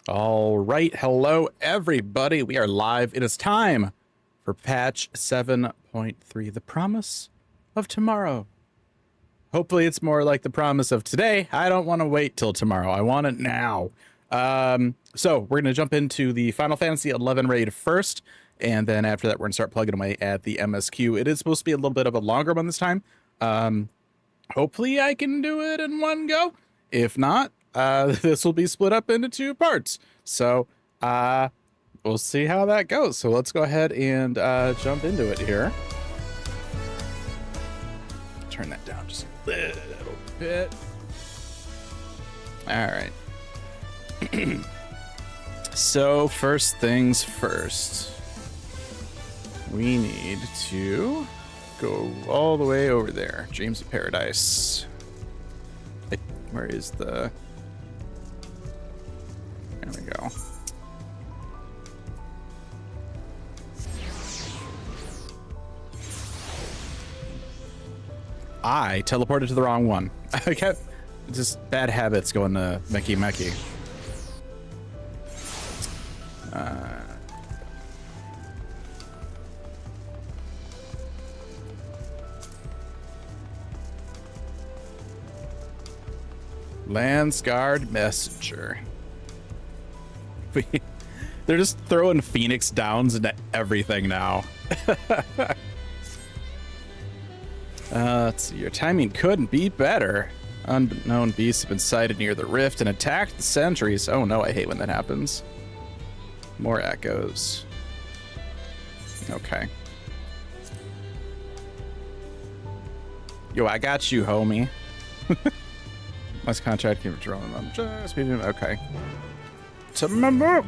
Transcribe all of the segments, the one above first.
All right, hello everybody. We are live. It is time for patch 7.3, the promise of tomorrow. Hopefully it's more like the promise of today. I don't want to wait till tomorrow. I want it now. So we're going to jump into the Final Fantasy XI raid first, and then after that we're going to start plugging away at the MSQ. It is supposed to be a little bit of a longer one this time. Hopefully I can do it in one go. If not, this will be split up into two parts. So we'll see how that goes. So let's go ahead and jump into it here. Turn that down just a little bit. All right. So first things first, we need to go all the way over there. Dreams of Paradise. Where is the... There we go. I teleported to the wrong one. I kept just bad habits going to Meki. Landsguard Messenger. They're just throwing Phoenix Downs into everything now. Let's see. Your timing couldn't be better. Unknown beasts have been sighted near the rift and attacked the sentries. Oh no, I hate when that happens. More echoes. Okay. Yo, I got you, homie. Last contract came from Jerome. I'm just being okay. To my book.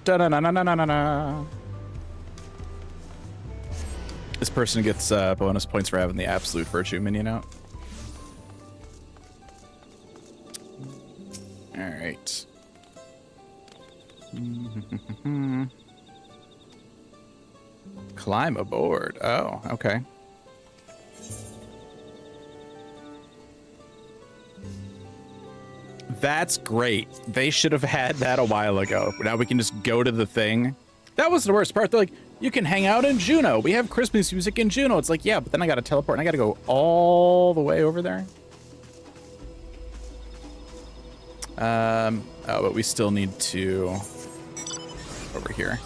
Da-na-na-na-na-na-na. This person gets bonus points for having the absolute virtue minion out. All right. Climb aboard. Oh, okay. That's great. They should have had that a while ago. Now we can just go to the thing. That was the worst part. They're like, you can hang out in Juneau. We have Christmas music in Juneau. It's like, yeah, but then I got to teleport and I got to go all the way over there. Oh, but we still need to over here.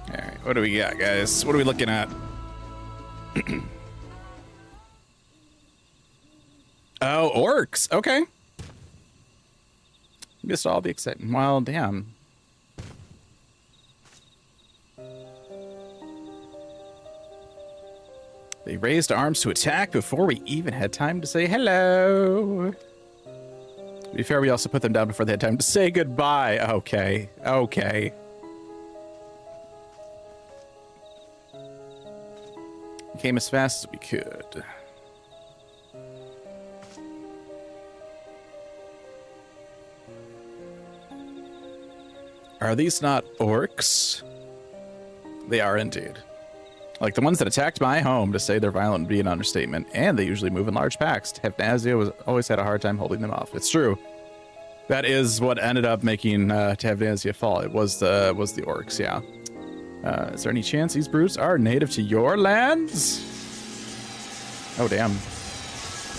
All right, what do we got, guys? What are we looking at? Oh, orcs. Okay. Missed all the excitement. Well, damn. They raised arms to attack before we even had time to say hello. To be fair, we also put them down before they had time to say goodbye. Okay. Okay. We came as fast as we could. Are these not orcs? They are indeed. Like the ones that attacked my home. To say they're violent would be an understatement, and they usually move in large packs. Tavnazia was always had a hard time holding them off. It's true. That is what ended up making Tavnazia fall. It was the orcs, yeah. Is there any chance these brutes are native to your lands? Oh, damn.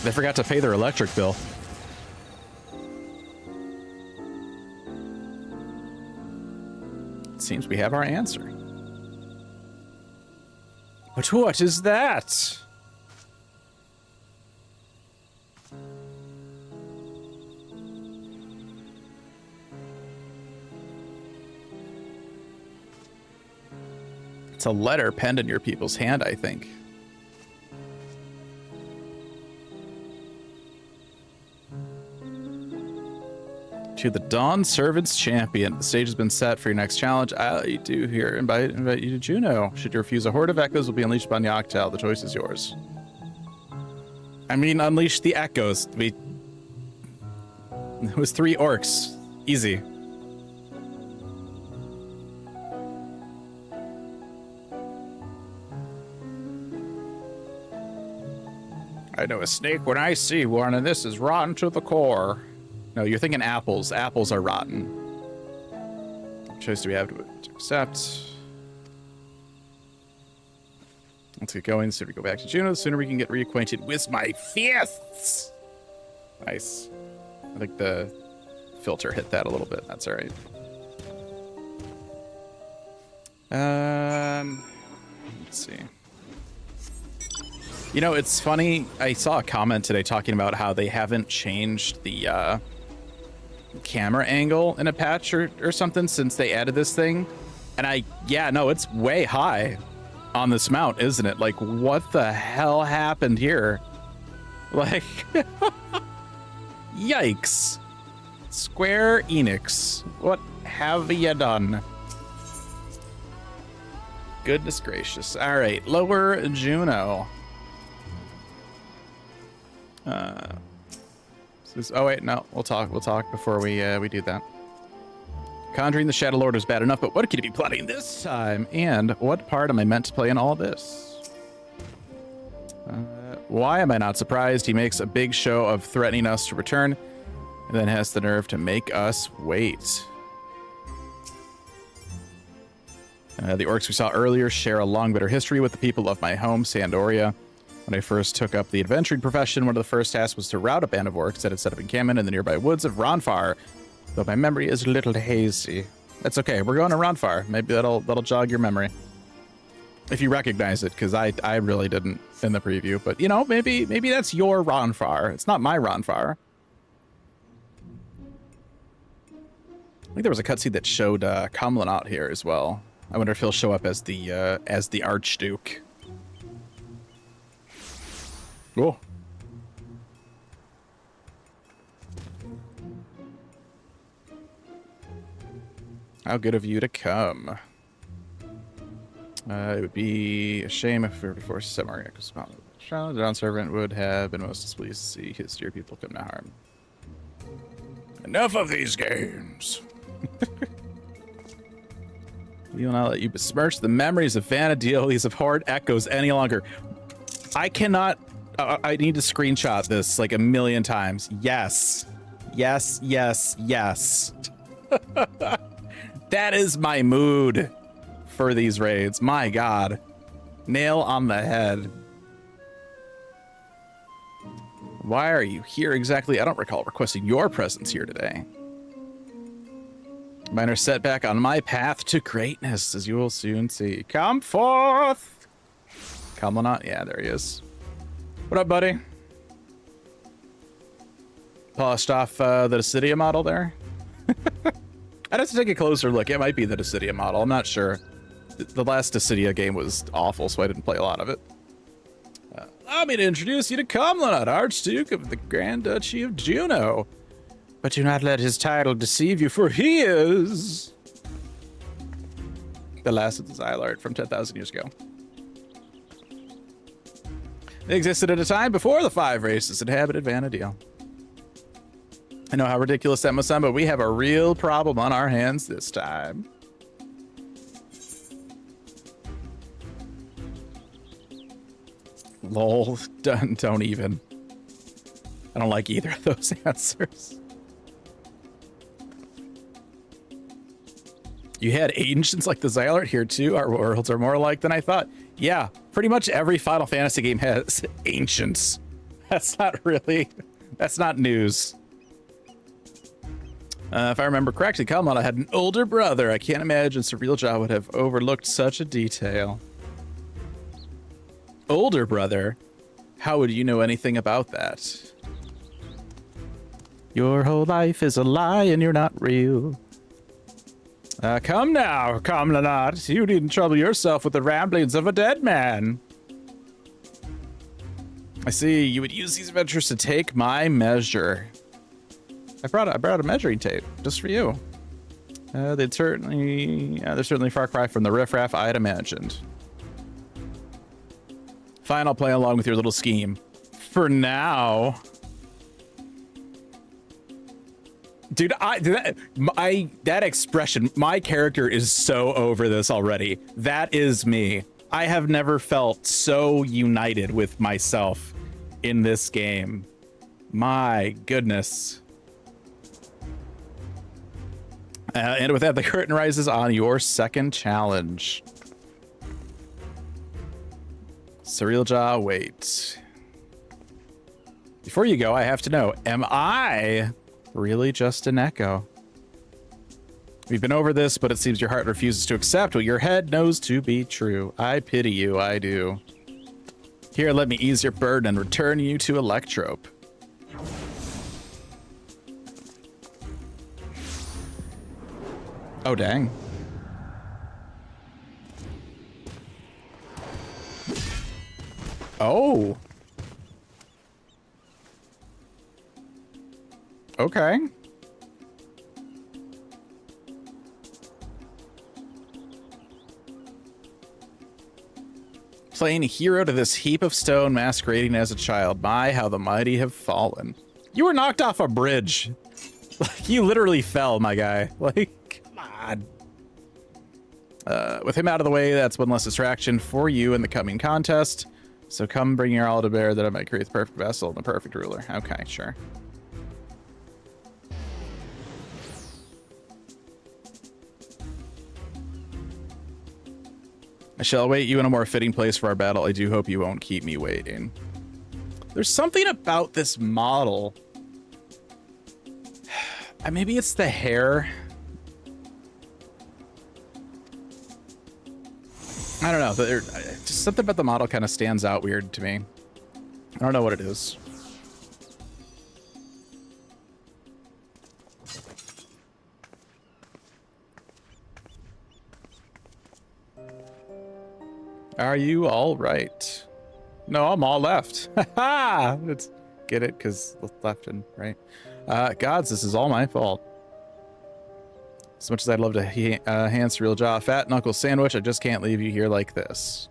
They forgot to pay their electric bill. It seems we have our answer. But what is that? It's a letter penned in your people's hand, I think. To the Dawn Servants Champion. The stage has been set for your next challenge. I do here invite you to Juneau. Should you refuse, a horde of echoes will be unleashed upon Yoctel. The choice is yours. I mean, unleash the echoes. It was 3 orcs. Easy. I know a snake when I see one, and this is rotten to the core. No, you're thinking apples. Apples are rotten. What choice do we have to accept? Let's get going. The sooner we go back to Juno, the sooner we can get reacquainted with my fists. Nice. I think the filter hit that a little bit. That's all right. Let's see. You know, it's funny. I saw a comment today talking about how they haven't changed the camera angle in a patch or something since they added this thing. And yeah, no, it's way high on this mount, isn't it? Like, what the hell happened here? Like, yikes. Square Enix, what have you done? Goodness gracious. All right, lower Juno. Oh wait, no, we'll talk before we do that. Conjuring the Shadow Lord was bad enough, but what could you be plotting this time? And what part am I meant to play in all this? Why am I not surprised? He makes a big show of threatening us to return, and then has the nerve to make us wait. The orcs we saw earlier share a long, bitter history with the people of my home, Sandoria. When I first took up the adventuring profession, one of the first tasks was to rout a band of orcs that had set up encampment in the nearby woods of Ronfar, though my memory is a little hazy. That's okay, we're going to Ronfar. Maybe that'll jog your memory. If you recognize it, because I really didn't in the preview. But, you know, maybe that's your Ronfar. It's not my Ronfar. I think there was a cutscene that showed Kumlin out here as well. I wonder if he'll show up as the Archduke. Cool. How good of you to come. It would be a shame if we were to force Samaria to spawn. The Dawn Servant would have been most displeased to see his dear people come to harm. Enough of these games. We will not let you besmirch the memories of Vanadil, these abhorrent echoes any longer. I cannot. I need to screenshot this like a million times. Yes. Yes, yes, yes. That is my mood for these raids. My God. Nail on the head. Why are you here exactly? I don't recall requesting your presence here today. Minor setback on my path to greatness, as you will soon see. Come forth! Come on out. Yeah, there he is. What up, buddy? Polished off the Dissidia model there. I'd have to take a closer look. It might be the Dissidia model. I'm not sure. The last Dissidia game was awful, so I didn't play a lot of it. Allow me to introduce you to Kumlin, Archduke of the Grand Duchy of Juno. But do not let his title deceive you, for he is the last of the Xylart from 10,000 years ago. They existed at a time before the 5 races inhabited Vanadil. I know how ridiculous that must sound, but we have a real problem on our hands this time. Lol, don't even. I don't like either of those answers. You had ancients like the Xylart here too. Our worlds are more alike than I thought. Yeah, pretty much every Final Fantasy game has ancients. That's not news. If I remember correctly, Kalmana had an older brother. I can't imagine Surreal would have overlooked such a detail. Older brother? How would you know anything about that? Your whole life is a lie and you're not real. Come now, Kamlanat. You needn't trouble yourself with the ramblings of a dead man. I see you would use these adventures to take my measure. I brought a measuring tape just for you. They're certainly far cry from the riffraff I had imagined. Fine, I'll play along with your little scheme. For now. Dude, that expression, my character is so over this already. That is me. I have never felt so united with myself in this game. My goodness. And with that, the curtain rises on your second challenge. Surreal Jaw, wait. Before you go, I have to know, am I really just an echo? We've been over this, but it seems your heart refuses to accept what your head knows to be true. I pity you, I do. Here, let me ease your burden and return you to Electrope. Oh, dang. Oh. Okay. Playing hero to this heap of stone masquerading as a child. My, how the mighty have fallen. You were knocked off a bridge. Like, you literally fell, my guy. Like, come on. With him out of the way, that's one less distraction for you in the coming contest. So come bring your all to bear that I might create the perfect vessel and the perfect ruler. Okay, sure. I shall await you in a more fitting place for our battle. I do hope you won't keep me waiting. There's something about this model. Maybe it's the hair. I don't know. Just something about the model kind of stands out weird to me. I don't know what it is. Are you all right? No, I'm all left. Ha! Let's get it, because left and right. Gods, this is all my fault. As much as I'd love to hand Surreal Jaw a fat knuckle sandwich, I just can't leave you here like this.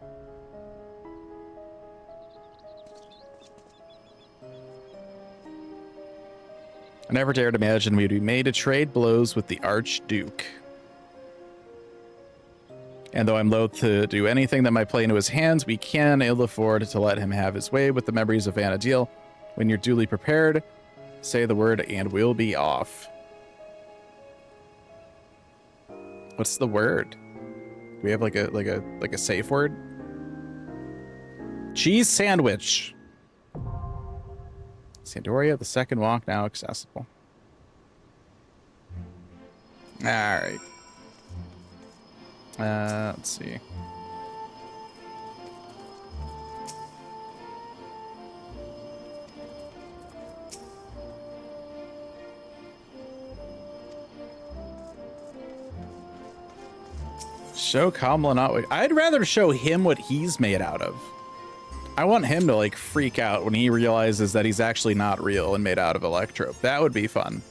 I never dared imagine we'd be made to trade blows with the Archduke. And though I'm loath to do anything that might play into his hands, we can ill afford to let him have his way with the memories of Vanadil. When you're duly prepared, say the word and we'll be off. What's the word? Do we have like a safe word? Cheese sandwich. Sandoria, the second walk now accessible. All right. Let's see. Show Kamala not what I'd rather show him what he's made out of. I want him to like freak out when he realizes that he's actually not real and made out of Electrope. That would be fun.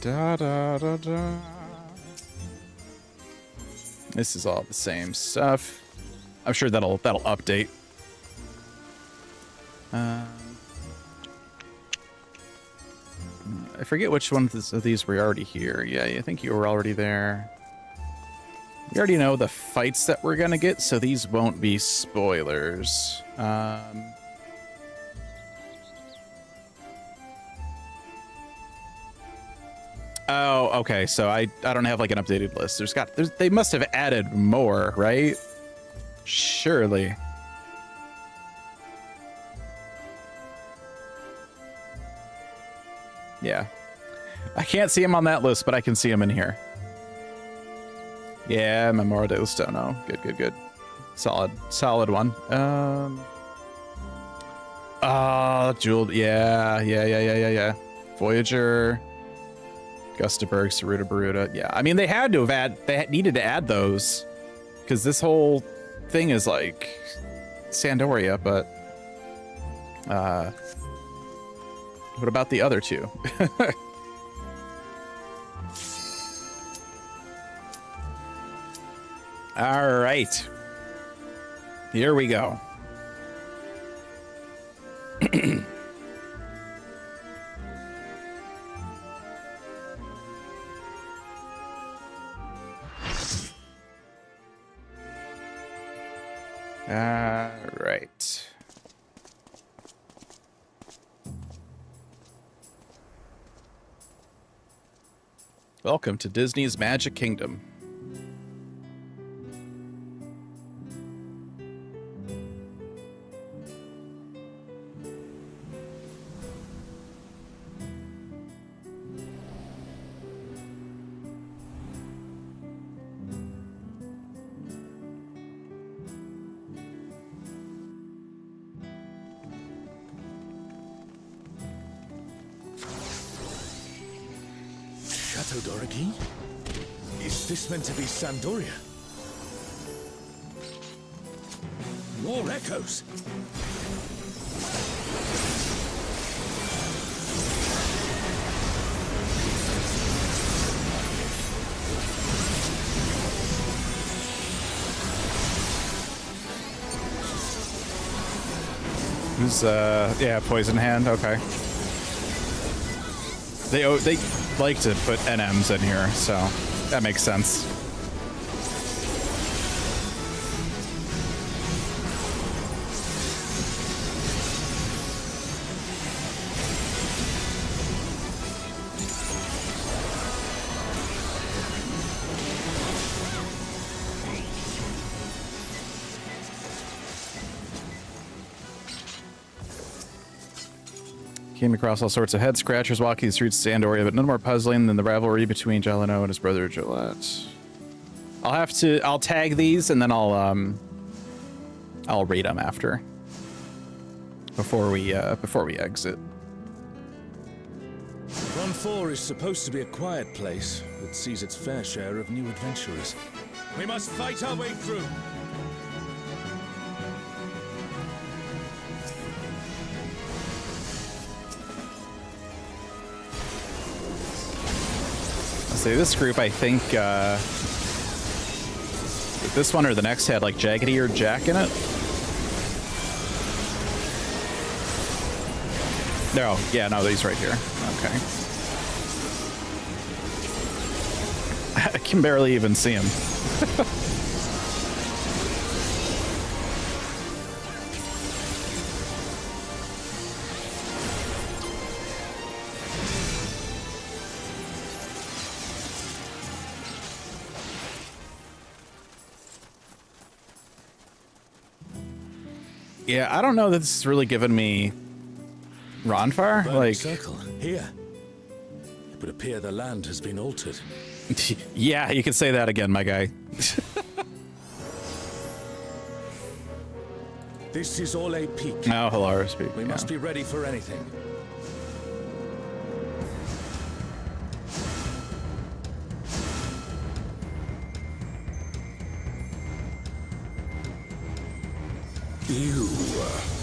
Da da da da. This is all the same stuff. I'm sure that'll update. I forget which one of these were already here. Yeah, I think you were already there. You already know the fights that we're gonna get, so these won't be spoilers. Oh, okay. So I don't have like an updated list. They must have added more, right? Surely. Yeah. I can't see him on that list, but I can see him in here. Yeah, Memoria de Stono. Good. Solid one. Jeweled. Yeah. Voyager. Gustaberg, Saruta, Baruta. Yeah, I mean, they had to have they needed to add those because this whole thing is like Sandoria, but what about the other two? All right, here we go. Right. Welcome to Disney's Magic Kingdom. Chateau d'Origny? Is this meant to be Sandoria? More echoes! Who's, yeah, Poison Hand, okay. They like to put NMs in here, so that makes sense. Came across all sorts of head scratchers walking the streets of Sandoria, but none more puzzling than the rivalry between Jalino and his brother Gillette. I'll tag these and then I'll read them after. Before we exit. Run 4 is supposed to be a quiet place that sees its fair share of new adventurers. We must fight our way through. See, this group, I think, this one or the next had like Jaggedy or Jack in it. No, yeah, no, these right here. Okay. I can barely even see him. Yeah, I don't know that this is really giving me Ronfar. Like, circle here. It would appear the land has been altered. Yeah, you can say that again, my guy. This is all a peak. No, Hilara speak. We must be ready for anything. You,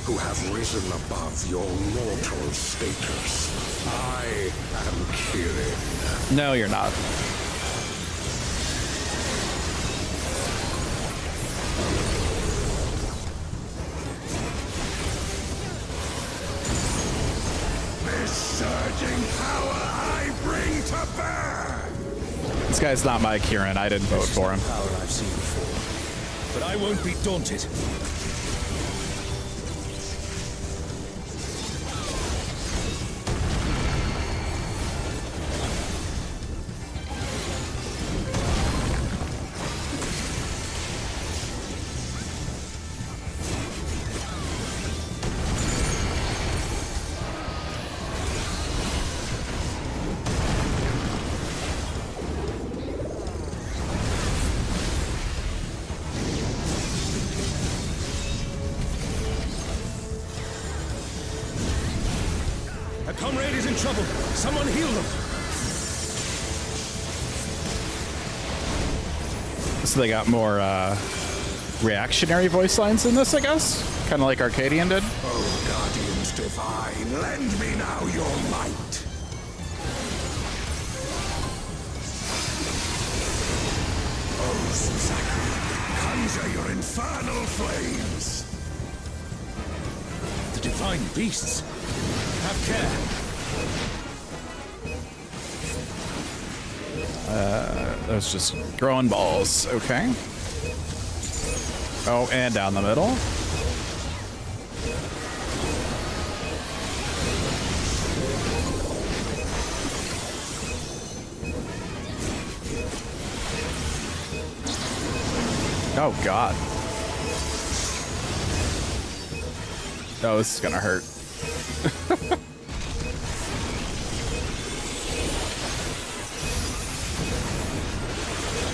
who have risen above your mortal status. I am Kirin. No, you're not. This surging power I bring to bear. This guy's not my Kieran. I didn't vote for him. Power I've seen before, but I won't be daunted. Comrade is in trouble. Someone heal them. So they got more reactionary voice lines in this, I guess? Kind of like Arcadian did. Oh, Guardians divine, lend me now your might. Oh, Susaki, conjure your infernal flames. The divine beasts. Have care. Those just growing balls. Okay. Oh, and down the middle. Oh, God. Oh, this is gonna hurt.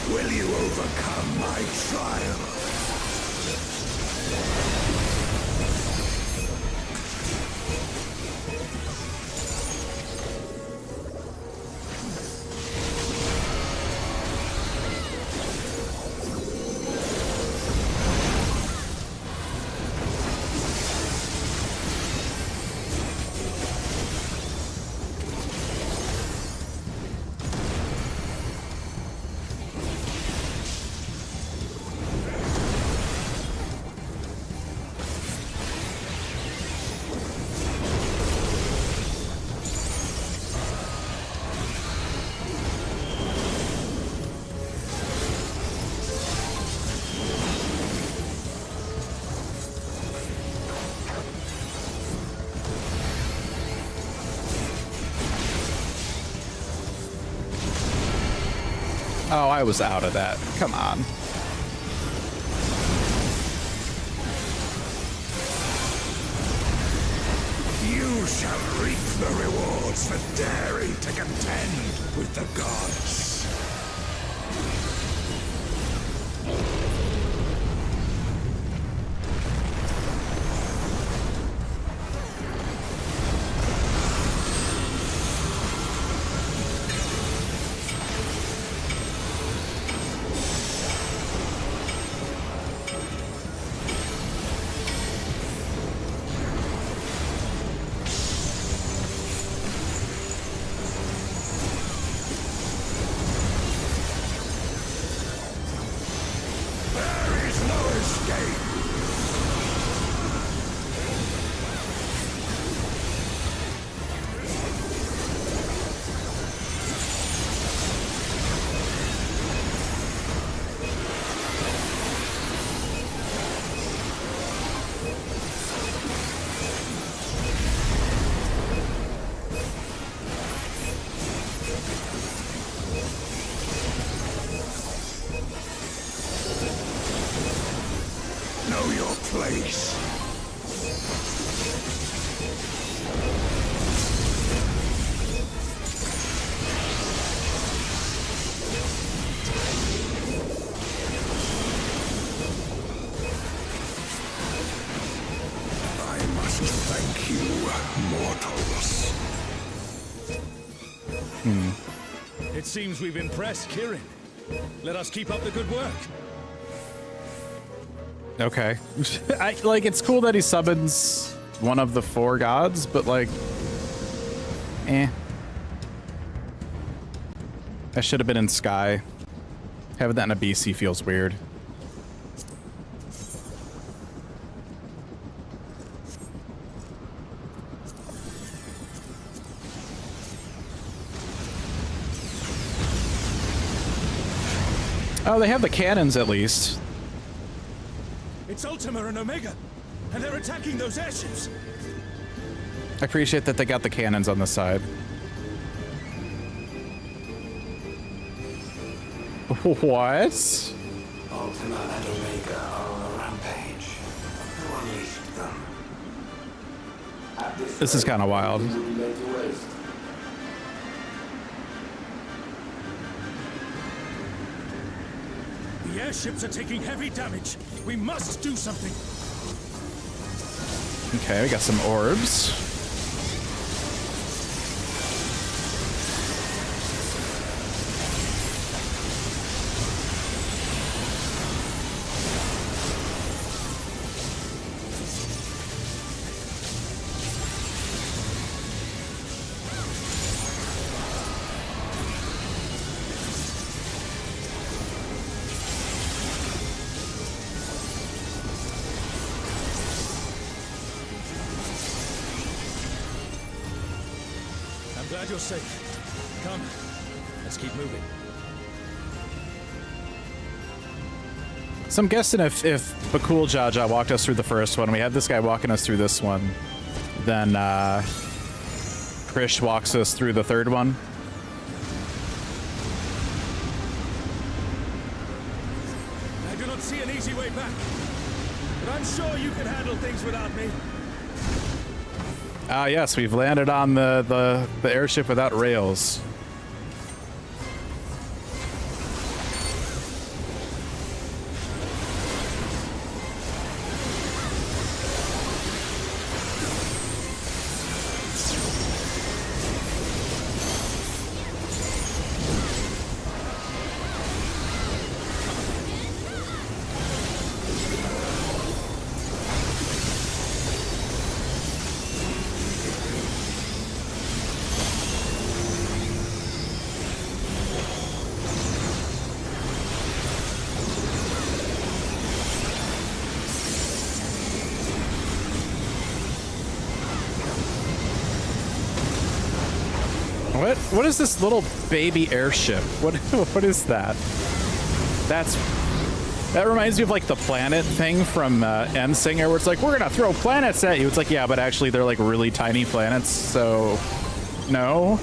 Will you overcome my trial? Oh, I was out of that. Come on. You shall reap the rewards for daring to contend with the gods. There is no escape. Know your place. I must thank you, mortals. It seems we've impressed Kirin. Let us keep up the good work. Okay. Like, it's cool that he summons one of the 4 gods, but like, eh. That should have been in Sky. Having that in a BC feels weird. Oh, they have the cannons at least. It's Ultima and Omega, and they're attacking those airships. I appreciate that they got the cannons on the side. What? Ultima and Omega are on a rampage. Who unleashed them? This is kind of wild. The airships are taking heavy damage. We must do something. Okay, we got some orbs. Glad you're safe. Come, let's keep moving. So I'm guessing if Bakul Jaja walked us through the first one, we had this guy walking us through this one, then Krish walks us through the third one. I do not see an easy way back, but I'm sure you can handle things without me. Ah, yes, we've landed on the airship without rails. What is this little baby airship? What is that? That reminds me of like the planet thing from M Singer, where it's like, we're gonna throw planets at you. It's like, yeah, but actually they're like really tiny planets, so no.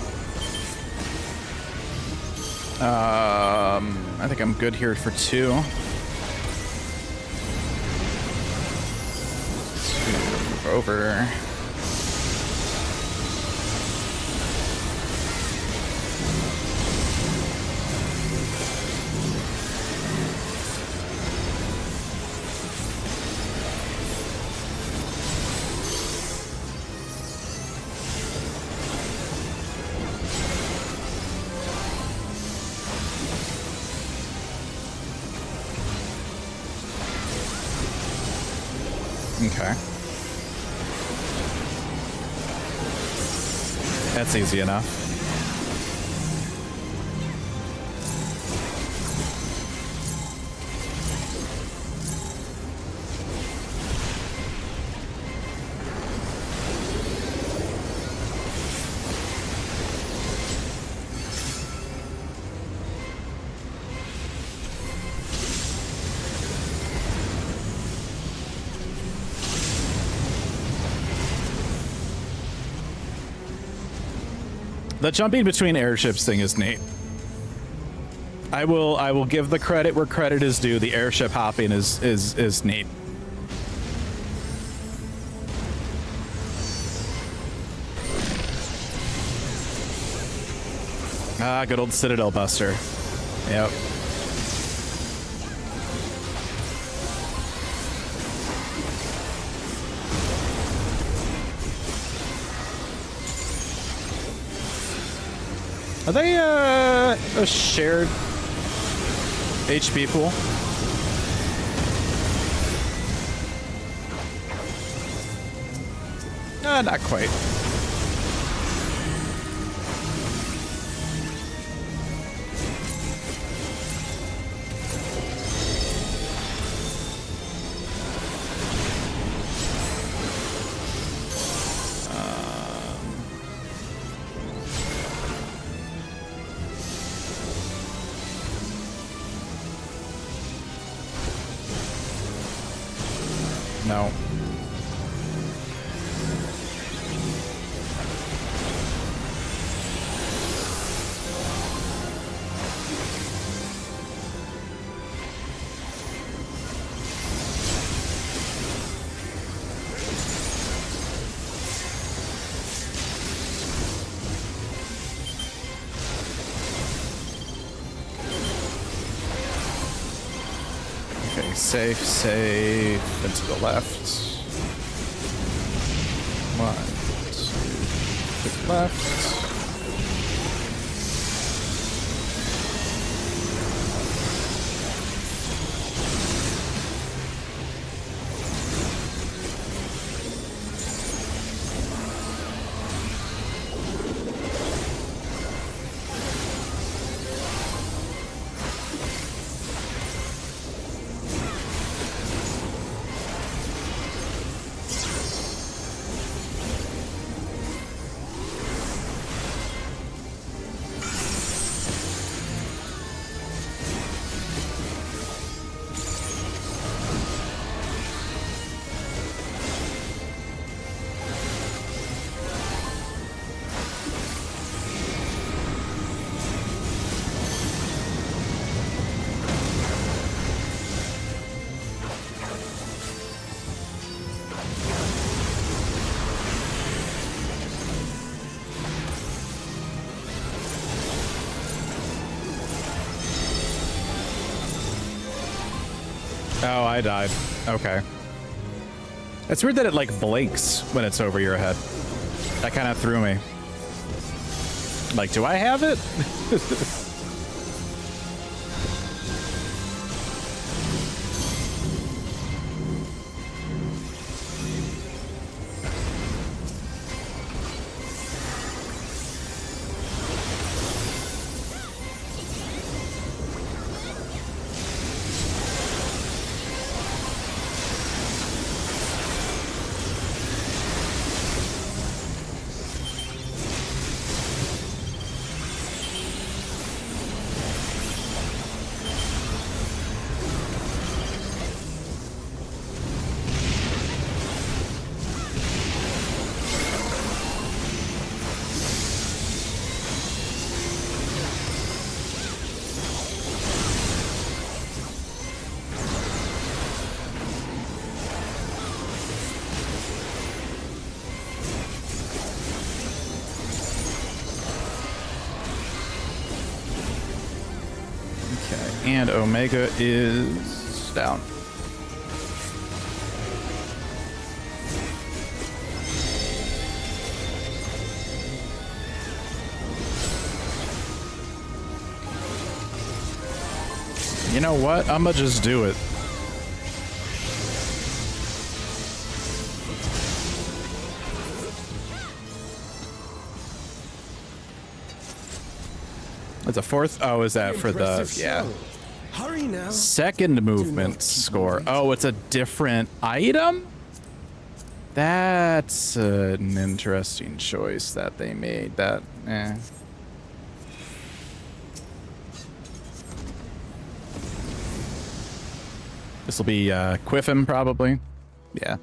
I think I'm good here for 2. 2 over. Okay. That's easy enough. The jumping between airships thing is neat. I will give the credit where credit is due. The airship hopping is neat. Ah, good old Citadel Buster. Yep. Are they a shared HP pool? Not quite. No. Okay, safe, and to the left. 1, 2, to the left. Oh, I died. Okay. It's weird that it like blinks when it's over your head. That kind of threw me. Like, do I have it? And Omega is down. You know what? I'ma just do it. It's a fourth. Oh, is that for the Hurry now. second movement score? Oh, it's a different item? That's an interesting choice that they made. That, This will be Quiffin, probably. Yeah.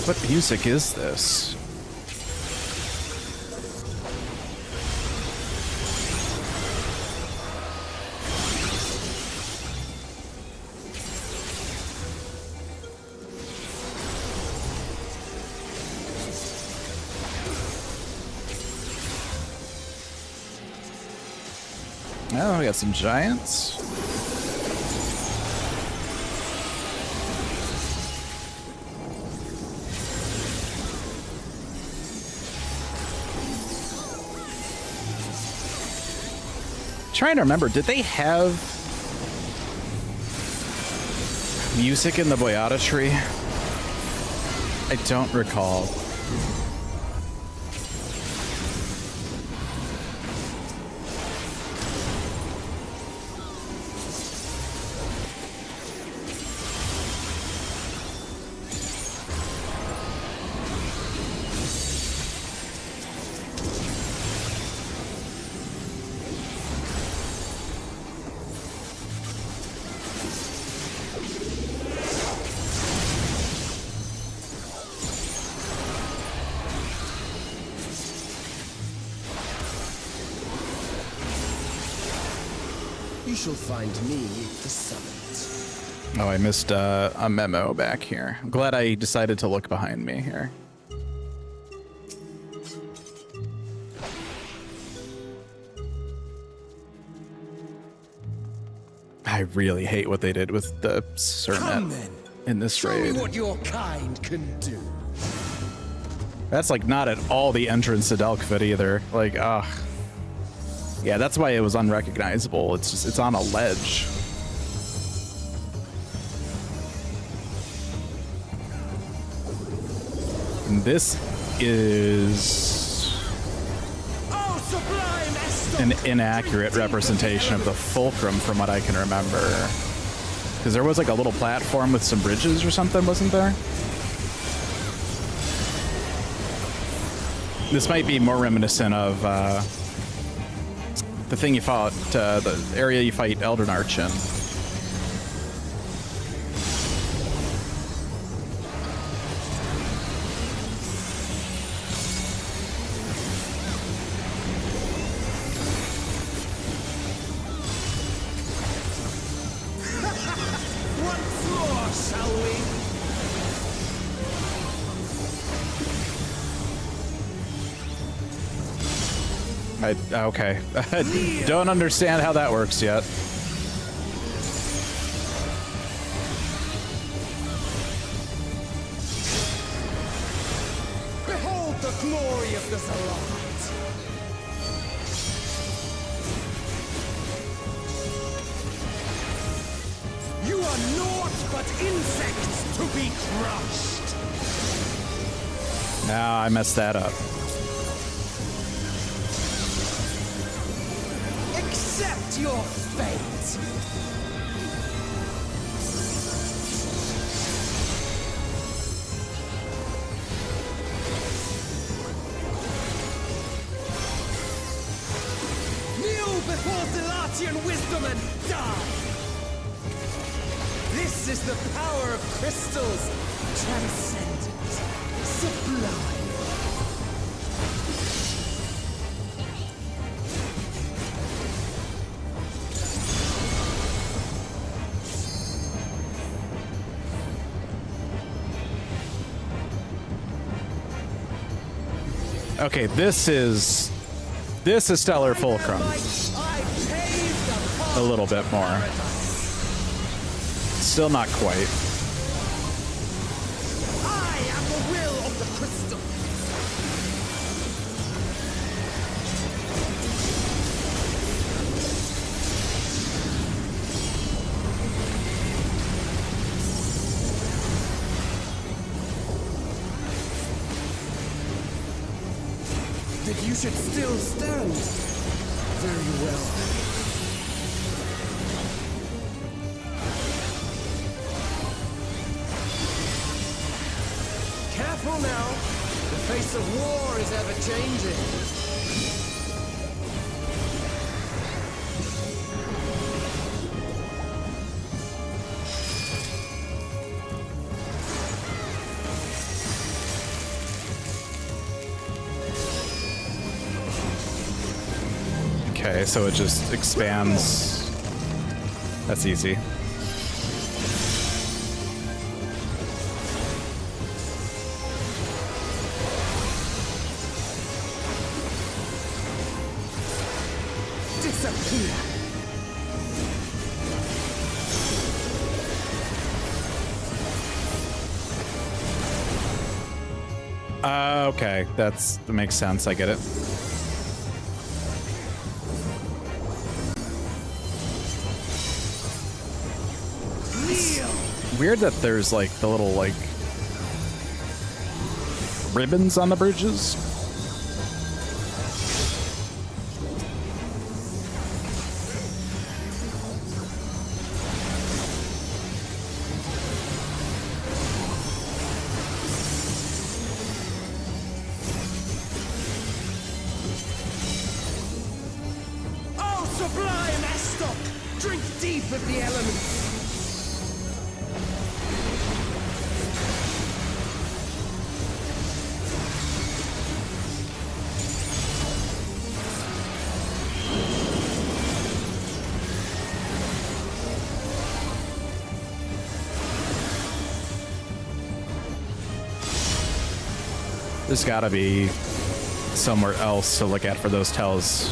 What music is this? Oh, we got some giants. Trying to remember, did they have music in the Boyata tree? I don't recall. You shall find me at the summit. Oh, I missed a memo back here. I'm glad I decided to look behind me here. I really hate what they did with the Come Sermet then. in this Show me raid. what your kind can do. That's like not at all the entrance to Delkfit either. Like, ugh. Yeah, that's why it was unrecognizable. It's just, it's on a ledge. And this is Oh, sublime Estor! an inaccurate representation of the fulcrum from what I can remember. Because there was like a little platform with some bridges or something, wasn't there? This might be more reminiscent of the thing you fought, the area you fight Elden Arch in. Once more, shall we? Okay. I don't understand how that works yet. Behold the glory of the Zalot! You are naught but insects to be crushed! Now I messed that up. Accept your fate! Kneel before Zalatian wisdom and die! This is the power of crystals, transcendent, sublime. Okay, this is Stellar Fulcrum. A little bit more. Still not quite. I am the will of the crystal. That you should still stand. Very well. Careful now. The face of war is ever changing. Okay, so it just expands. That's easy. Disappear. Okay, that makes sense. I get it. Weird that there's like the little like ribbons on the bridges. Oh, sublime Estok! Drink deep of the elements! There's gotta be somewhere else to look at for those tells.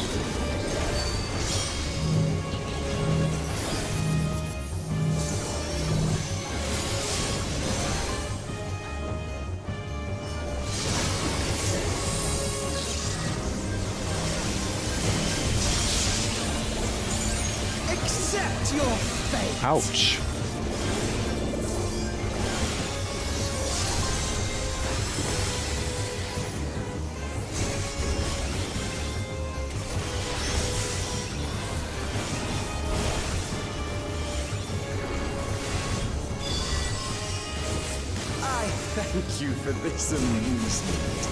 Accept your fate! Ouch. Thank you for this amusement.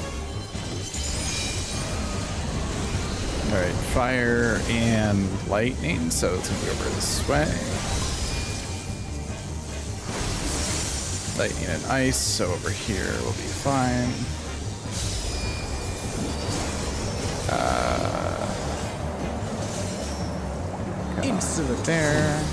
All right, fire and lightning, so it's gonna be over this way. Lightning and ice, so over here will be fine. Insolent. There.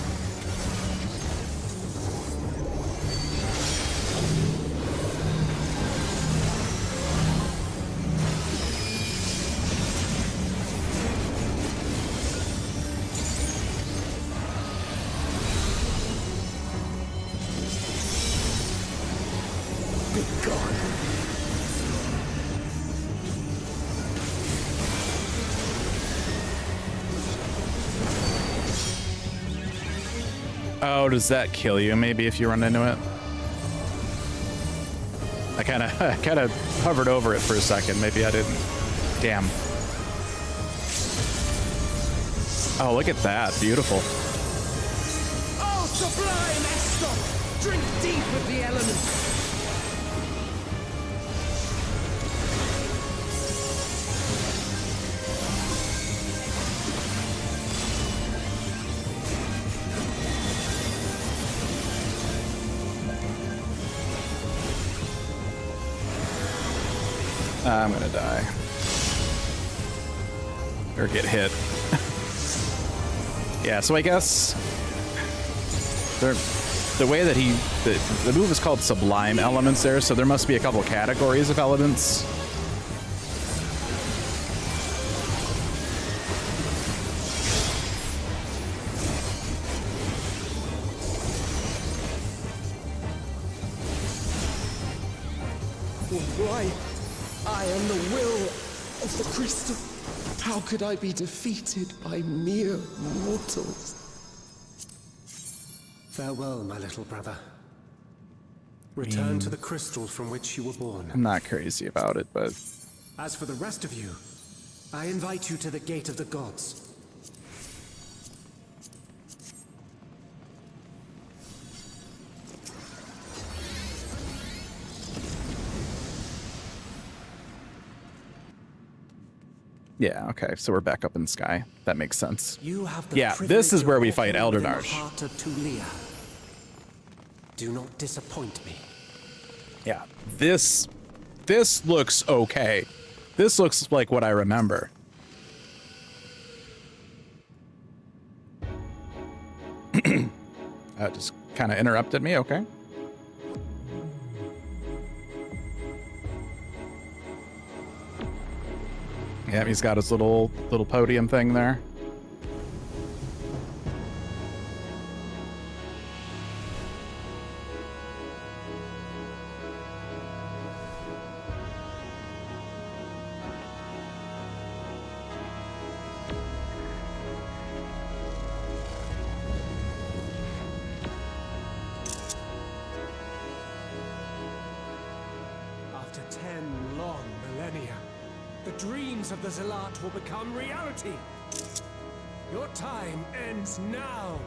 Oh, does that kill you? Maybe if you run into it. I kind of hovered over it for a second. Maybe I didn't. Damn. Oh, look at that! Beautiful. Oh, sublime Estor! Drink deep of the elements. I'm gonna die. Or get hit. Yeah, so I guess the way that the move is called Sublime Elements there, so there must be a couple categories of elements. Why? I am the will of the crystal. How could I be defeated by mere mortals? Farewell, my little brother. Return to the crystal from which you were born. I'm not crazy about it, but As for the rest of you, I invite you to the Gate of the Gods. yeah, okay, so we're back up in the sky. That makes sense. You have the Yeah, this privilege is where of we fight walking within Elderdarch. the heart of Tulia. Do not disappoint me. Yeah, this looks okay. This looks like what I remember. That just kind of interrupted me, okay. Yeah, he's got his little podium thing there. After 10 long millennia, the dreams of the Zealot will become reality. Your time ends now.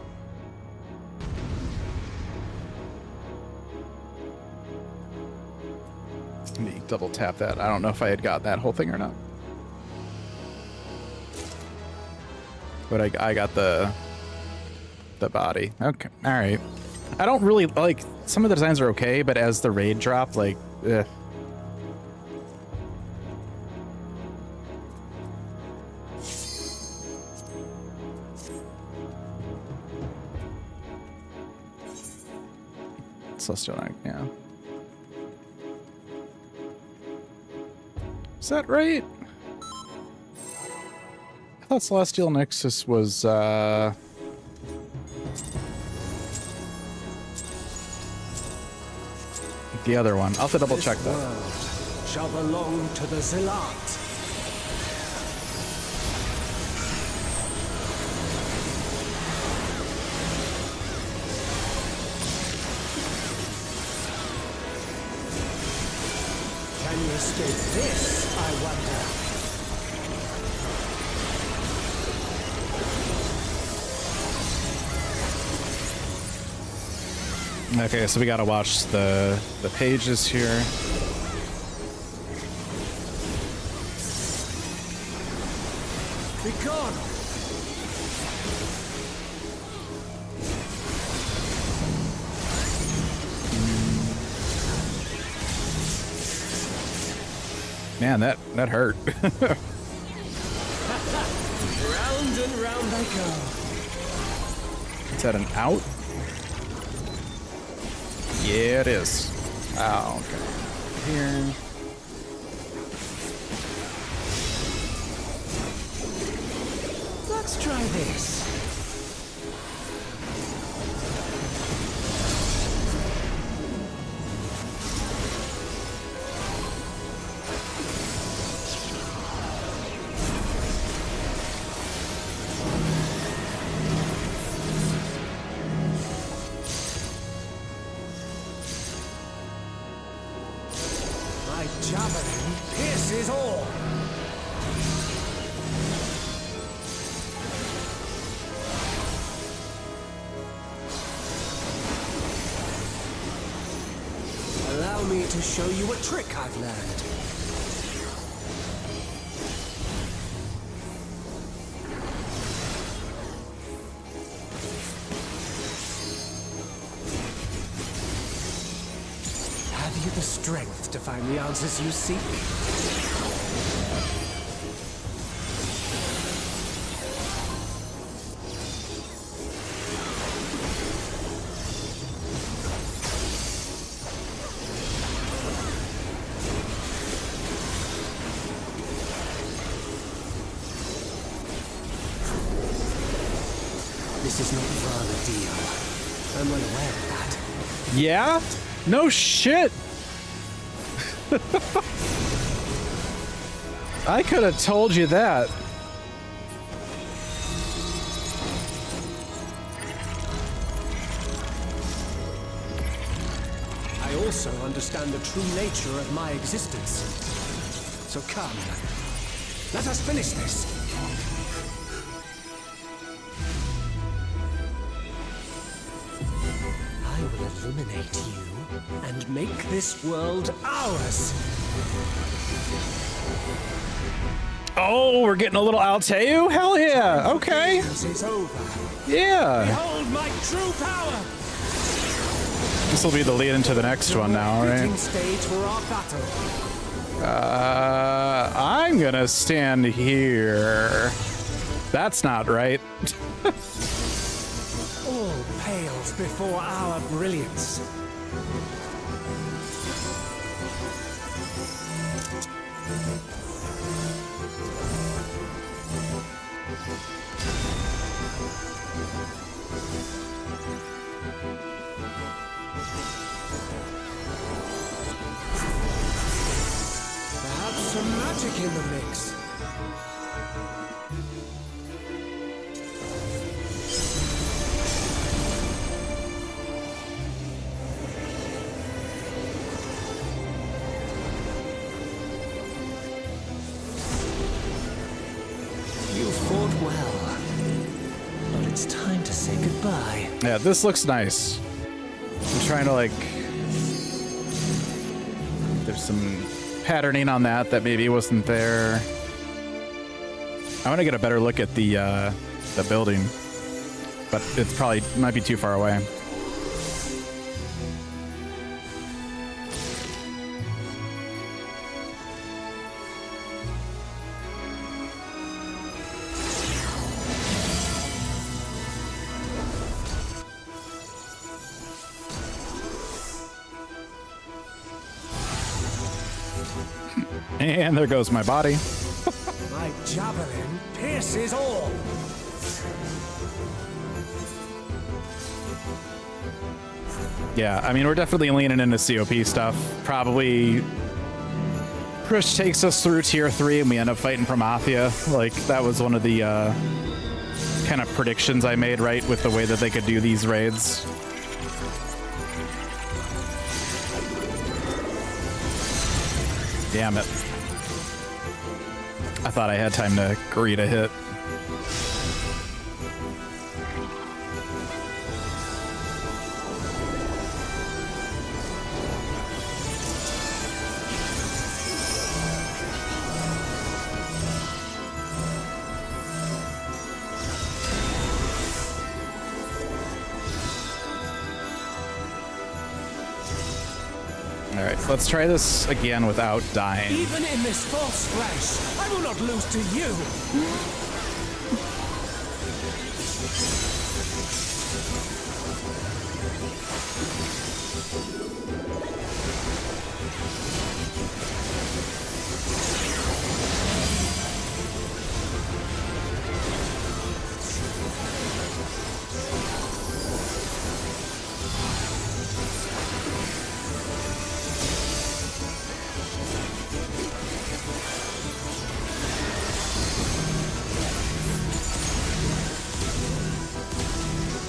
Let me double tap that. I don't know if I had got that whole thing or not. But I got the body. Okay, all right. I don't really like, some of the designs are okay, but as the raid drop, like, ugh. Celestial Knight, yeah. Is that right? I thought Celestial Nexus was, the other one. I'll have to double check This that. world shall belong to the Zealot. Can you escape this, I wonder? Okay, so we gotta watch the pages here. Be gone! Man, that hurt. Round and round I go. Is that an out? Yeah, it is. Oh, okay. Here. Let's try this. My javelin pierces all. Allow me to show you a trick I've learned. Have you the strength to find the answers you seek? This is not Varna deal. I'm unaware of that. Yeah? No shit. I could have told you that. I also understand the true nature of my existence. So come, let us finish this. I will eliminate you and make this world ours. Oh, we're getting a little Alteu? Hell yeah. Okay. This is over. Yeah. Behold my true power. This will be the lead into the next one now, Fitting right? stage for our battle. I'm gonna stand here. That's not right. All pales before our brilliance. Perhaps some magic in the mix. You fought well, but it's time to say goodbye. Yeah, this looks nice. I'm trying to like... There's some patterning on that maybe wasn't there. I want to get a better look at the building, but it's probably might be too far away. And there goes my body. My javelin pierces all. Yeah, I mean, we're definitely leaning into COP stuff. Probably Krish takes us through tier 3 and we end up fighting Promathia. Like, that was one of the kind of predictions I made, right, with the way that they could do these raids. Damn it. I thought I had time to greet a hit. right, let's try this again without dying. Even in this false flesh, I will not lose to you.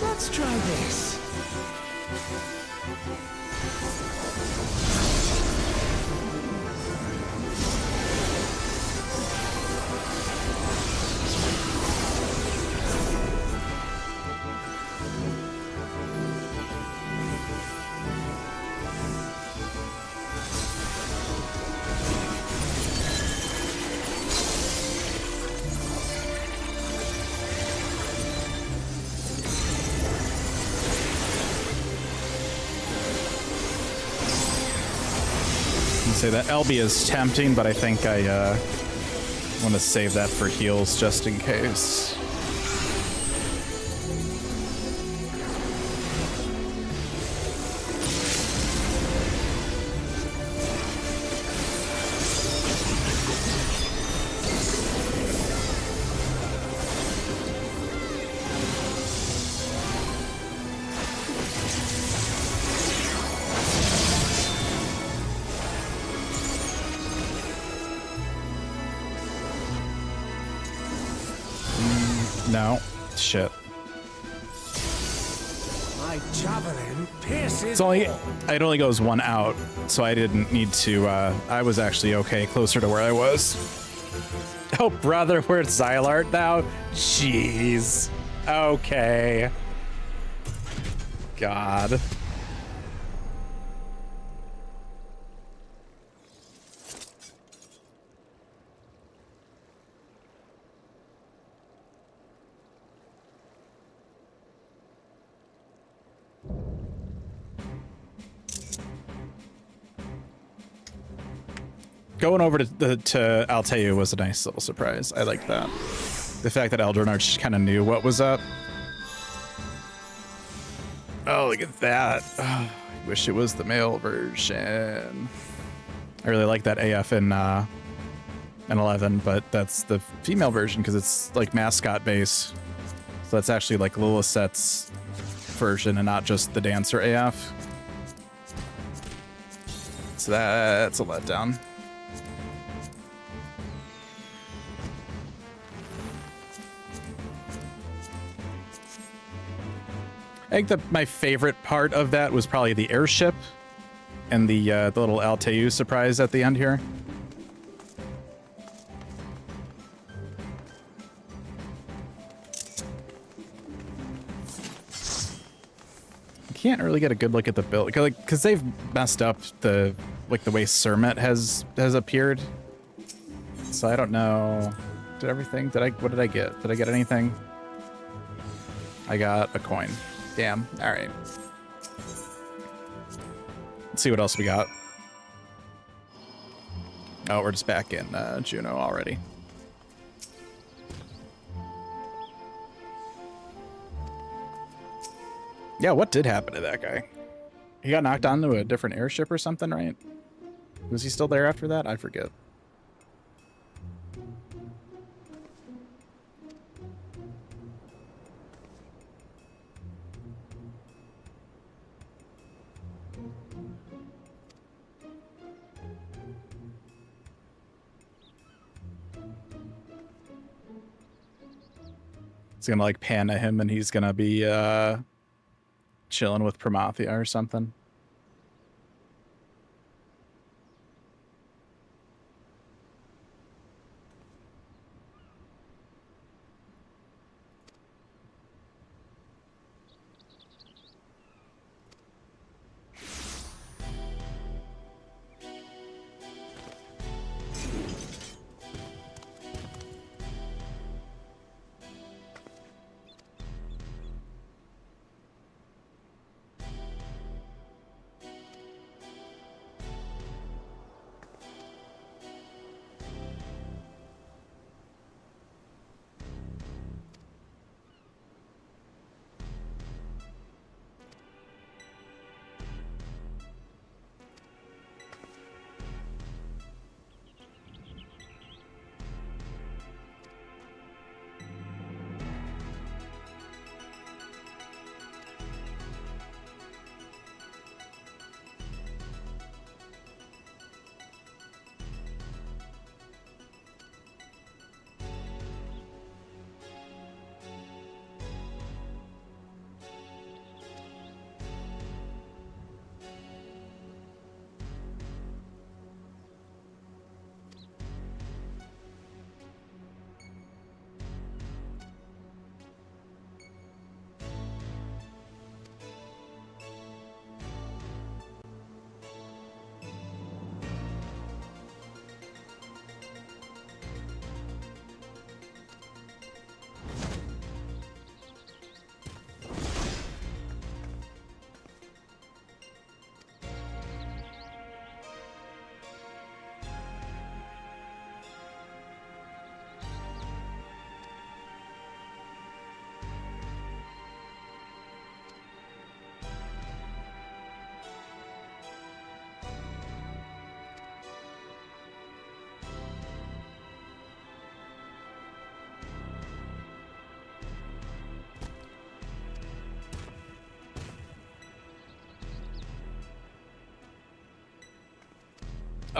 Let's try this. Say that LB is tempting, but I think I want to save that for heals just in case. No. Shit. My javelin pierces. It's only, it only goes one out, so I didn't need to, I was actually okay, closer to where I was. Oh, brother, where's Xylart now? Jeez. Okay. God. Going over to Altea was a nice little surprise. I like that. The fact that Eldronard just kind of knew what was up. Oh, look at that. Oh, I wish it was the male version. I really like that AF in 11, but that's the female version because it's like mascot base. So that's actually like Lilisette's version and not just the dancer AF. So that's a letdown. I think that my favorite part of that was probably the airship and the little Alteu surprise at the end here. I can't really get a good look at the build because they've messed up the the way Surmet has appeared. So I don't know. Did everything? What did I get? Did I get anything? I got a coin. Damn. All right. Let's see what else we got. Oh, we're just back in Juno already. Yeah, what did happen to that guy? He got knocked onto a different airship or something, right? Was he still there after that? I forget. It's gonna like pan at him and he's gonna be chilling with Promathia or something.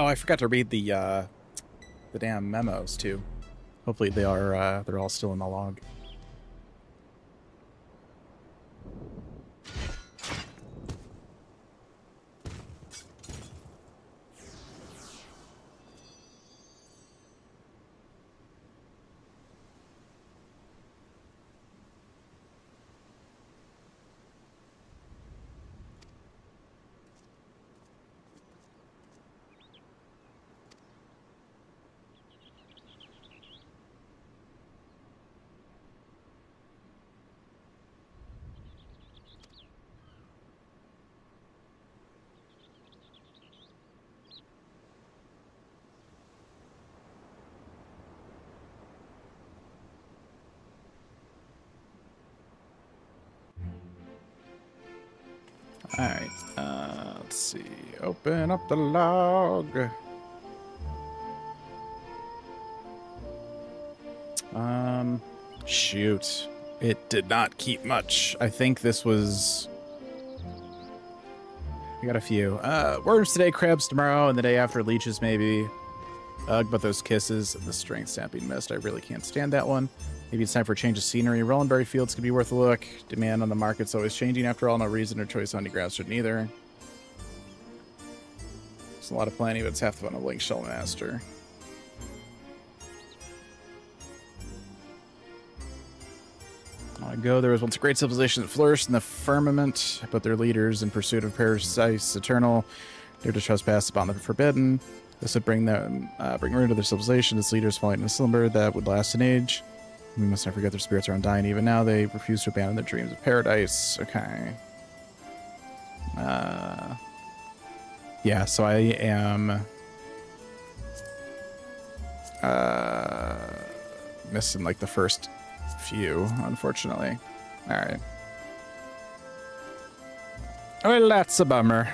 Oh, I forgot to read the damn memos too. Hopefully they are they're all still in the log. All right, let's see. Open up the log. Shoot. It did not keep much. I think this was... We got a few. Worms today, crabs tomorrow, and the day after leeches maybe. Ugh, but those kisses and the strength stamping mist. I really can't stand that one. Maybe it's time for a change of scenery. Rollenberry Fields could be worth a look. Demand on the market's always changing after all. No reason or choice on the grass shouldn't either. It's a lot of planning, but it's half the fun of Link Shell Master. Long ago, there was once a great civilization that flourished in the firmament, but their leaders, in pursuit of paradise eternal, dared to trespass upon the forbidden. This would bring ruin to their civilization. Its leaders falling in a slumber that would last an age. We must not forget their spirits are undying. Even now, they refuse to abandon their dreams of paradise. Okay. Yeah, so I am missing like the first few, unfortunately. All right. Well, that's a bummer.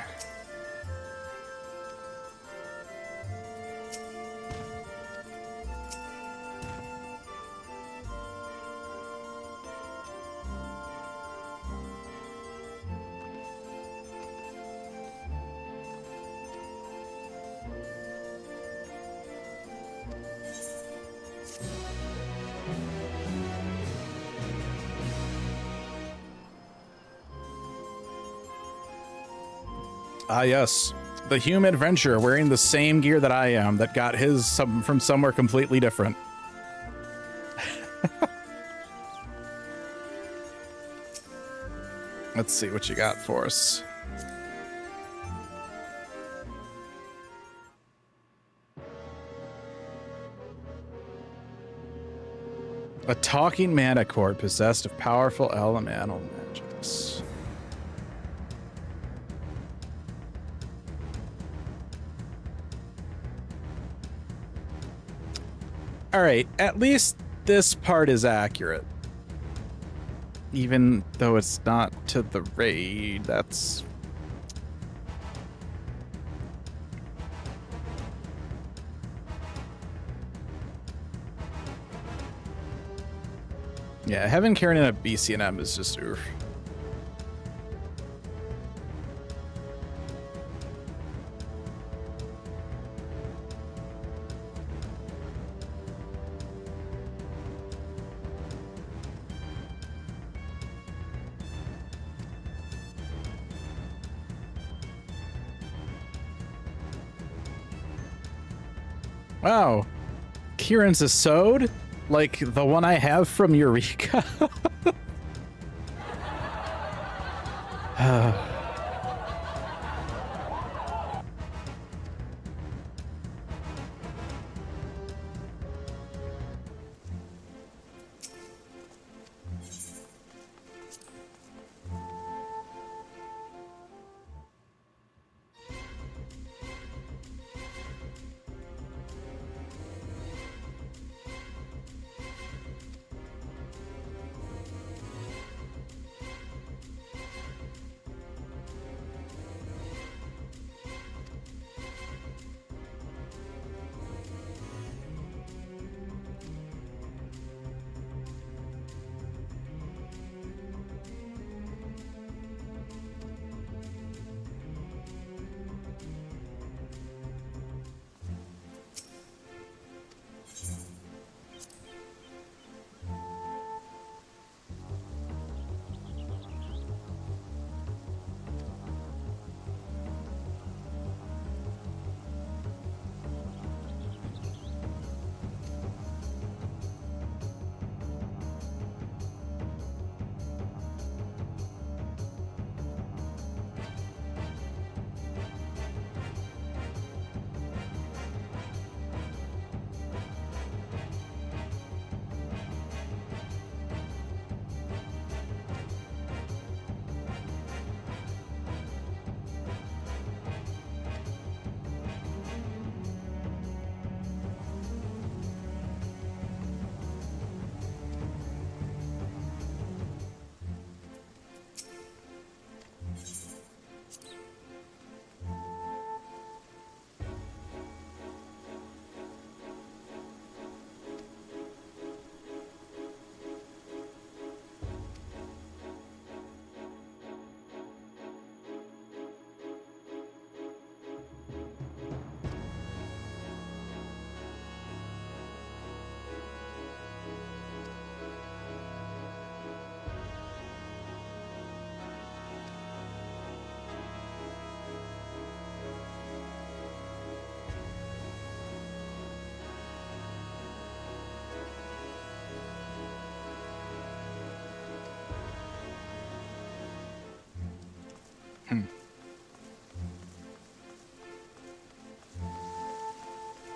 Ah, yes. The human adventurer wearing the same gear that I am that got his from somewhere completely different. Let's see what you got for us. A talking manicord possessed of powerful elemental magics. All right, at least this part is accurate. Even though it's not to the raid, that's... Yeah, having Karen in a BCNM is just oof. Wow, Kieran's a sewed? Like the one I have from Eureka?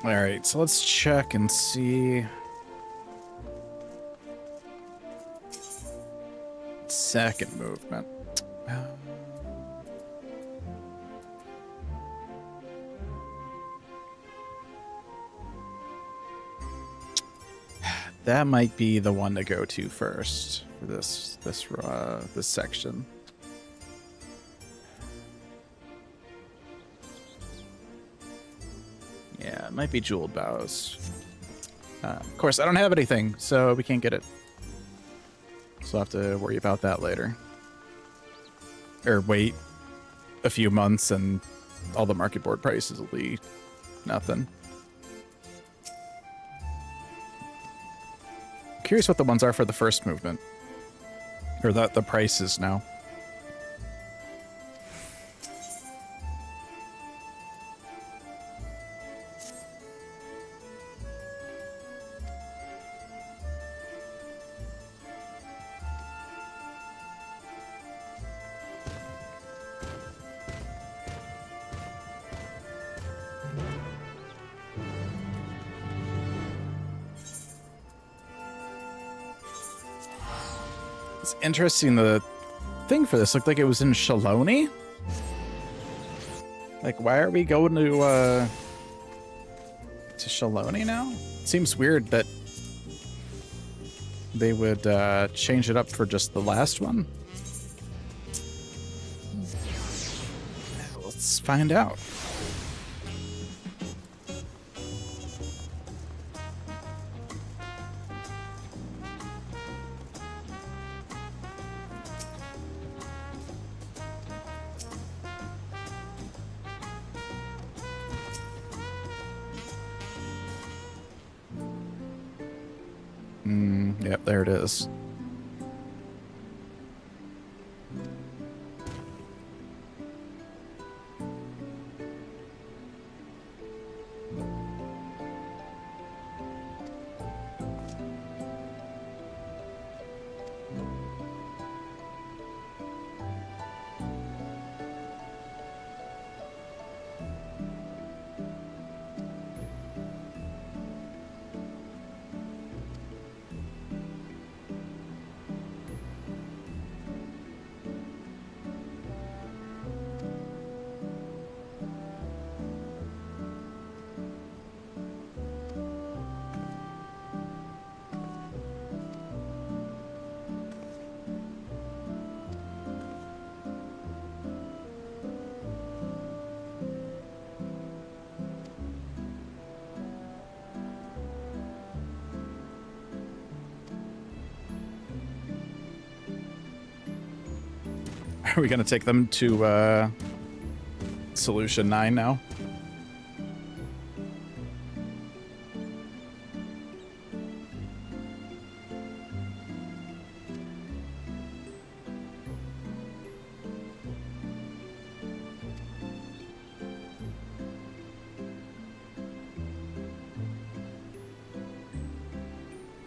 All right, so let's check and see. Second movement. That might be the one to go to first for this section. Yeah, it might be jeweled bows. Of course, I don't have anything, so we can't get it. So I'll have to worry about that later. Or wait a few months and all the market board prices will be nothing. Curious what the ones are for the first movement. Or the prices now. It's interesting, the thing for this looked like it was in Shaloni. Like, why are we going to Shaloni now? Seems weird that they would change it up for just the last one. Let's find out. Yep, there it is. Are we going to take them to Solution 9 now?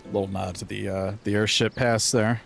Little nod to the airship pass there.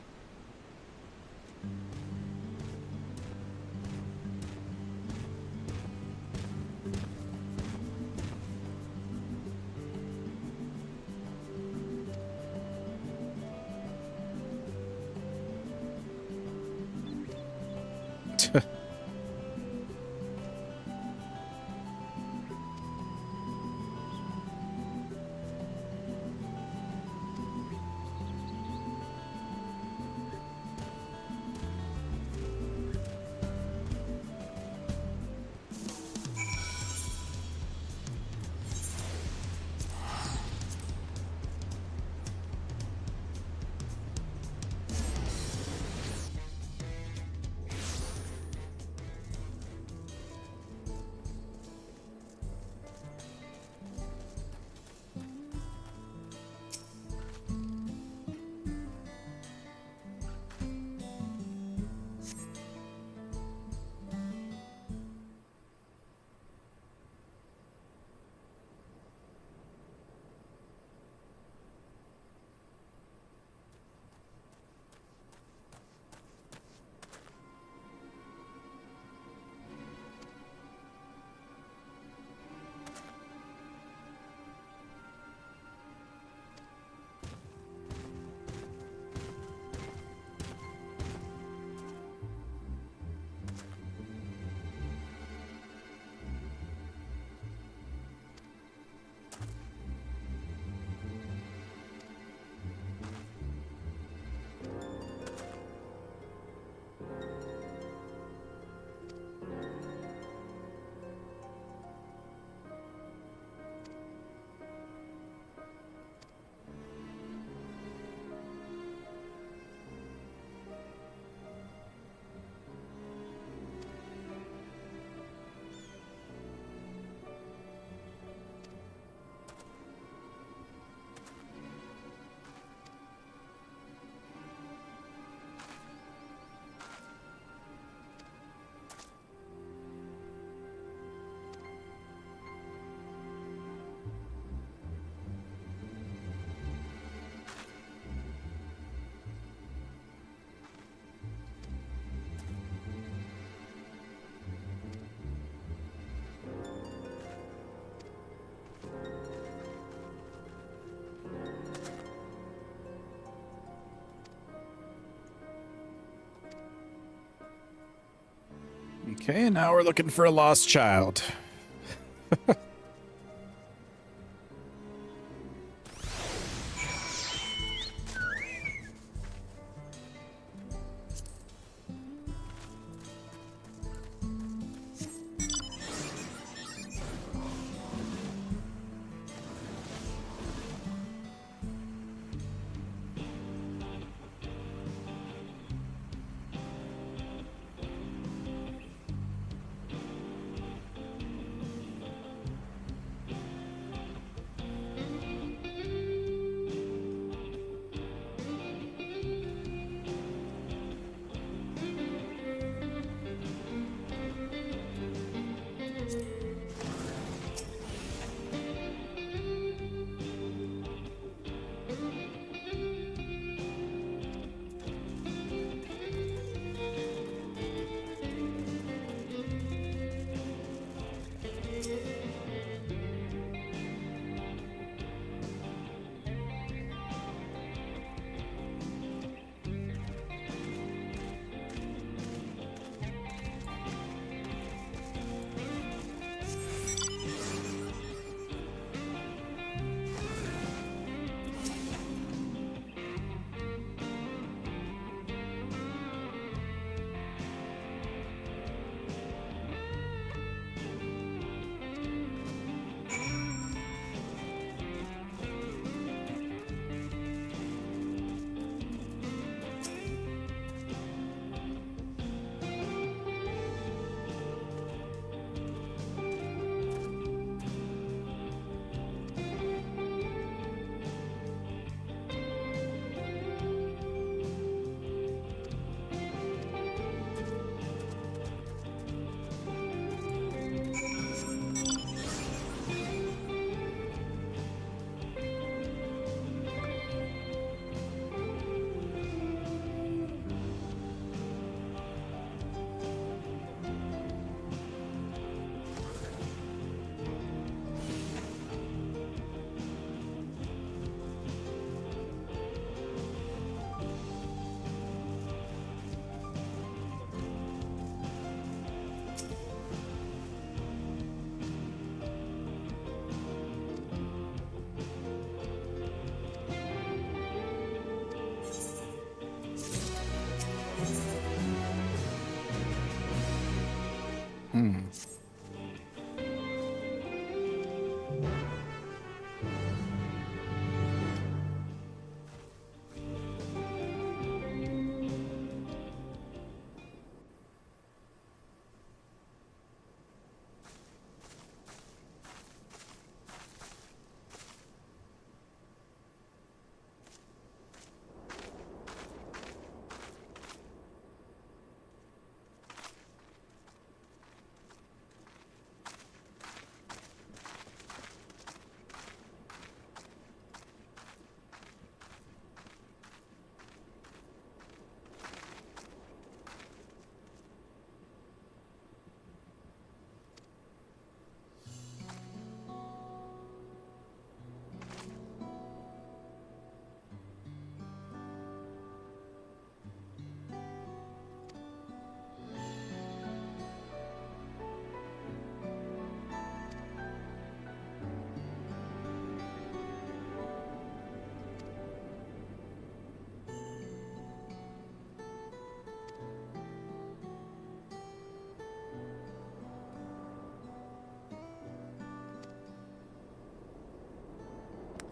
Okay, now we're looking for a lost child.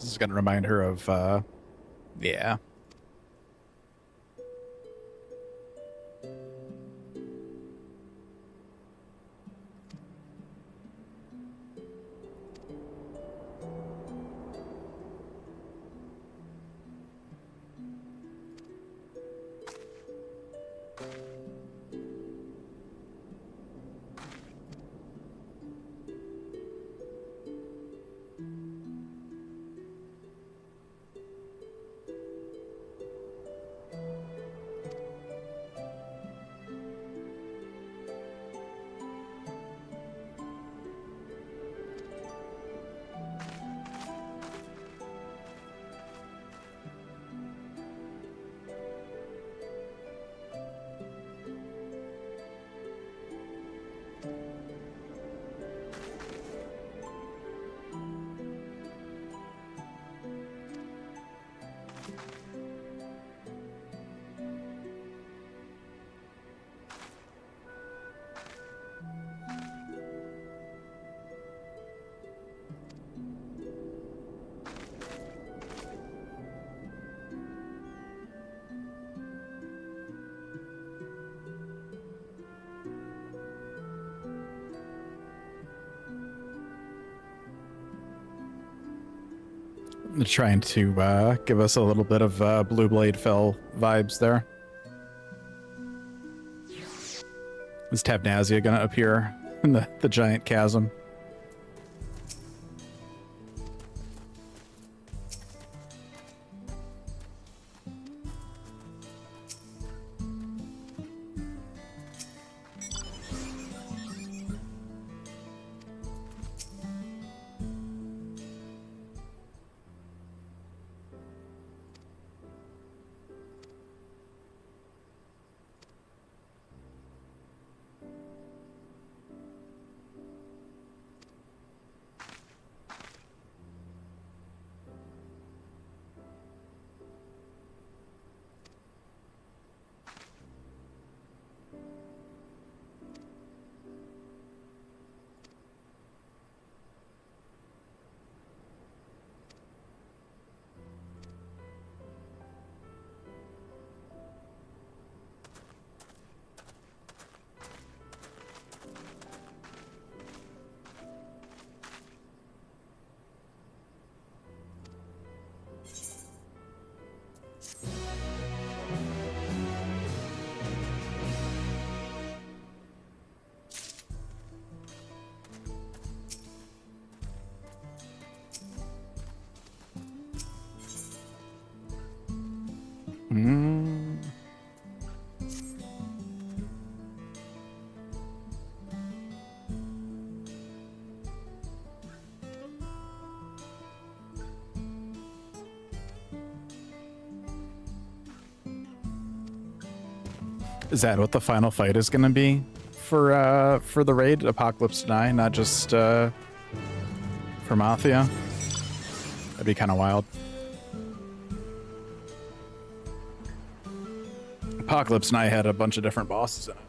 This is going to remind her of, yeah. Trying to give us a little bit of Blue Blade Fell vibes there. Is Tabnazia gonna appear in the giant chasm? Mm. Is that what the final fight is going to be for the raid, Apocalypse Deny, not just for Mathia? That'd be kind of wild. Apocalypse Deny had a bunch of different bosses in it.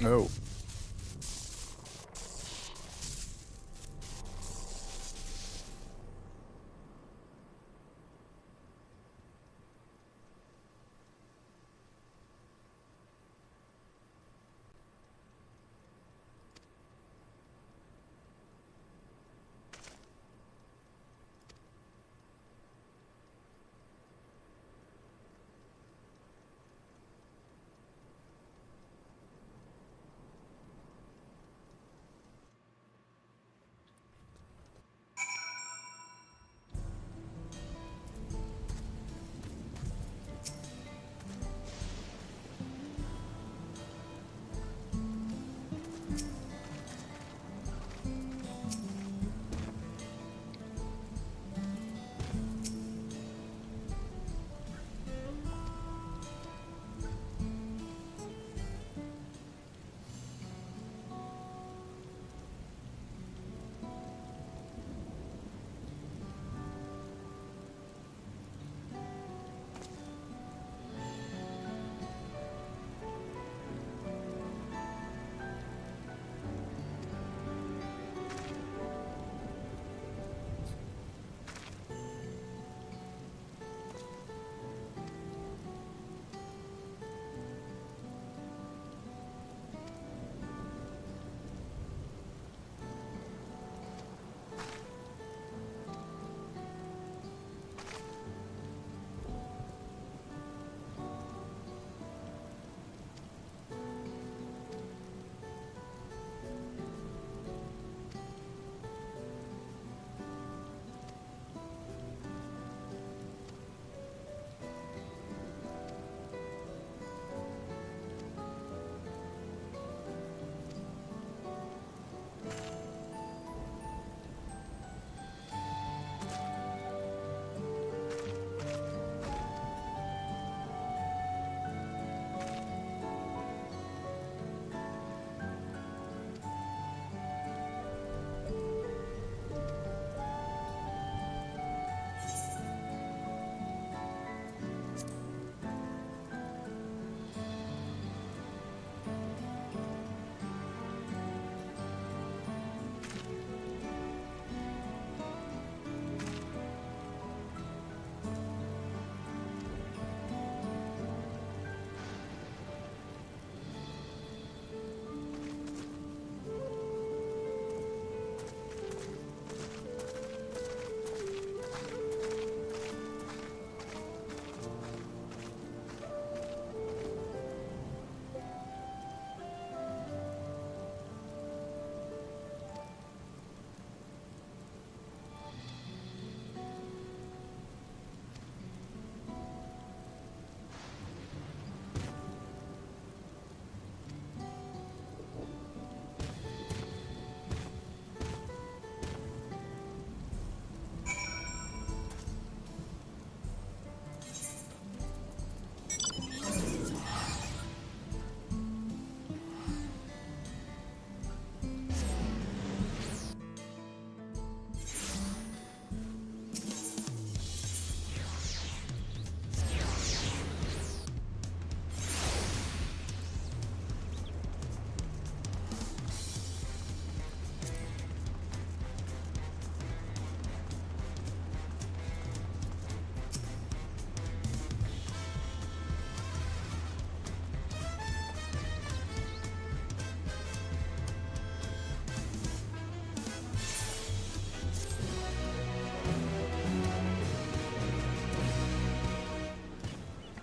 Oh.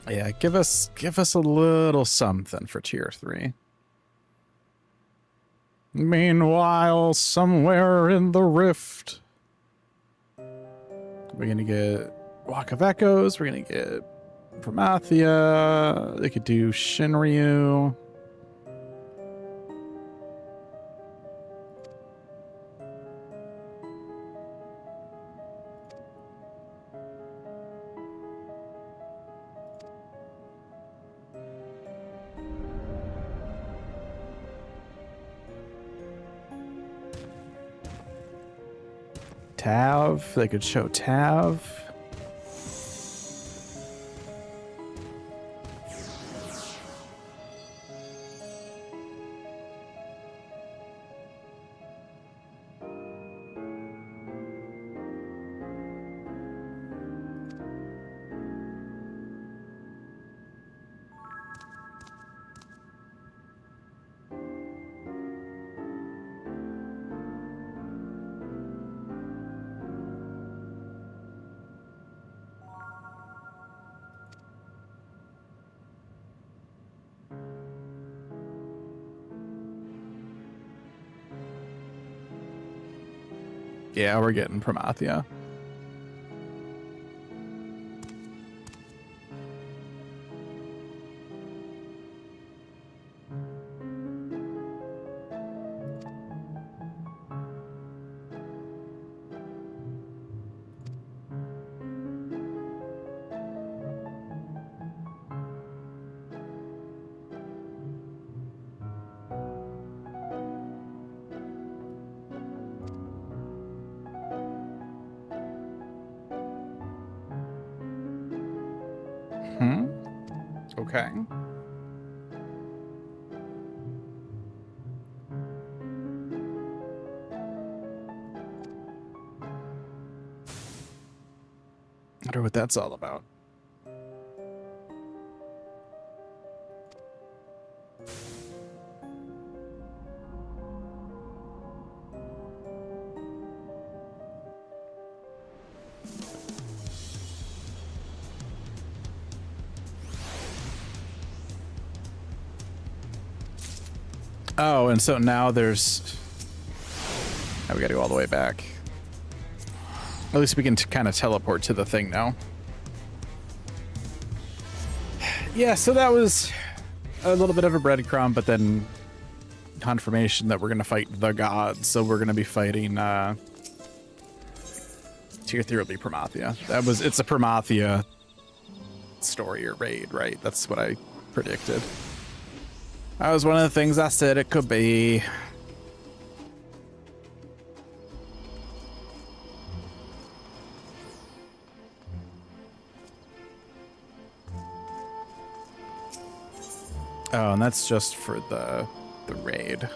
Yeah, give us a little something for tier 3. Meanwhile, somewhere in the rift, we're gonna get Walk of Echoes. We're gonna get Promathia. They could do Shinryu. Tav. They could show Tav. Yeah, we're getting Promathia. Okay. I wonder what that's all about. Oh, and so now there's... Oh, we gotta go all the way back. At least we can kind of teleport to the thing now. Yeah, so that was a little bit of a breadcrumb, but then confirmation that we're gonna fight the gods. So we're gonna be fighting tier 3 will be Promathia. It's a Promathia story or raid, right? That's what I predicted. That was one of the things I said it could be. Oh, and that's just for the raid.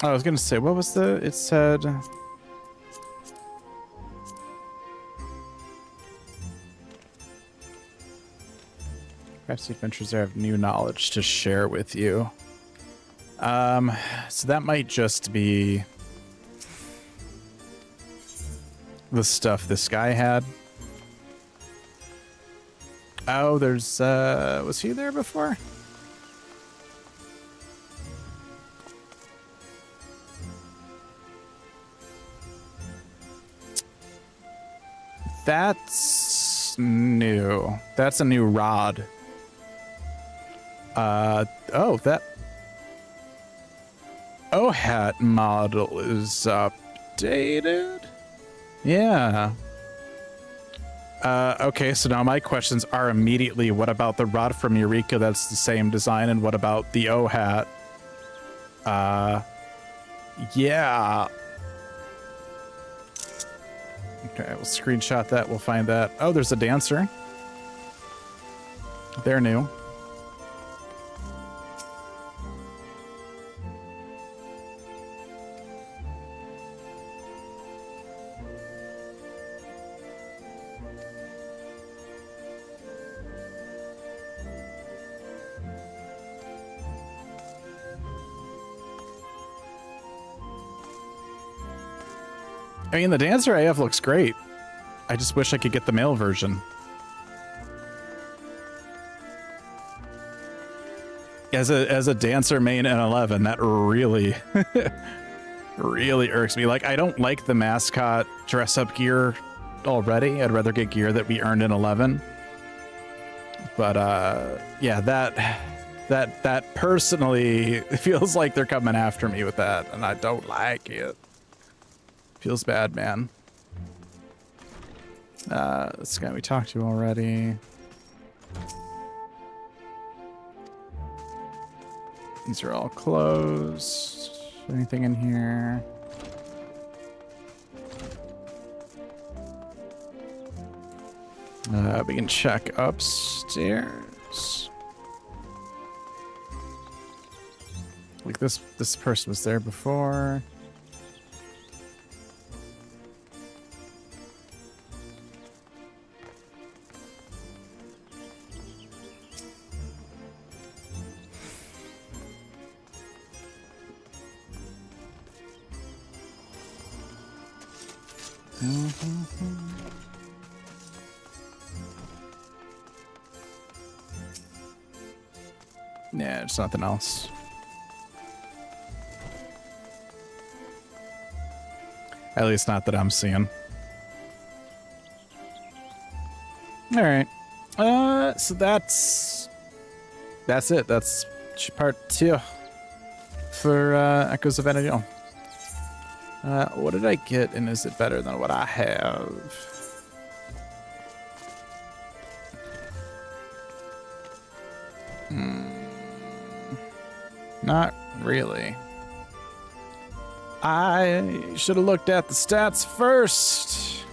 I was gonna say, what was it said... Perhaps the adventures there have new knowledge to share with you. So that might just be the stuff this guy had. Oh, there's, was he there before? That's new. That's a new rod. Oh, that OHAT model is updated? Yeah. Okay, so now my questions are immediately, what about the rod from Eureka that's the same design, and what about the OHAT? Yeah. Okay, we'll screenshot that, we'll find that. Oh, there's a dancer. They're new. I mean, the Dancer AF looks great. I just wish I could get the male version. As a Dancer main in 11, that really, really irks me. Like, I don't like the mascot dress-up gear already. I'd rather get gear that we earned in 11. But, yeah, that personally feels like they're coming after me with that, and I don't like it. Feels bad, man. This guy we talked to already. These are all closed. Anything in here? We can check upstairs. Like this person was there before. Yeah, there's nothing else. At least not that I'm seeing. All right. So that's it. That's part 2 for Echoes of Energy. What did I get, and is it better than what I have? Not really. I should have looked at the stats first.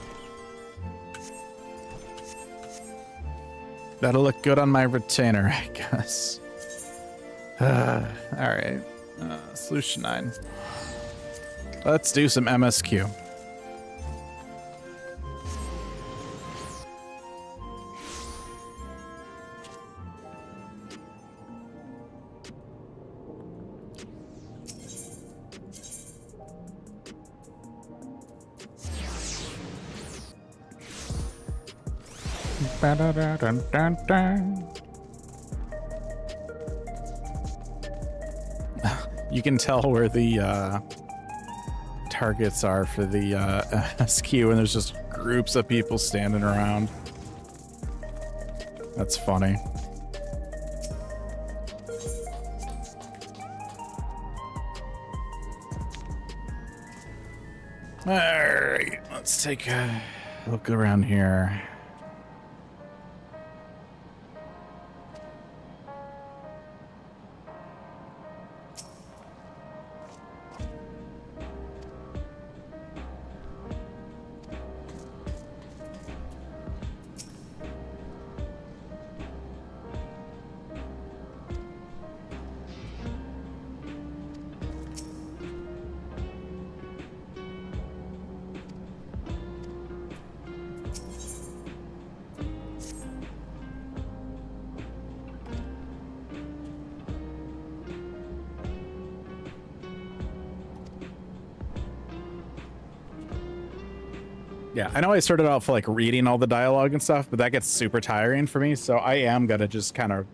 That'll look good on my retainer, I guess. All right. Solution 9. Let's do some MSQ. You can tell where the targets are for the MSQ, and there's just groups of people standing around. That's funny. All right, let's take a look around here. Yeah, I know I started off like reading all the dialogue and stuff, but that gets super tiring for me, so I am gonna just kind of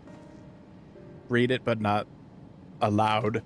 read it, but not aloud.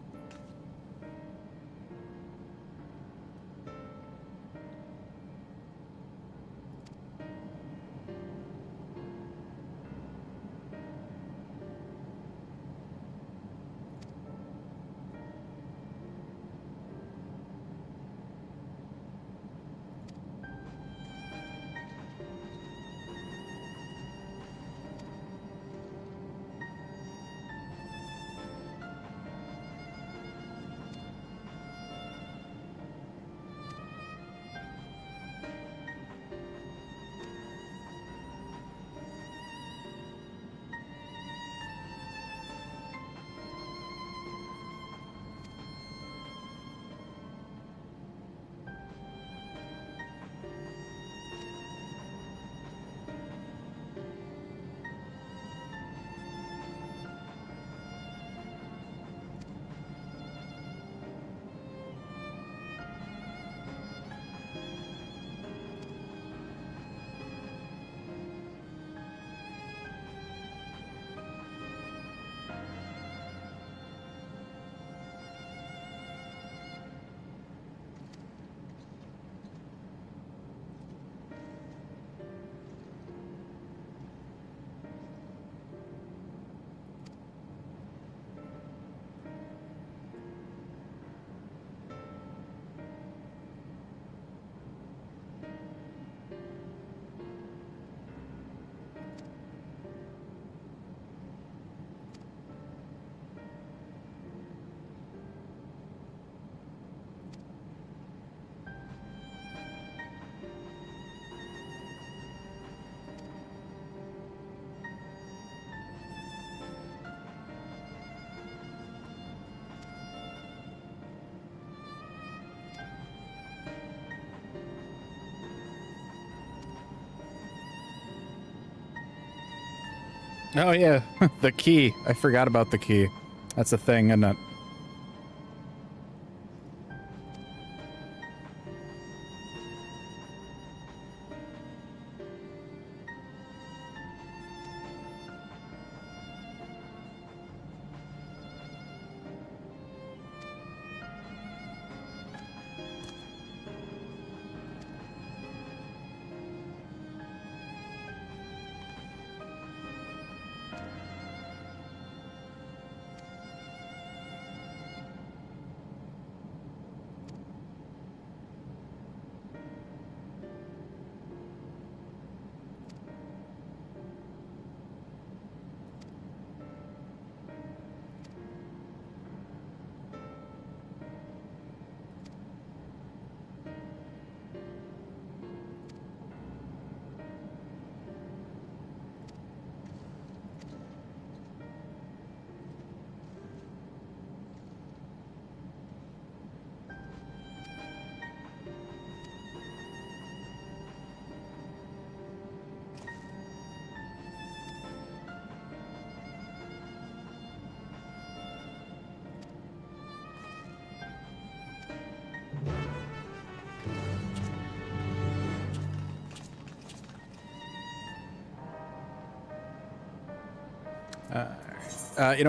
Oh yeah, the key. I forgot about the key. That's a thing, isn't it?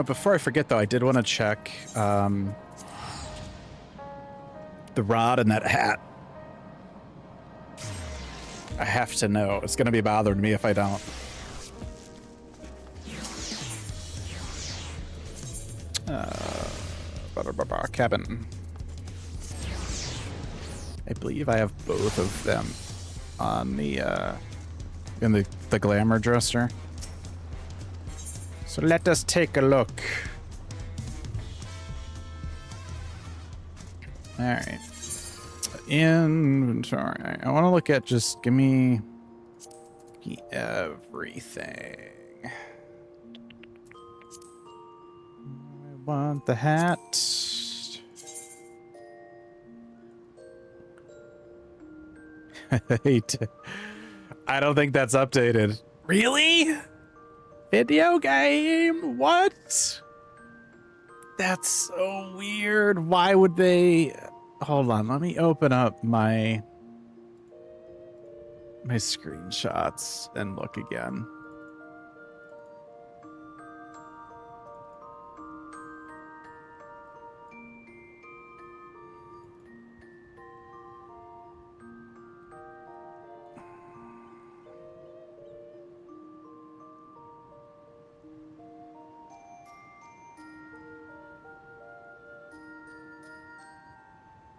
Before I forget, though, I did want to check the rod in that hat. I have to know. It's going to be bothering me if I don't. Cabin. I believe I have both of them on the in the glamour dresser. So let us take a look. All right. Inventory. I want to look at just give me everything. I want the hat. I don't think that's updated. Really? Video game? What? That's so weird. Why would they? Hold on, let me open up my screenshots and look again.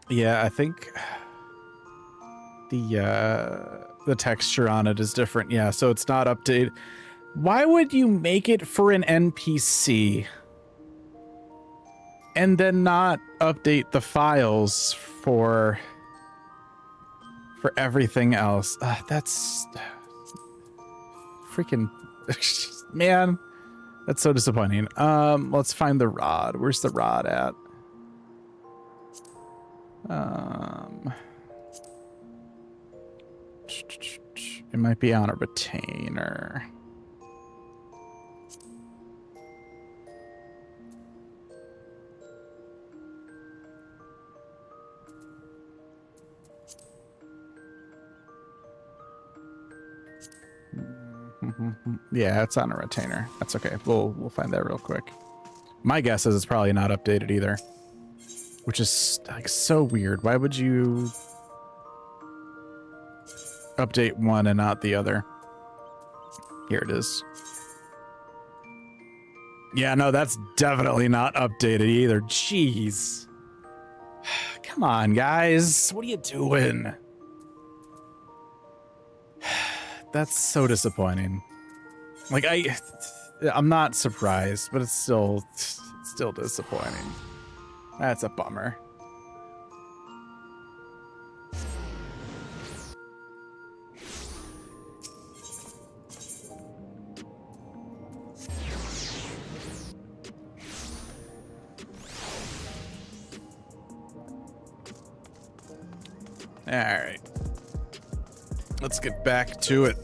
Yeah, I think the texture on it is different. Yeah, so it's not updated. Why would you make it for an NPC and then not update the files for everything else? That's freaking man. That's so disappointing. Let's find the rod. Where's the rod at? It might be on a retainer. Yeah, it's on a retainer. That's okay. We'll find that real quick. My guess is it's probably not updated either. Which is like so weird. Why would you update one and not the other? Here it is. Yeah, no, that's definitely not updated either. Jeez. Come on, guys. What are you doing? That's so disappointing. Like, I'm not surprised, but it's still disappointing. That's a bummer. All right. Let's get back to it.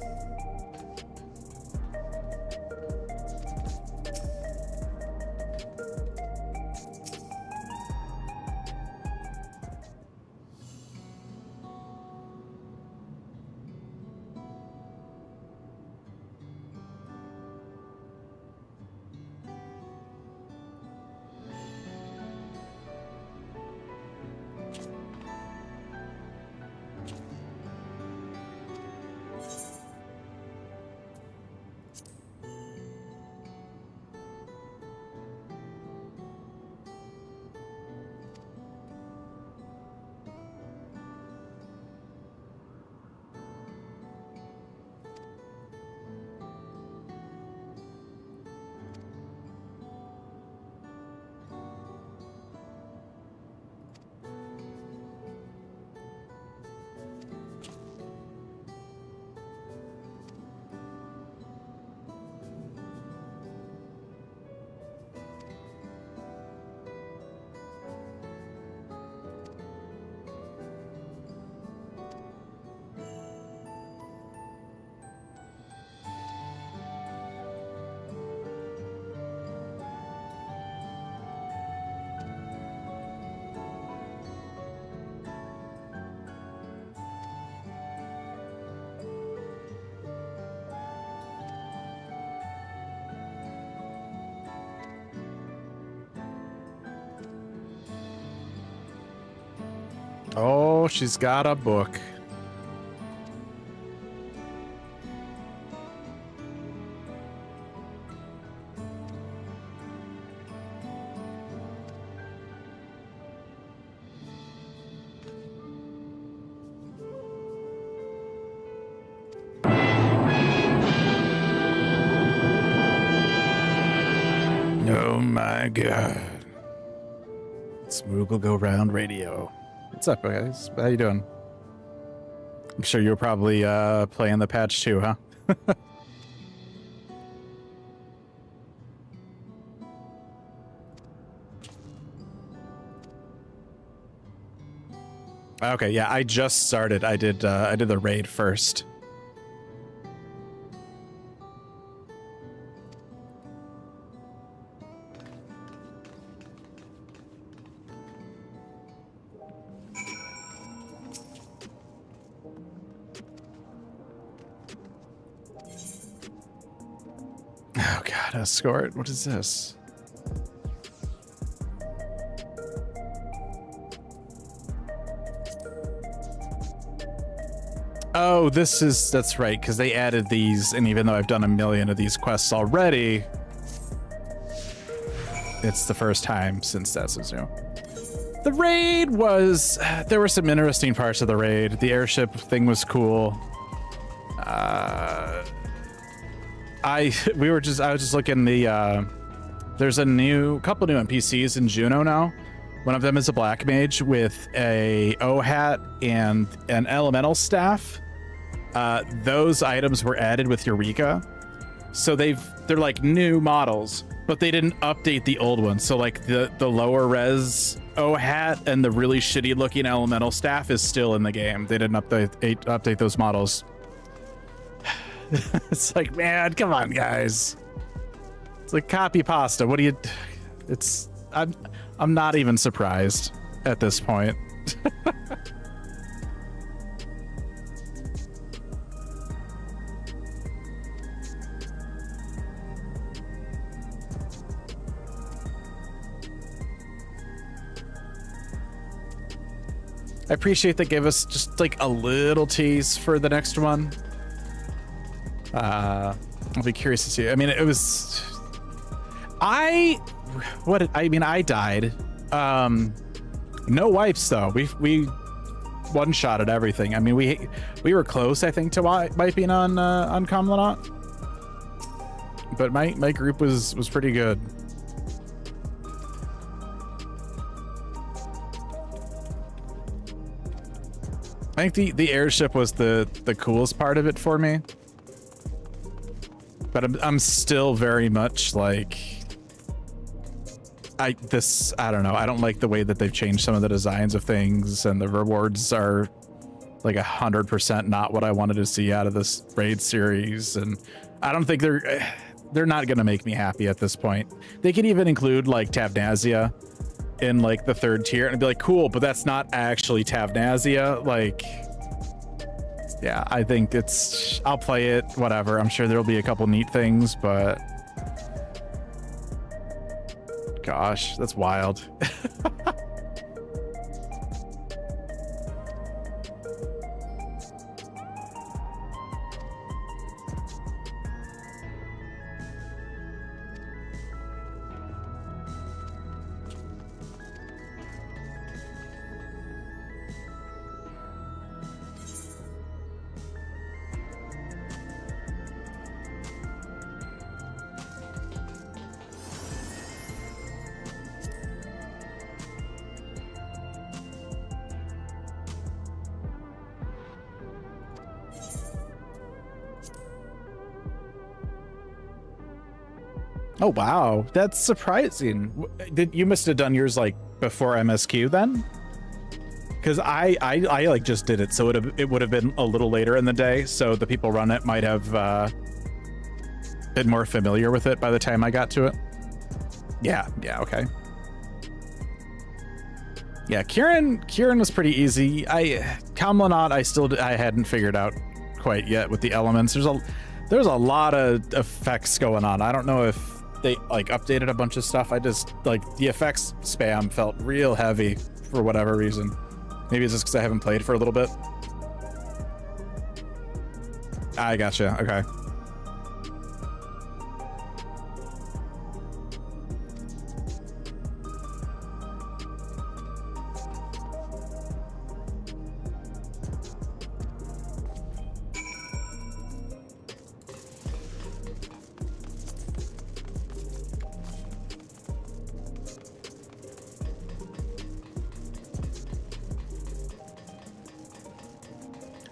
Oh, she's got a book. Oh my god. Smoogle Go Round Radio. What's up, guys? How you doing? I'm sure you're probably playing the patch too, huh? Okay, yeah, I just started. I did the raid first. Oh god, escort. What is this? Oh, that's right, because they added these, and even though I've done a million of these quests already, it's the first time since that's new. The raid there were some interesting parts of the raid. The airship thing was cool. I was just looking there's a couple new NPCs in Juno now. One of them is a black mage with a O hat and an elemental staff. Those items were added with Eureka. So they're like new models, but they didn't update the old ones. So like the lower res O hat and the really shitty looking elemental staff is still in the game. They didn't update those models. It's like, man, come on, guys. It's like copy pasta. What do you? I'm not even surprised at this point. I appreciate they gave us just like a little tease for the next one. I'll be curious to see. I mean, I died. No wipes though. We one-shotted everything. I mean, we were close, I think, to wiping on Kamlanot, but my group was pretty good. I think the airship was the coolest part of it for me. But I'm still very much like I don't know. I don't like the way that they've changed some of the designs of things, and the rewards are like 100% not what I wanted to see out of this raid series. And I don't think they're not gonna make me happy at this point. They could even include like Tavnazia in like the 3rd tier and be like, cool, but that's not actually Tavnazia. Like, yeah, I think I'll play it, whatever. I'm sure there'll be a couple neat things, but gosh, that's wild. Oh wow, that's surprising. You must have done yours like before MSQ then, because I like just did it, so it would have been a little later in the day, so the people run it might have been more familiar with it by the time I got to it. Yeah, okay. Yeah, Kieran was pretty easy. Kamlanot I hadn't figured out quite yet with the elements. There's a lot of effects going on. I don't know if they like updated a bunch of stuff. I just like the effects spam felt real heavy for whatever reason. Maybe it's just because I haven't played for a little bit. I gotcha. Okay.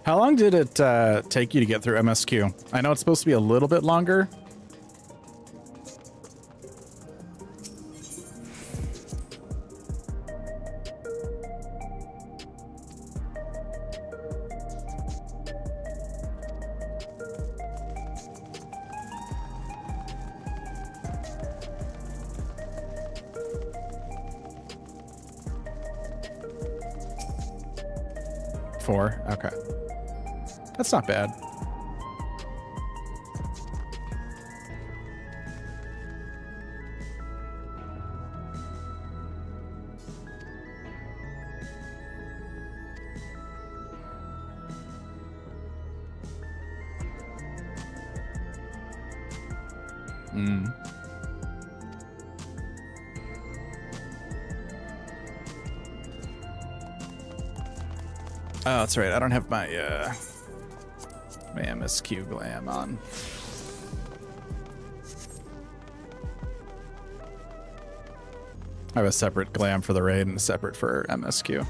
How long did it take you to get through MSQ? I know it's supposed to be a little bit longer. Four. Okay. That's not bad. Oh, that's right. I don't have my my MSQ glam on. I have a separate glam for the raid and a separate for MSQ.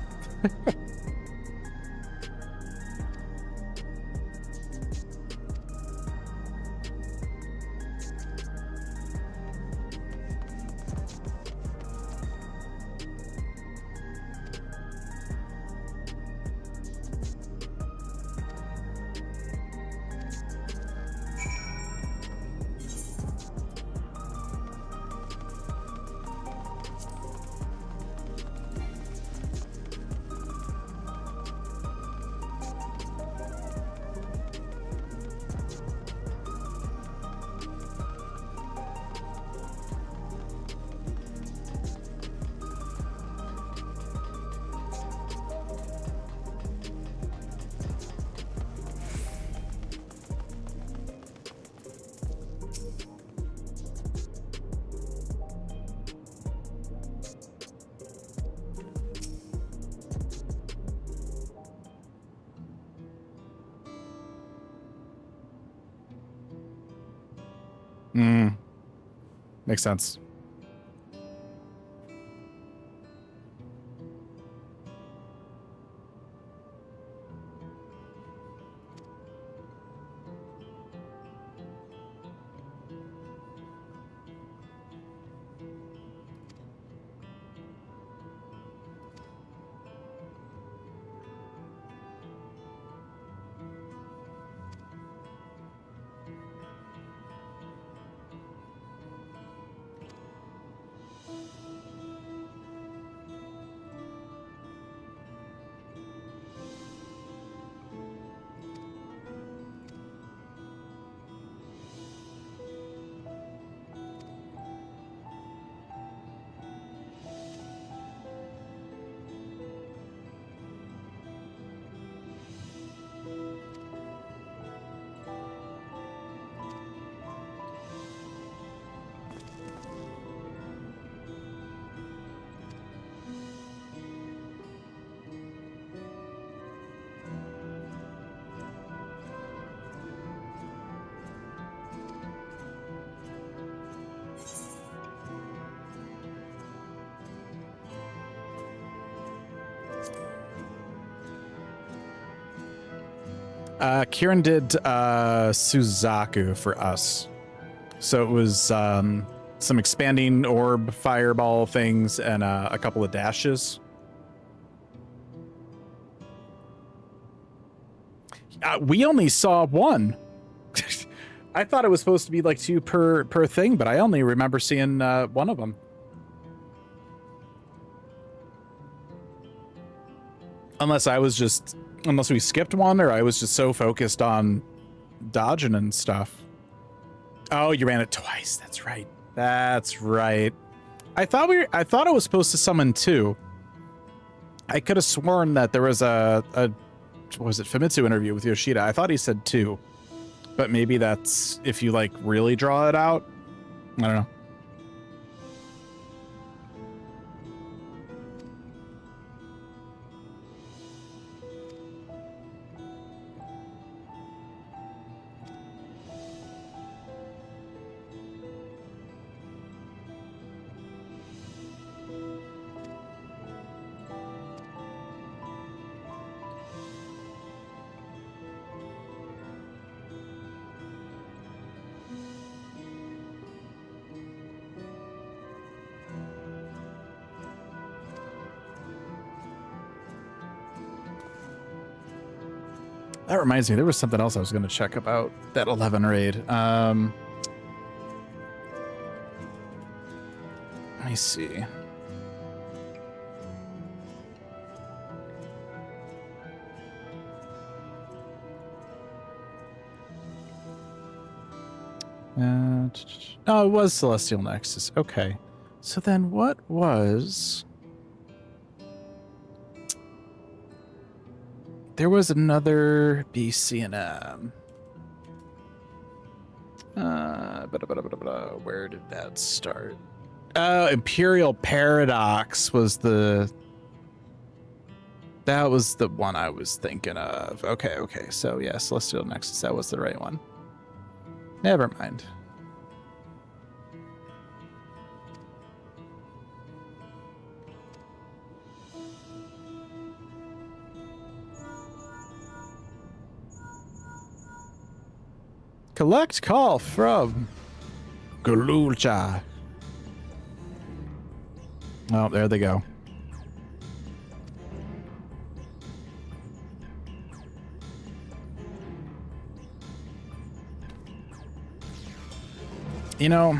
Makes sense. Kieran did Suzaku for us. So it was some expanding orb fireball things and a couple of dashes. We only saw one. I thought it was supposed to be like two per thing, but I only remember seeing one of them. Unless we skipped one, or I was just so focused on dodging and stuff. Oh, you ran it twice. That's right. That's right. I thought it was supposed to summon two. I could have sworn that there was a was it Famitsu interview with Yoshida? I thought he said 2, but maybe that's if you like really draw it out. I don't know. That reminds me, there was something else I was going to check about that 11 raid. Let me see. Oh, it was Celestial Nexus. Okay. So then what was... There was another BCNM. Where did that start? Imperial Paradox was the... That was the one I was thinking of. Okay. So yeah, Celestial Nexus, that was the right one. Never mind. Collect call from Galulcha. Oh, there they go. You know,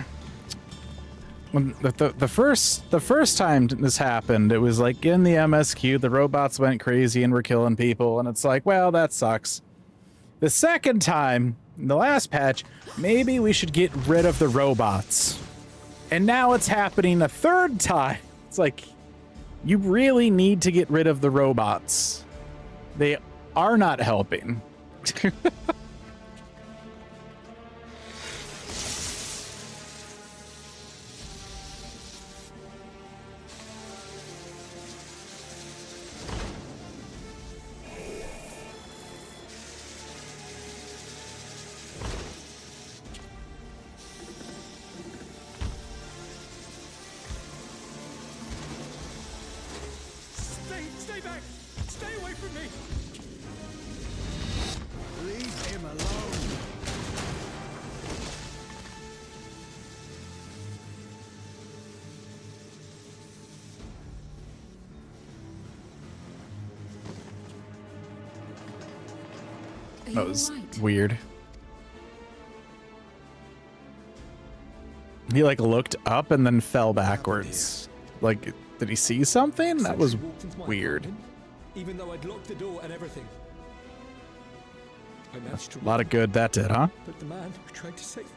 when the first time this happened, it was like in the MSQ, the robots went crazy and were killing people, and it's like, well, that sucks. The second time, in the last patch, maybe we should get rid of the robots. And now it's happening a third time. It's like, you really need to get rid of the robots. They are not helping. Stay back! Stay away from me! Leave him alone. That was weird. He like looked up and then fell backwards. Like, did he see something? That was weird. Even though I'd locked the door and everything. I managed to A lot of good that did, huh? but the man who tried to save me.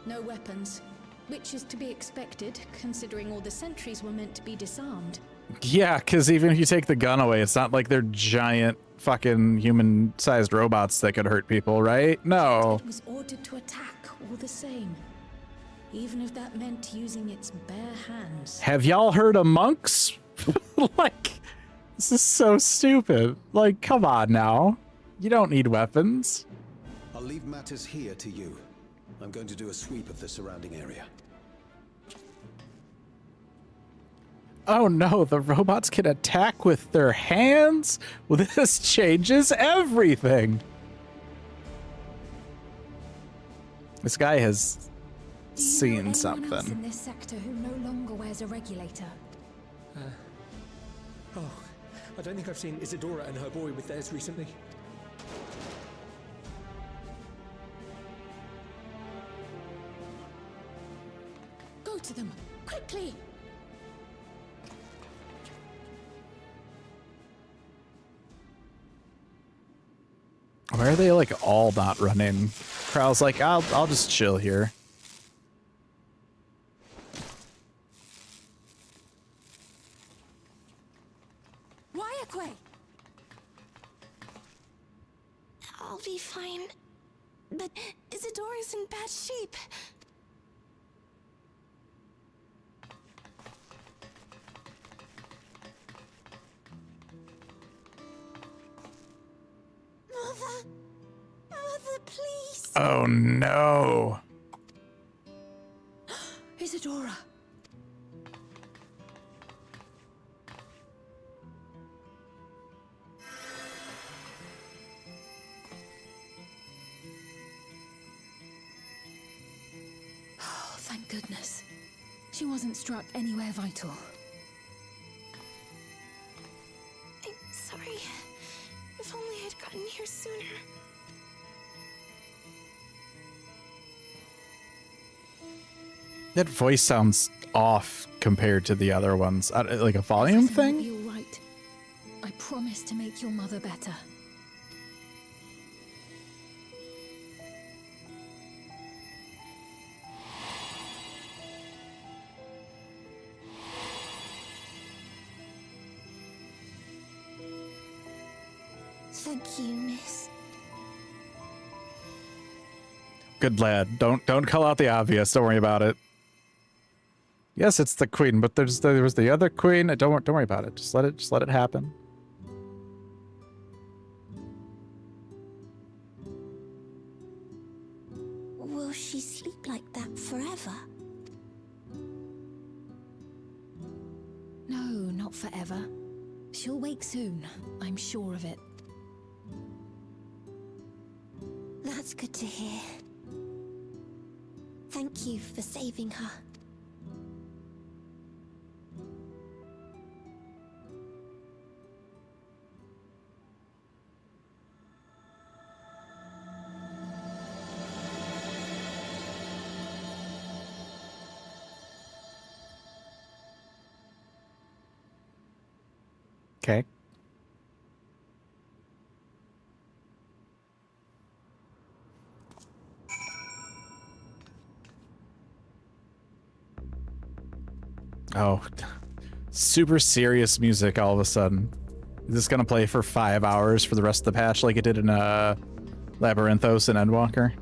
No weapons, which is to be expected, considering all the sentries were meant to be disarmed. Yeah, because even if you take the gun away, it's not like they're giant fucking human-sized robots that could hurt people, right? No. It was ordered to attack all the same, even if that meant using its bare hands. Have y'all heard of monks? Like, this is so stupid. Like, come on now. You don't need weapons. I'll leave matters here to you. I'm going to do a sweep of the surrounding area. Oh no, the robots can attack with their hands? Well, this changes everything. This guy has Do you know seen anyone else something. in this sector who no longer wears a regulator? Oh, I don't think I've seen Isadora and her boy with theirs recently. Go to them, quickly! Why are they like all not running? Krau's like, I'll just chill here. Ayakwe! I'll be fine. But Isadora's in bad shape. Mother! Mother, please! Oh no. Isadora! Oh, thank goodness. She wasn't struck anywhere vital. I'm sorry. If only I'd gotten here sooner. That voice sounds off compared to the other ones. Like a volume Professor might thing? be all right. I promise to make your mother better. Thank you, miss. Good lad. Don't call out the obvious. Don't worry about it. Yes, it's the queen, but there was the other queen. Don't worry about it. Just let it happen. Will she sleep like that forever? No, not forever. She'll wake soon. I'm sure of it. That's good to hear. Thank you for saving her. Okay. Oh, super serious music all of a sudden. Is this gonna play for 5 hours for the rest of the patch like it did in Labyrinthos and Endwalker?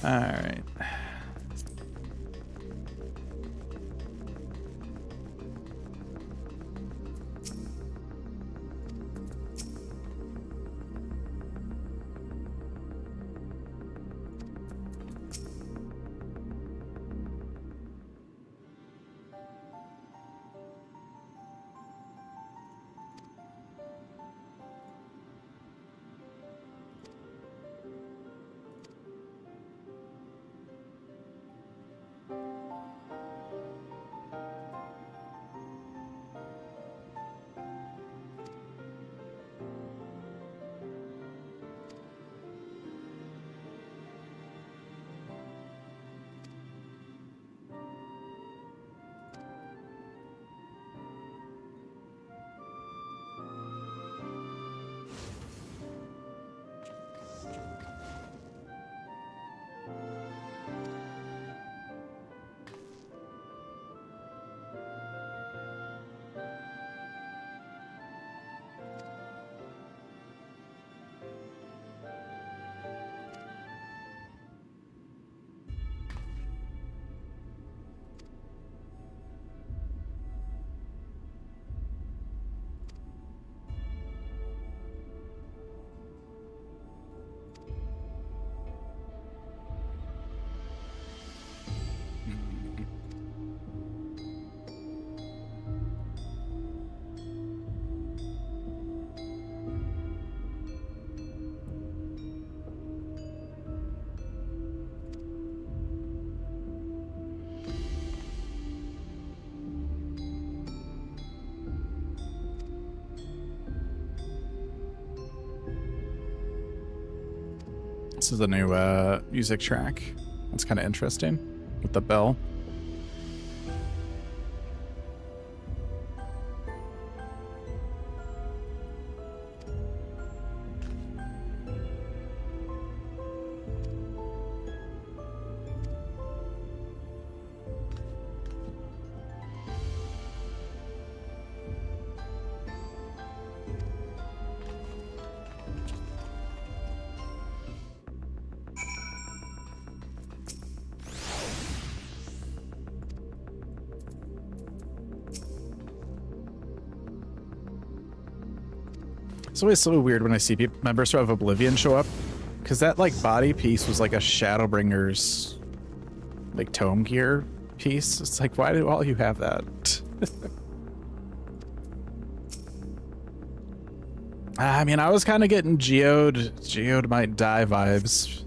All right. This is a new music track. It's kind of interesting with the bell. It's always so weird when I see members of Oblivion show up, because that like body piece was like a Shadowbringer's like tome gear piece. It's like, why do all you have that? I mean, I was kind of getting Geode might die vibes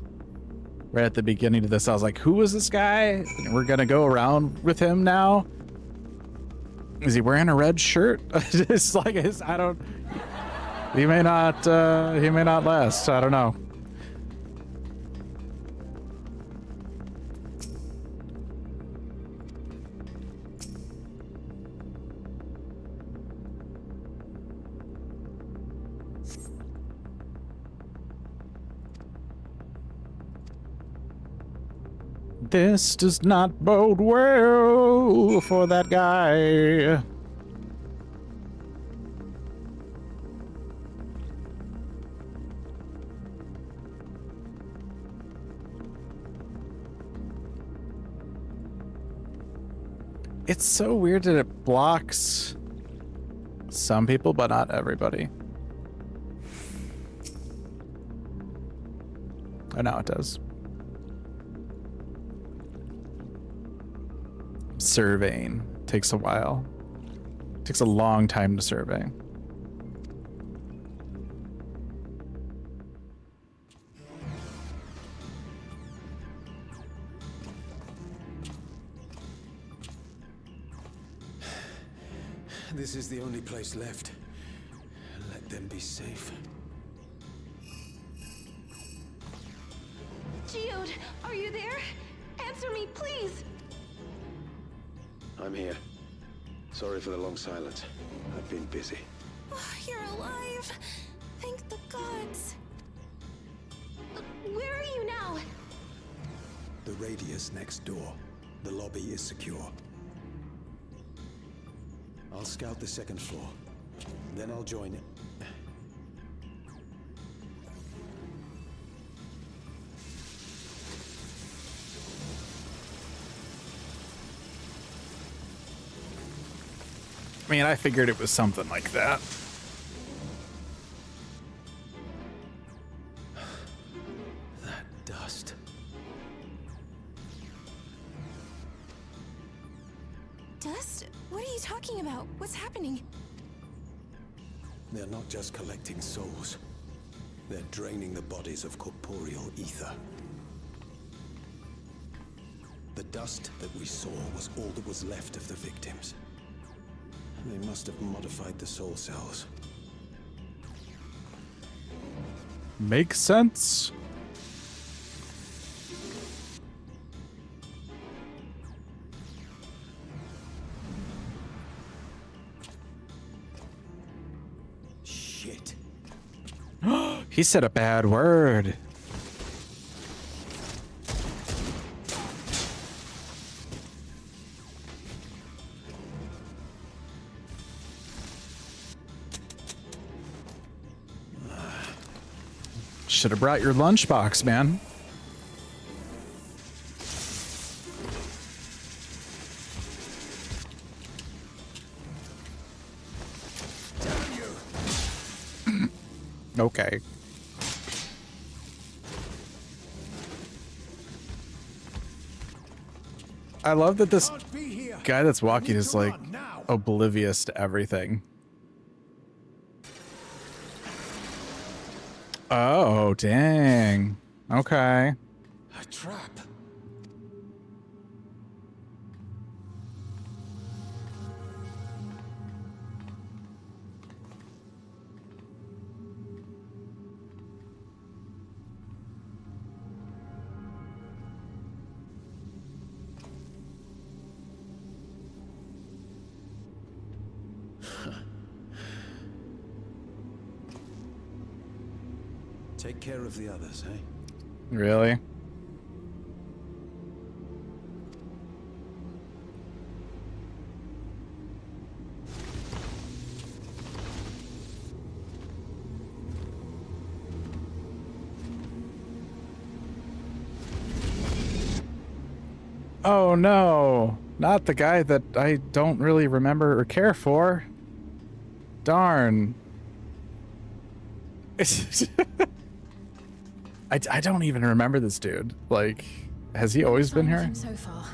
right at the beginning of this. I was like, who is this guy? We're gonna go around with him now. Is he wearing a red shirt? It's like, I don't. He may not last. I don't know. This does not bode well for that guy. It's so weird that it blocks some people, but not everybody. Oh, now it does. Surveying takes a while. Takes a long time to survey. This is the only place left. Let them be safe. Geode, are you there? Answer me, please! I'm here. Sorry for the long silence. I've been busy. Oh, you're alive! Thank the gods! Where are you now? The radius next door. The lobby is secure. I'll scout the second floor. Then I'll join it. I mean, I figured it was something like that. That dust. Dust? What are you talking about? What's happening? They're not just collecting souls. They're draining the bodies of corporeal ether. The dust that we saw was all that was left of the victims. They must have modified the soul cells. Makes sense. Shit. He said a bad word. Should have brought your lunchbox, man. Okay. I love that this guy that's walking is like oblivious to everything. Oh, dang. Okay. A trap. Take care of the others, eh? Really? Oh no, not the guy that I don't really remember or care for. Darn. I don't even remember this dude. Like, has he always been Sign of here? him so far.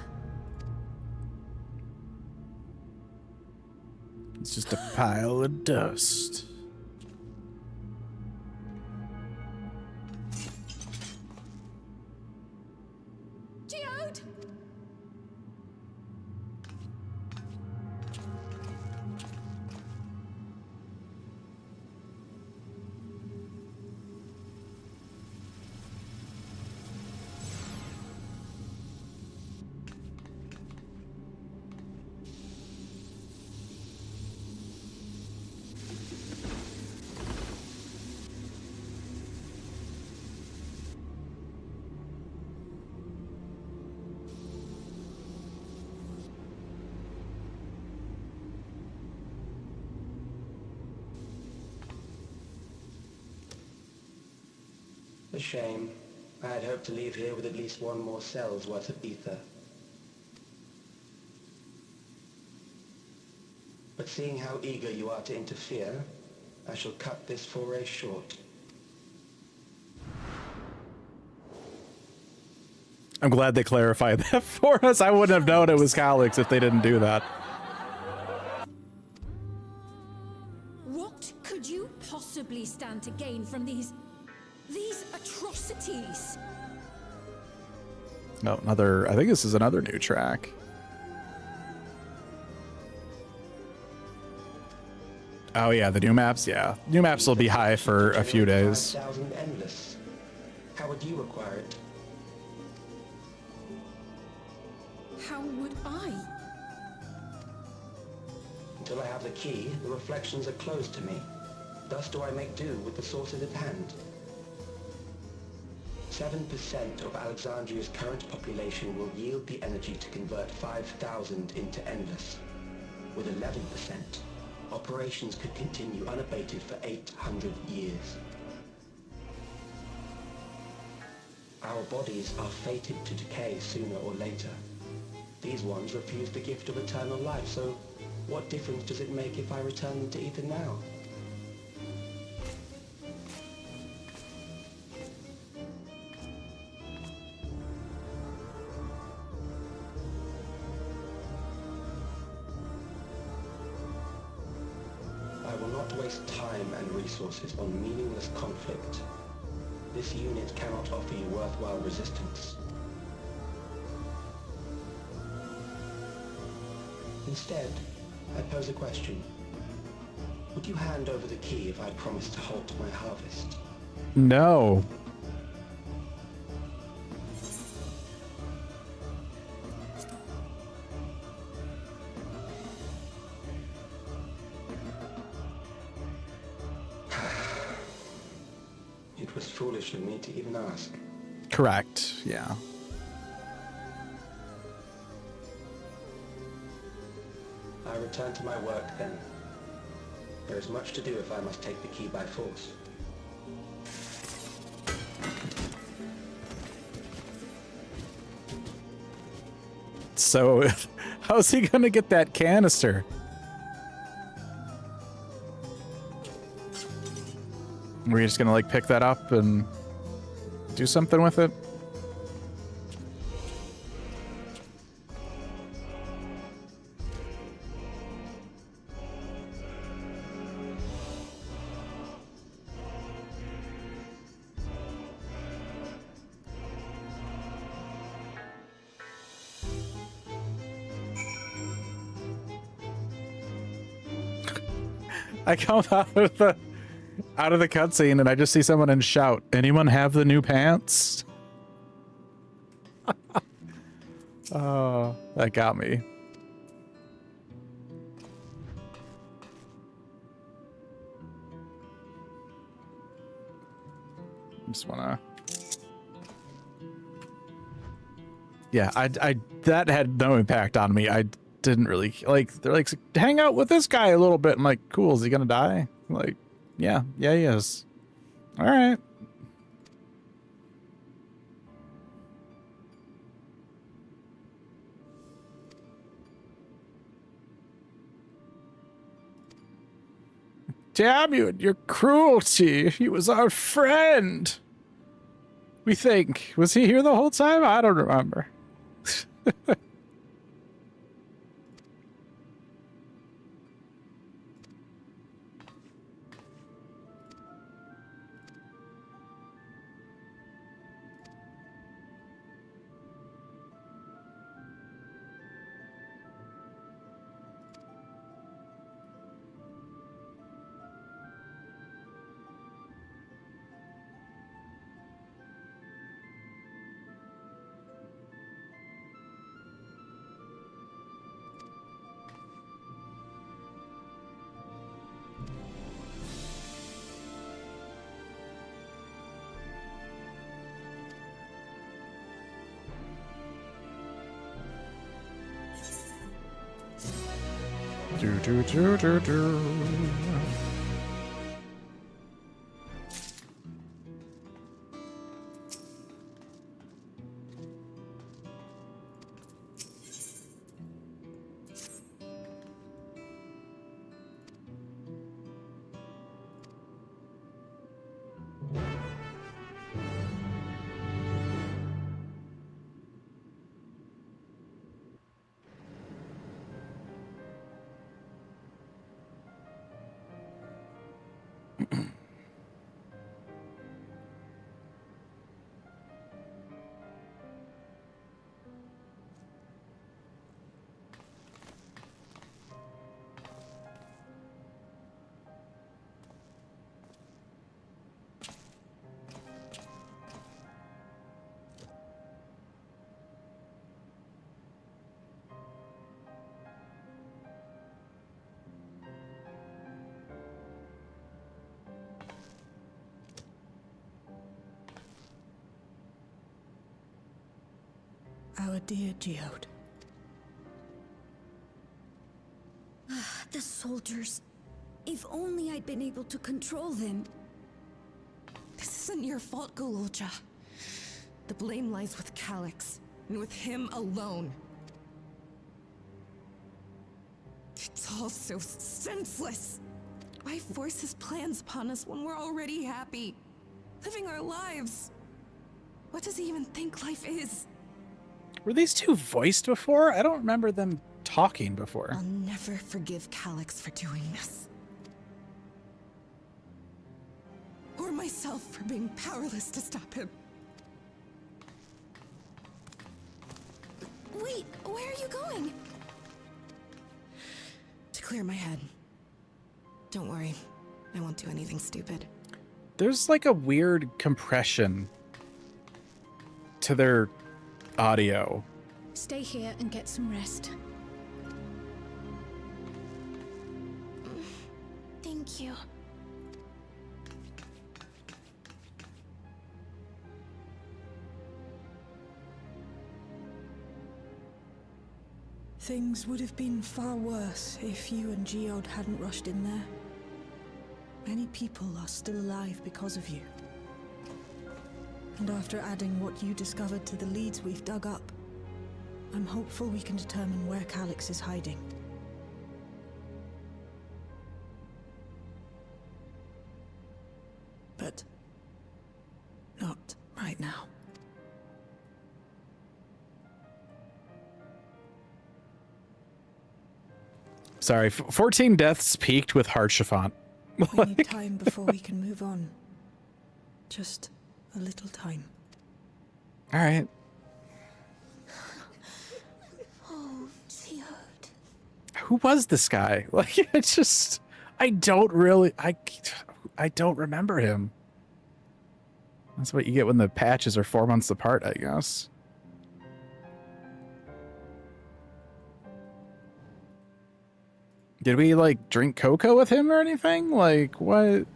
It's just a pile of dust. Geode! A shame. I had hoped to leave here with at least one more cell's worth of ether. But seeing how eager you are to interfere, I shall cut this foray short. I'm glad they clarified that for us. I wouldn't have known it was Calyx if they didn't do that. What could you possibly stand to gain from these atrocities? No, another, I think this is another new track. Oh yeah, the new maps, yeah. New maps will be high for a few days. 5,000 endless. How would you acquire it? How would I? Until I have the key, the reflections are closed to me. Thus do I make do with the sources at hand. 7% of Alexandria's current population will yield the energy to convert 5,000 into endless. With 11%, operations could continue unabated for 800 years. Our bodies are fated to decay sooner or later. These ones refuse the gift of eternal life, so what difference does it make if I return them to ether now? I will not waste time and resources on meaningless conflict. This unit cannot offer you worthwhile resistance. Instead, I pose a question. Would you hand over the key if I promise to halt my harvest? No. It was foolish of me to even ask. Correct, yeah. I return to my work then. There is much to do if I must take the key by force. So, how's he gonna get that canister? We're just gonna like pick that up and do something with it? I come out of the cutscene and I just see someone and shout, "Anyone have the new pants?" Oh, that got me. just wanna. Yeah, I that had no impact on me. I didn't really like. They're like, hang out with this guy a little bit. I'm like, cool. Is he gonna die? I'm like, yeah, he is. All right. Damn you and your cruelty. He was our friend. We think. Was he here the whole time? I don't remember. Do. Our dear Geode. The soldiers. If only I'd been able to control them. This isn't your fault, Gololja. The blame lies with Calix, and with him alone. It's all so senseless. Why force his plans upon us when we're already happy? Living our lives. What does he even think life is? Were these two voiced before? I don't remember them talking before. I'll never forgive Calix for doing this. Or myself for being powerless to stop him. Wait, where are you going? To clear my head. Don't worry, I won't do anything stupid. There's like a weird compression to their audio. Stay here and get some rest. Thank you. Things would have been far worse if you and Geode hadn't rushed in there. Many people are still alive because of you. And after adding what you discovered to the leads we've dug up, I'm hopeful we can determine where Calix is hiding. But not right now. Sorry, 14 deaths peaked with Haurchefant. We need time before we can move on. Just a little time. All right. Oh, Geode. Who was this guy? Like, it's just, I don't remember him. That's what you get when the patches are 4 months apart, I guess. Did we, like, drink cocoa with him or anything? Like, what?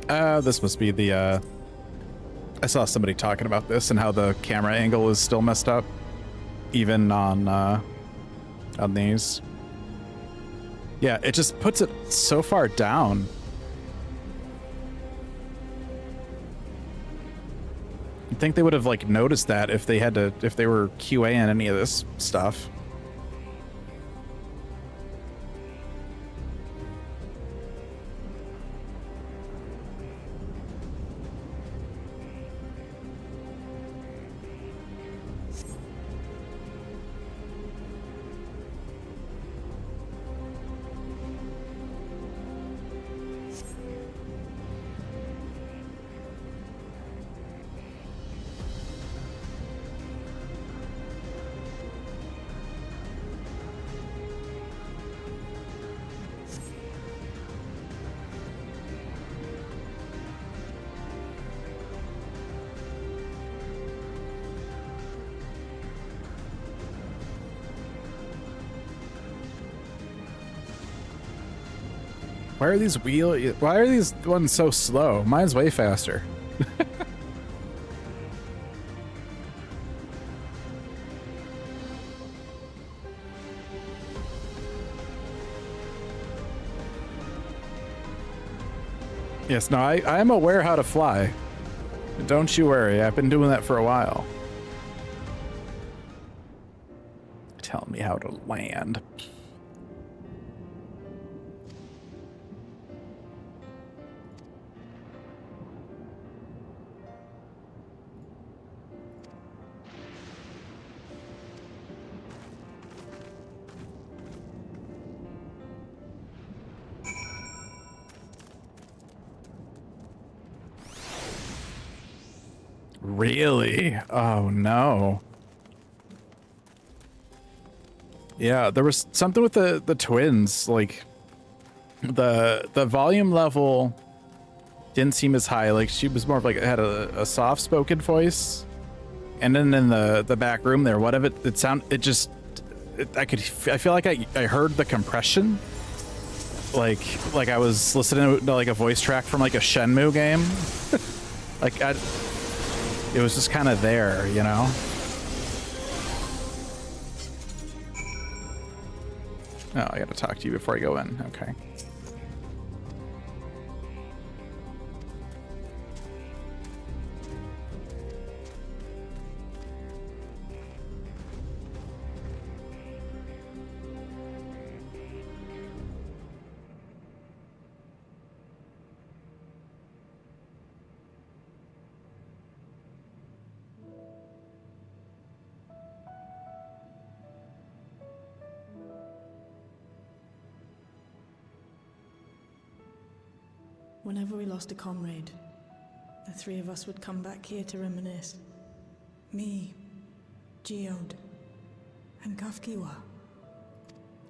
This must be the, I saw somebody talking about this and how the camera angle is still messed up, even on these. Yeah, it just puts it so far down. You'd think they would have like noticed that if they had to, if they were QAing any of this stuff. Why are these why are these ones so slow? Mine's way faster. Yes, no, I am aware how to fly. Don't you worry, I've been doing that for a while. Telling me how to land. Really? Oh no. Yeah, there was something with the twins, like the volume level didn't seem as high. Like she was more of like had a soft spoken voice. And then in the back room there, what of it I feel like I heard the compression. Like I was listening to like a voice track from like a Shenmue game. It was just kind of there, you know? Oh, I gotta talk to you before I go in. Okay. Whenever we lost a comrade, the three of us would come back here to reminisce. Me, Geode, and Kafkiwa.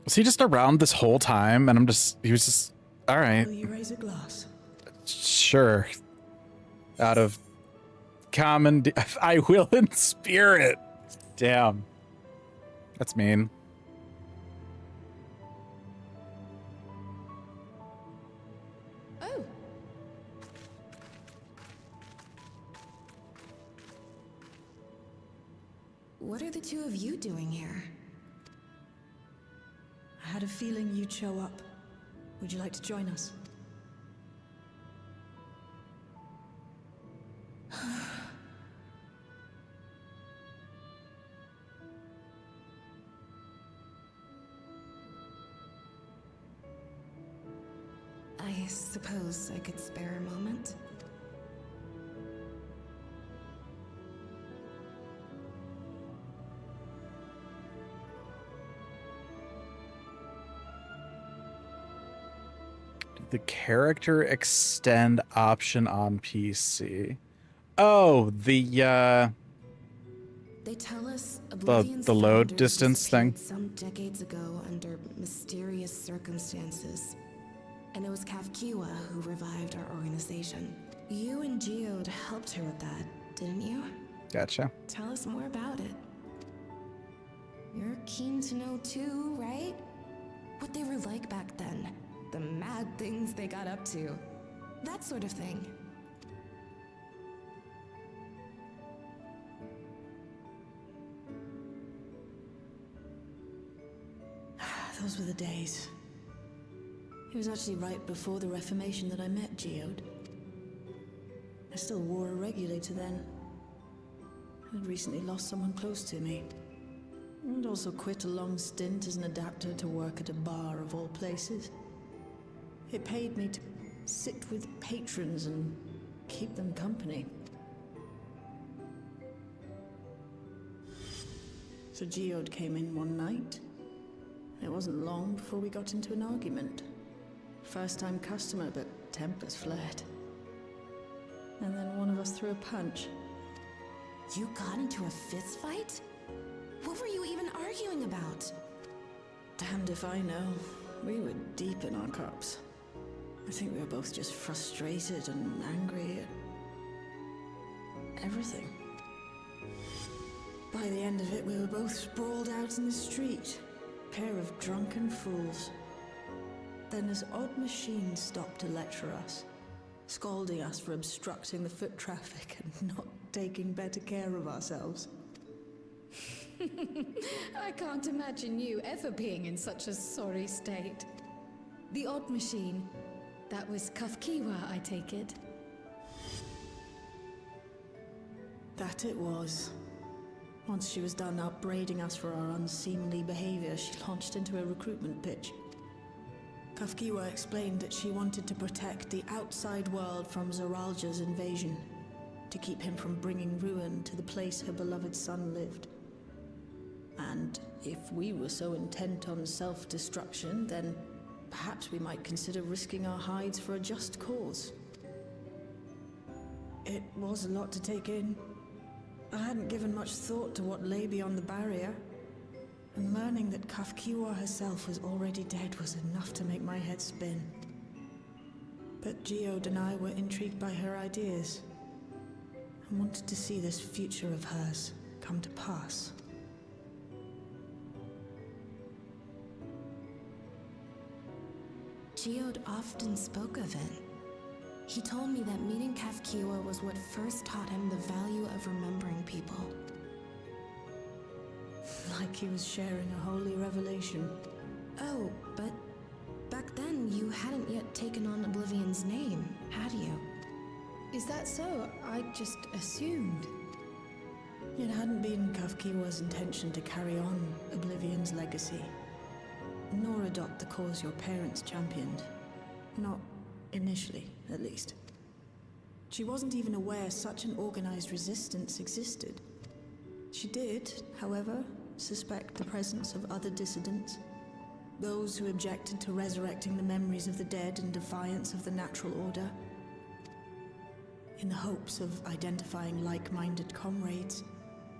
Was he just around this whole time? And he was just, all right. Will you raise a glass? Sure. Out of common, I will in spirit. Damn. That's mean. Oh. What are the two of you doing here? I had a feeling you'd show up. Would you like to join us? I suppose I could spare a moment. The character extend option on PC. Oh, the They tell us Oblivion's the load founders distance thing. disappeared some decades ago under mysterious circumstances. And it was Kafkiwa who revived our organization. You and Geode helped her with that, didn't you? Gotcha. Tell us more about it. You're keen to know too, right? What they were like back then. The mad things they got up to. that sort of thing. Those were the days. It was actually right before the Reformation that I met Geode. I still wore a regulator then. I'd recently lost someone close to me. And also quit a long stint as an adapter to work at a bar of all places. It paid me to sit with patrons and keep them company. So Geode came in one night. It wasn't long before we got into an argument. First-time customer, but tempers flared. And then one of us threw a punch. You got into a fist fight? What were you even arguing about? Damned if I know. We were deep in our cups. I think we were both just frustrated and angry at everything. By the end of it, we were both sprawled out in the street. Pair of drunken fools. Then this odd machine stopped to lecture us, scolding us for obstructing the foot traffic and not taking better care of ourselves. I can't imagine you ever being in such a sorry state. The odd machine. That was Kafkiwa, I take it. That it was. Once she was done upbraiding us for our unseemly behavior, she launched into a recruitment pitch. Kafkiwa explained that she wanted to protect the outside world from Zoralja's invasion, to keep him from bringing ruin to the place her beloved son lived. And if we were so intent on self-destruction, then perhaps we might consider risking our hides for a just cause. It was a lot to take in. I hadn't given much thought to what lay beyond the barrier, and learning that Kafkiwa herself was already dead was enough to make my head spin. But Geode and I were intrigued by her ideas, and wanted to see this future of hers come to pass. Geode often spoke of it. He told me that meeting Kafkiwa was what first taught him the value of remembering people. Like he was sharing a holy revelation. Oh, but back then you hadn't yet taken on Oblivion's name, had you? Is that so? I just assumed. It hadn't been Kafkiwa's intention to carry on Oblivion's legacy, nor adopt the cause your parents championed. Not initially, at least. She wasn't even aware such an organized resistance existed. She did, however, suspect the presence of other dissidents, those who objected to resurrecting the memories of the dead in defiance of the natural order. In the hopes of identifying like-minded comrades,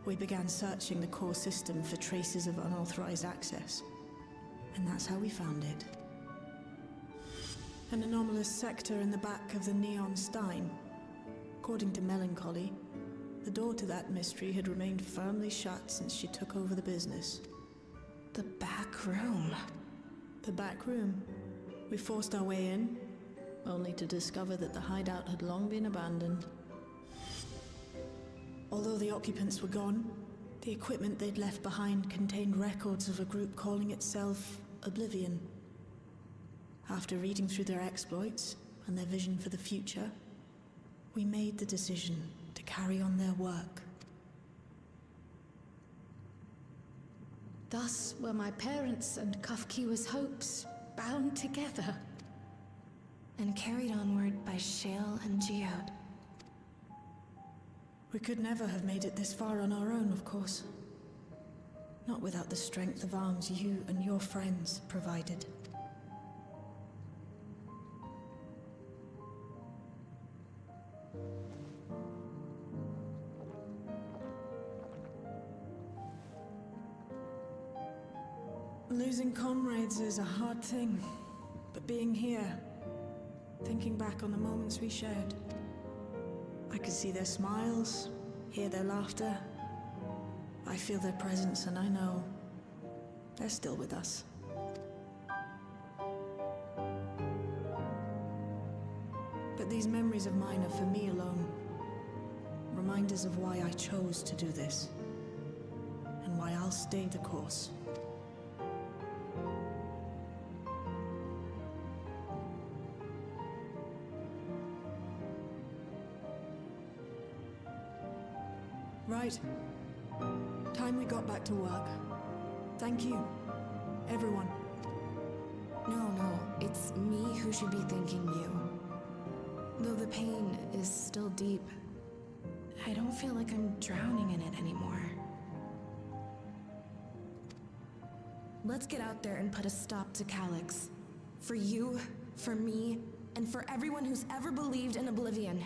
we began searching the core system for traces of unauthorized access. And that's how we found it. An anomalous sector in the back of the Neon Stein. According to Melancholy, the door to that mystery had remained firmly shut since she took over the business. The back room. The back room. We forced our way in, only to discover that the hideout had long been abandoned. Although the occupants were gone, the equipment they'd left behind contained records of a group calling itself Oblivion. After reading through their exploits and their vision for the future, we made the decision to carry on their work. Thus were my parents' and Kafkiwa's hopes bound together. And carried onward by Shale and Geode. We could never have made it this far on our own, of course. Not without the strength of arms you and your friends provided. Losing comrades is a hard thing, but being here, thinking back on the moments we shared, I could see their smiles, hear their laughter. I feel their presence, and I know they're still with us. But the These memories of mine are for me alone. Reminders of why I chose to do this. And why I'll stay the course. Right. Time we got back to work. Thank you, everyone. No, it's me who should be thanking you. Though the pain is still deep, I don't feel like I'm drowning in it anymore. Let's get out there and put a stop to Calyx. For you, for me, and for everyone who's ever believed in Oblivion.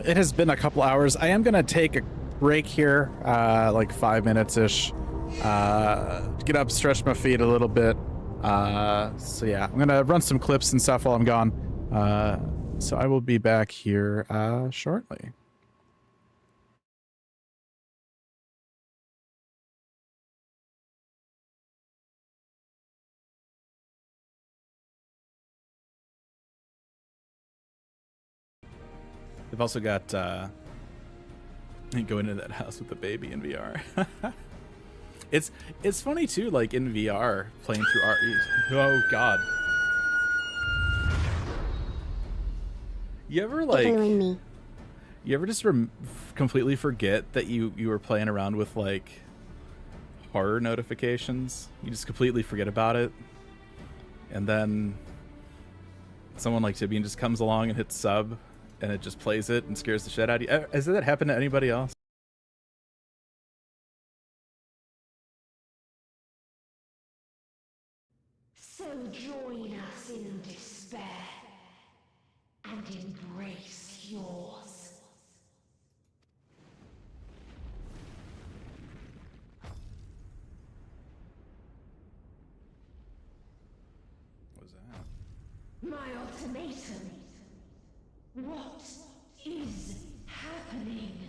It has been a couple hours. I am going to take a break here, like 5 minutes-ish. Get up, stretch my feet a little bit. So yeah, I'm going to run some clips and stuff while I'm gone. So I will be back here shortly. They've also got go into that house with the baby in VR. It's funny too, like in VR playing through RE. Oh God. You ever like? You ever just completely forget that you were playing around with like horror notifications? You just completely forget about it, and then someone like Tibian just comes along and hits sub. And it just plays it and scares the shit out of you. Has that happened to anybody else? So join us in despair and embrace yours. What was that? My ultimatum. What is happening?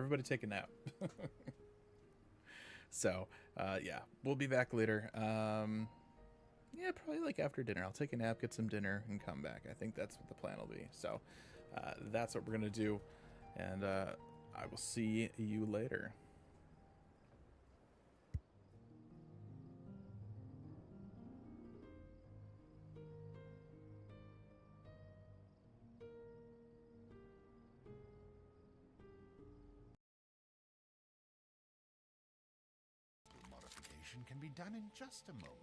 Everybody take a nap. So, yeah, we'll be back later. Yeah, probably like after dinner. I'll take a nap, get some dinner, and come back. I think that's what the plan will be. So, that's what we're going to do. And I will see you later. Modification can be done in just a moment.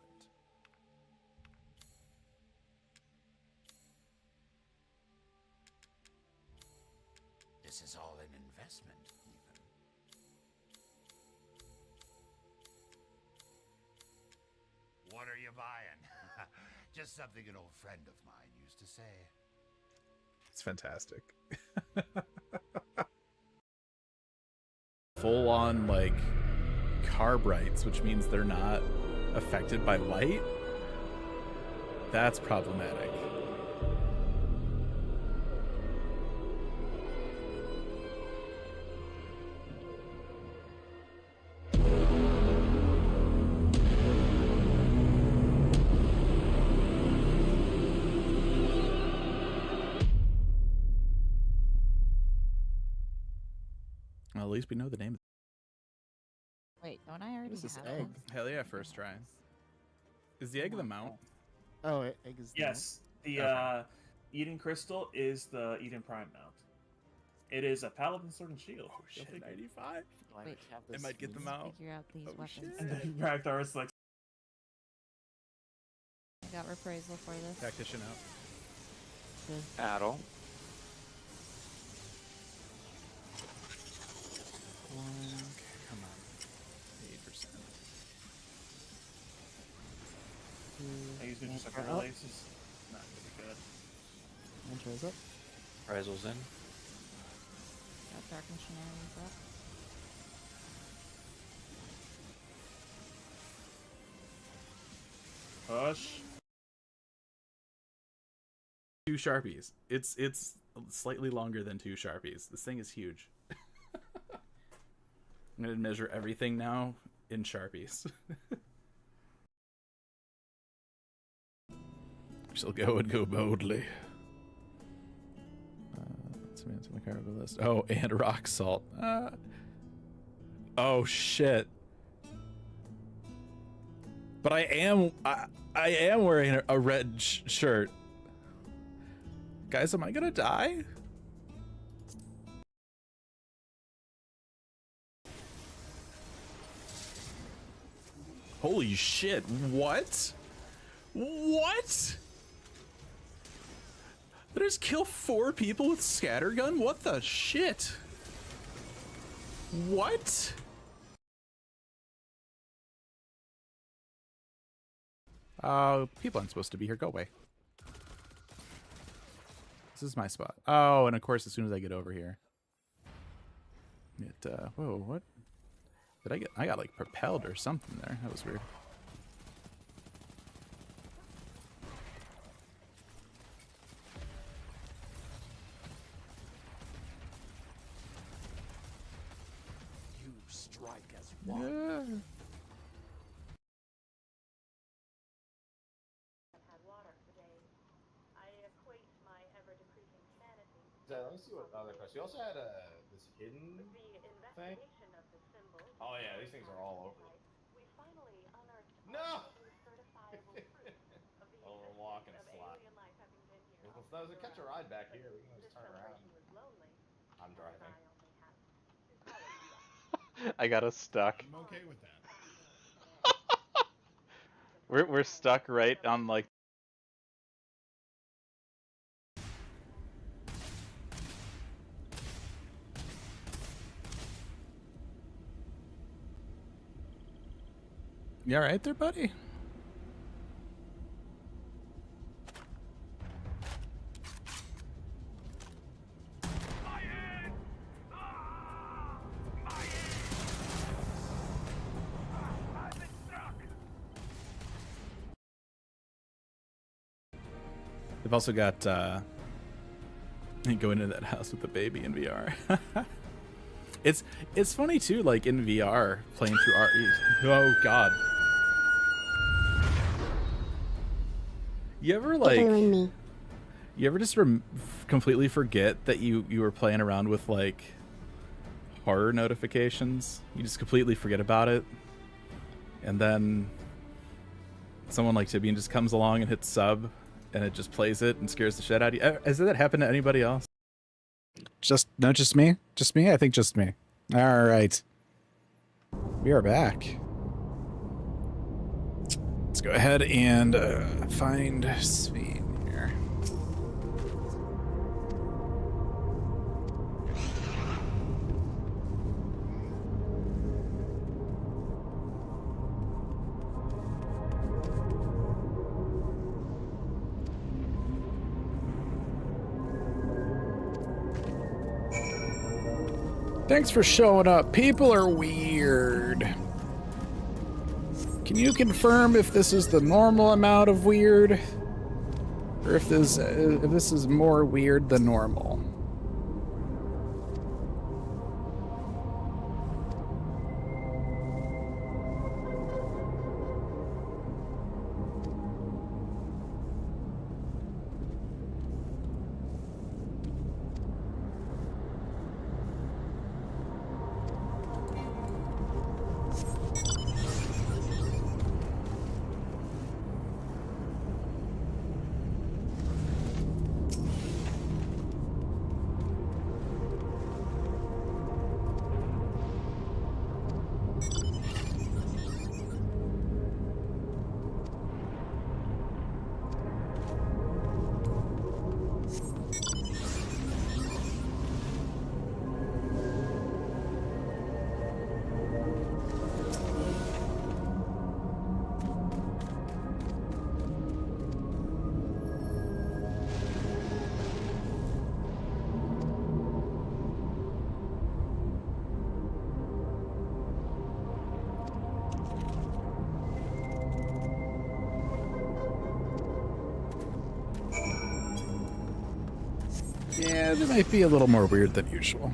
This is all an investment, even. What are you buying? Just something an old friend of mine used to say. It's fantastic. Full on like carbrites, which means they're not affected by light. That's problematic. Well, at least we know the name. Wait, don't I already What is this have egg? this? Hell yeah, first try. Is the egg the mount? Oh, egg is the Yes, the Eden Crystal is the Eden Prime mount. It is a Paladin Sword and Shield. Oh shit, 95? Wait, I might get them out. figure out these weapons. And then Ragnar is like, I got reprisal for this. Tactician out. Addle. Okay, come on. 8%. I use just like releases. Not really good. Mantra's up. Risel's in. Got Darkened Shenanigans up. Push. 2 Sharpies. It's slightly longer than 2 Sharpies. This thing is huge. I'm gonna measure everything now in Sharpies. Shall go and go boldly. Let's see what's on the cargo list. Oh, and rock salt. Oh shit. But I am wearing a red shirt. Guys, am I gonna die? Holy shit, what? What? Did I just kill 4 people with scattergun? What the shit? What? People aren't supposed to be here. Go away. This is my spot. Oh, and of course, as soon as I get over here, it, whoa, what? Did I get? I got like propelled or something there. That was weird. You strike as one. Yeah. Let me see what other questions. You also had this hidden thing. Oh yeah, these things are all over. No! Oh, we're walking a slot. There's a catch a ride back here. We can just turn around. I'm driving. I got us stuck. I'm okay with that. We're stuck right on like. You all right there, buddy? They've also got go into that house with the baby in VR. It's funny too, like in VR playing through RE. Oh god. You ever like? You ever just completely forget that you were playing around with like horror notifications? You just completely forget about it, and then someone like Tibian just comes along and hits sub, and it just plays it and scares the shit out of you. Has that happened to anybody else? Just me? Just me? I think just me. All right. We are back. Let's go ahead and find Sveen here. Thanks for showing up. People are weird. Can you confirm if this is the normal amount of weird? Or if this is more weird than normal? Yeah, they might be a little more weird than usual.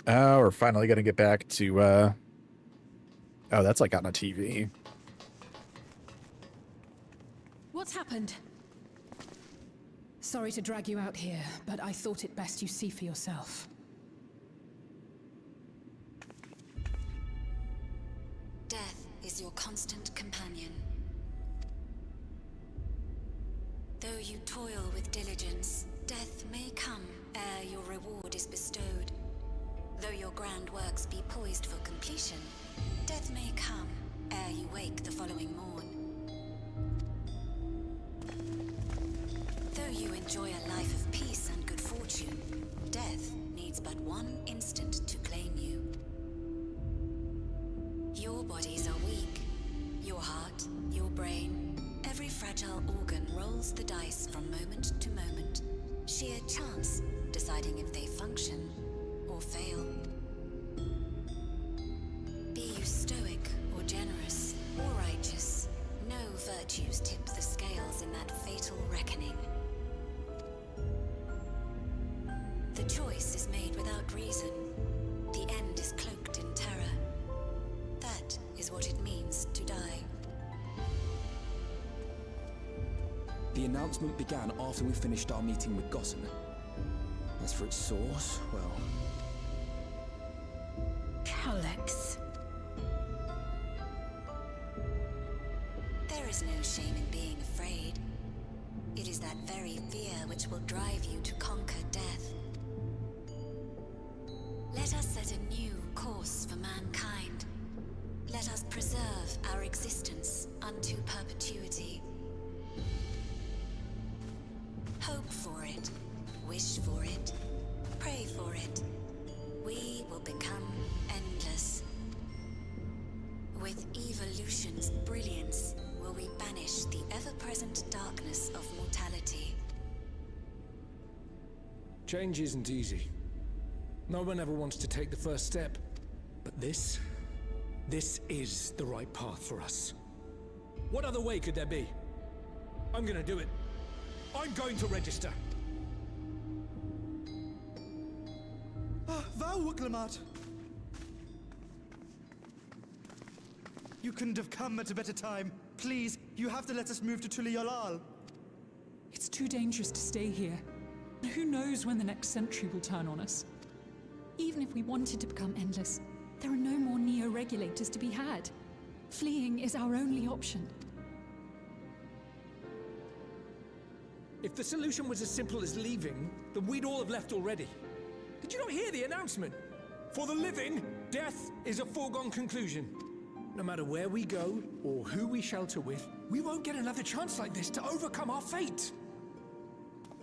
Oh, we're finally gonna get back to, oh, that's like on a TV. What's happened? Sorry to drag you out here, but I thought it best you see for yourself. Death is your constant companion. Though you toil with diligence, death may come ere your reward is bestowed. Though your grand works be poised for completion, death may come ere you wake the following morn. Though you enjoy a life of peace and good fortune, death needs but one instant to claim you. Your bodies are weak. Your heart, your brain, every fragile organ rolls the dice from moment to moment. Sheer chance deciding if they function or fail. Be you stoic or generous or righteous, no virtues tip the scales in that fatal reckoning. The choice is made without reason. The end is cloaked in terror. That is what it means to die. The announcement began after we finished our meeting with Gossen. As for its source, well... Calyx. There is no shame in being afraid. It is that very fear which will drive you to conquer death. Let us set a new course for mankind. Let us preserve our existence unto perpetuity. Hope for it, wish for it, pray for it. We will become endless. With evolution's brilliance, will we banish the ever-present darkness of mortality. Change isn't easy. No one ever wants to take the first step. But this is the right path for us. What other way could there be? I'm gonna do it. I'm going to register. Val Wuklemat! You couldn't have come at a better time. Please, you have to let us move to Tuliolal. It's too dangerous to stay here. Who knows when the next century will turn on us? Even if we wanted to become endless, there are no more neo-regulators to be had. Fleeing is our only option. If the solution was as simple as leaving, then we'd all have left already. Did you not hear the announcement? For the living, death is a foregone conclusion. No matter where we go, or who we shelter with, we won't get another chance like this to overcome our fate.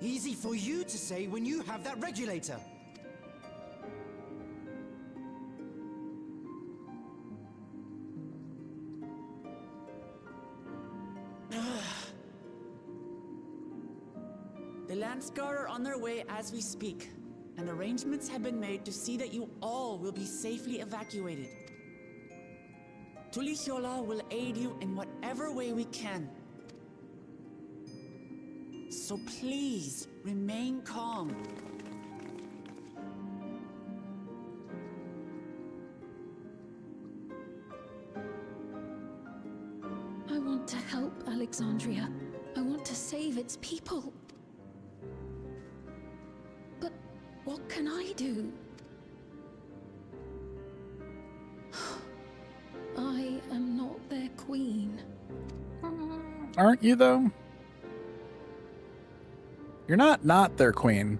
Easy for you to say when you have that regulator. The Landsguard are on their way as we speak, and arrangements have been made to see that you all will be safely evacuated. Tulihiola will aid you in whatever way we can. So please, remain calm. I want to help Alexandria. I want to save its people. But what can I do? I am not their queen. Aren't you, though? You're not their queen.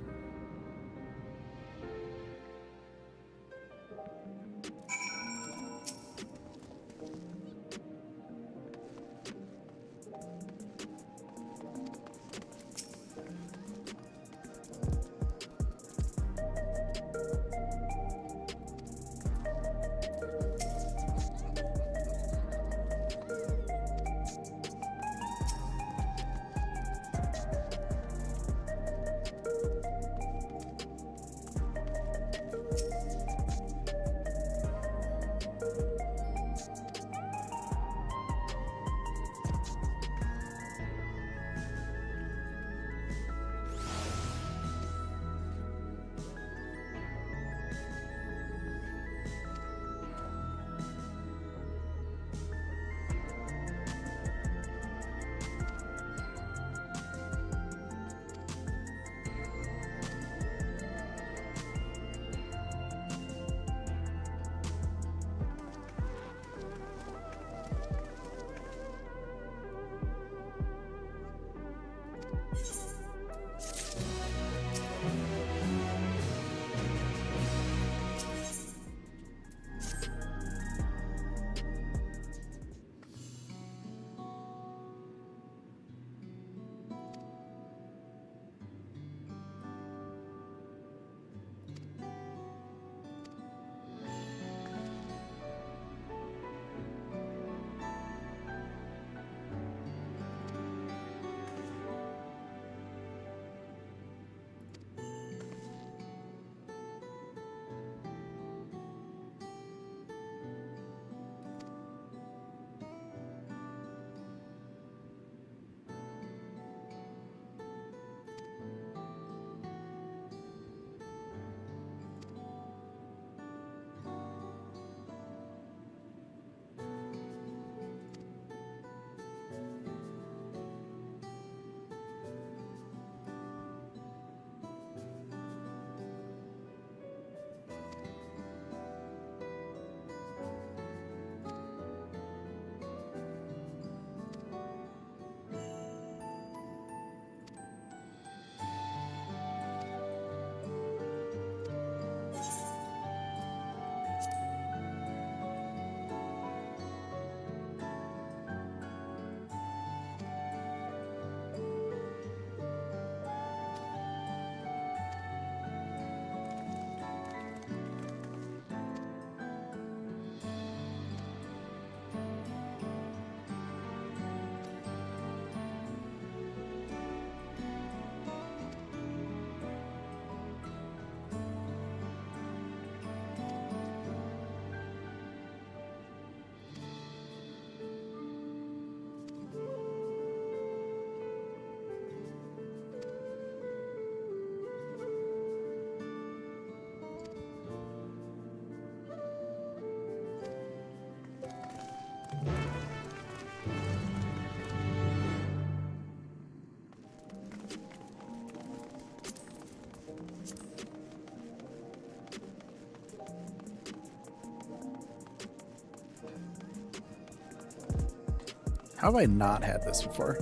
How have I not had this before?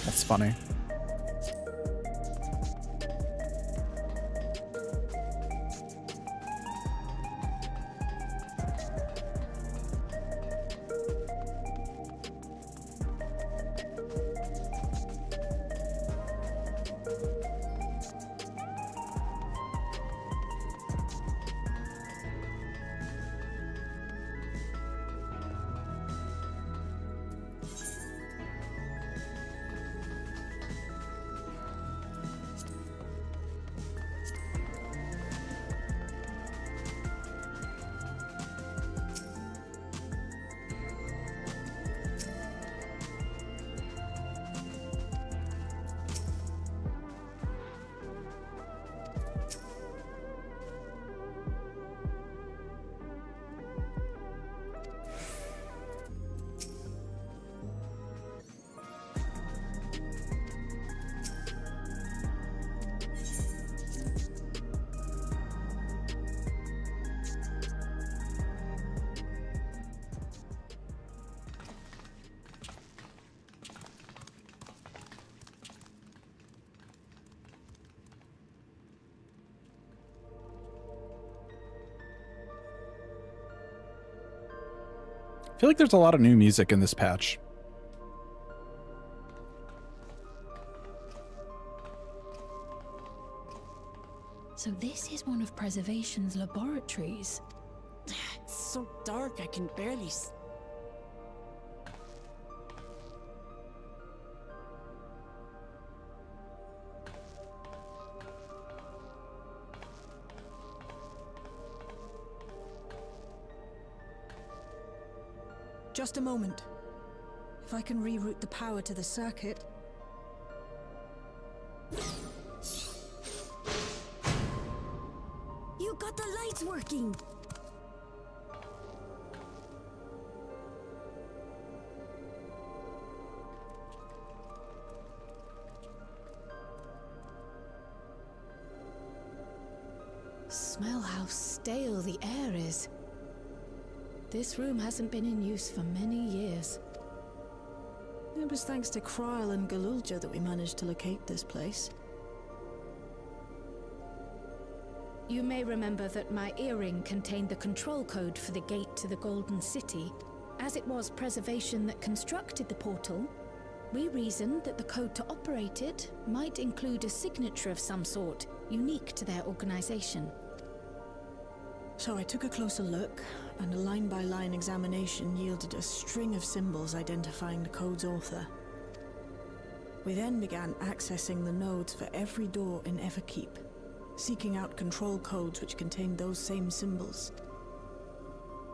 That's funny. I feel like there's a lot of new music in this patch. So this is one of Preservation's laboratories. It's so dark I can barely Just a moment. If I can reroute the power to the circuit. You got the lights working! Smell how stale the air is. This room hasn't been in use for many years. It was thanks to Kryl and Galulja that we managed to locate this place. You may remember that my earring contained the control code for the gate to the Golden City. As it was Preservation that constructed the portal, we reasoned that the code to operate it might include a signature of some sort, unique to their organization. So I took a closer look, and a line-by-line examination yielded a string of symbols identifying the code's author. We then began accessing the nodes for every door in Everkeep, seeking out control codes which contained those same symbols.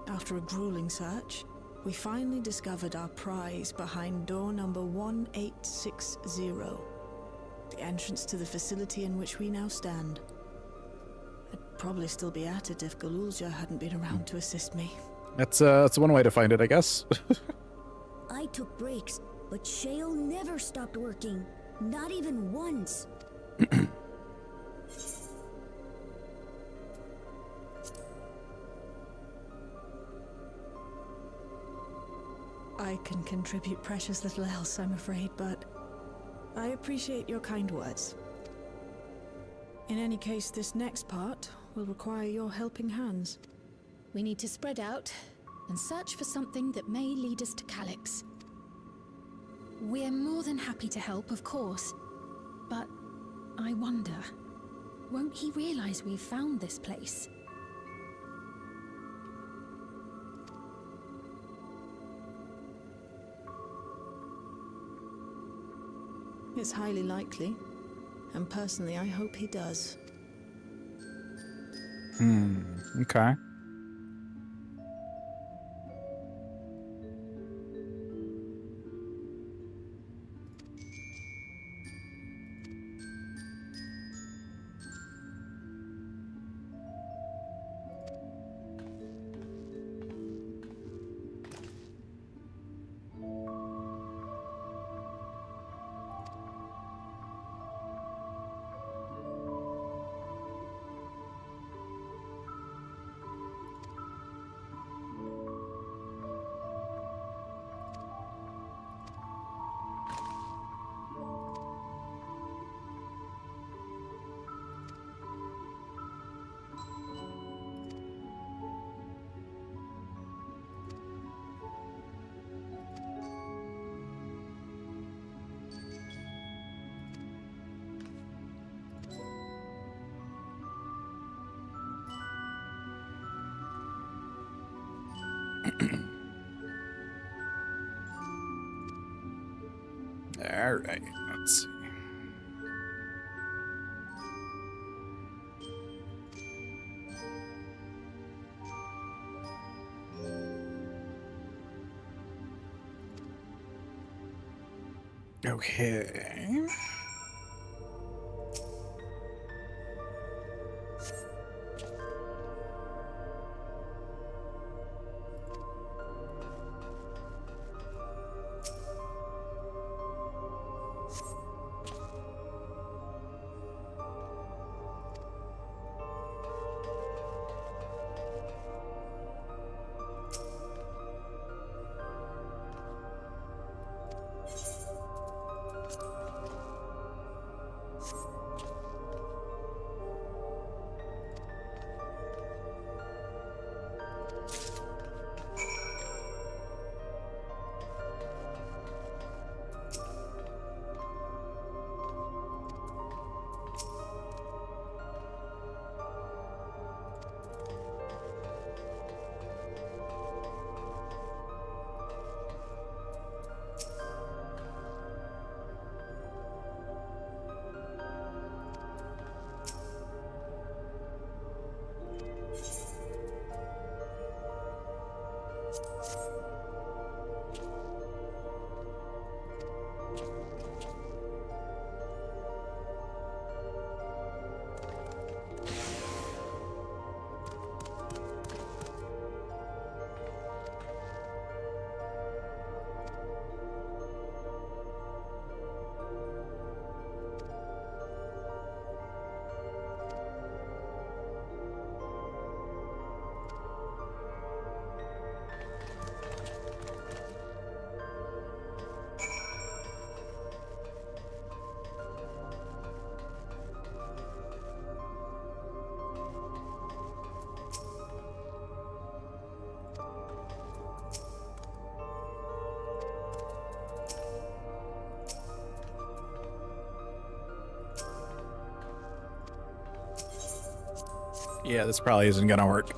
After a grueling search, we finally discovered our prize behind door number 1860, the entrance to the facility in which we now stand. I'd probably still be at it if Galulja hadn't been around to assist me. That's one way to find it, I guess. I took breaks, but Shale never stopped working. Not even once. I can contribute precious little else, I'm afraid, but I appreciate your kind words. In any case, this next part will require your helping hands. We need to spread out and search for something that may lead us to Calyx. We're more than happy to help, of course. But I wonder, won't he realize we've found this place? It's highly likely, and personally I hope he does. Okay. All right, let's see. Okay. Yeah, this probably isn't gonna work.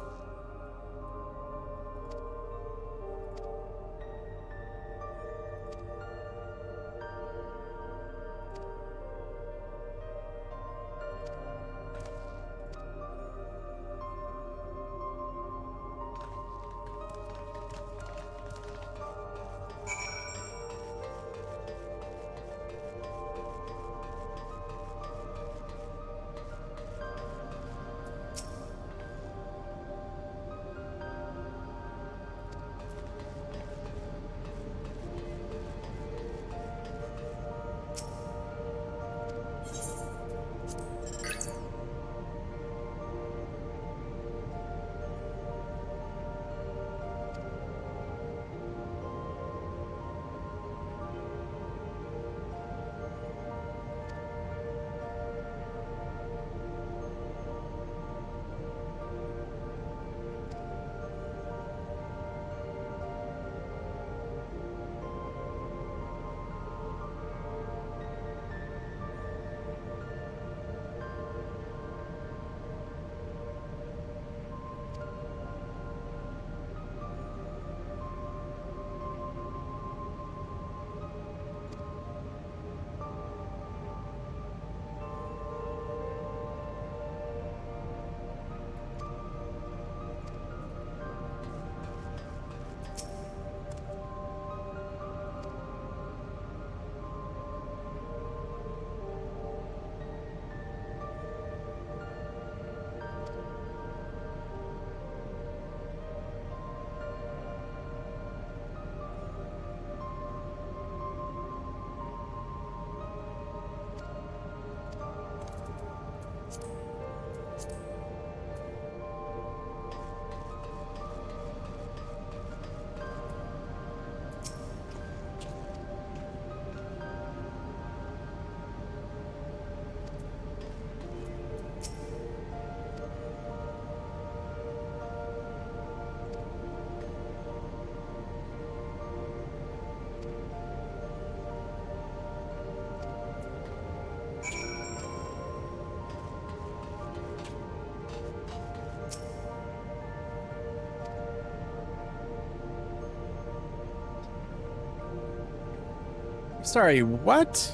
Sorry, what?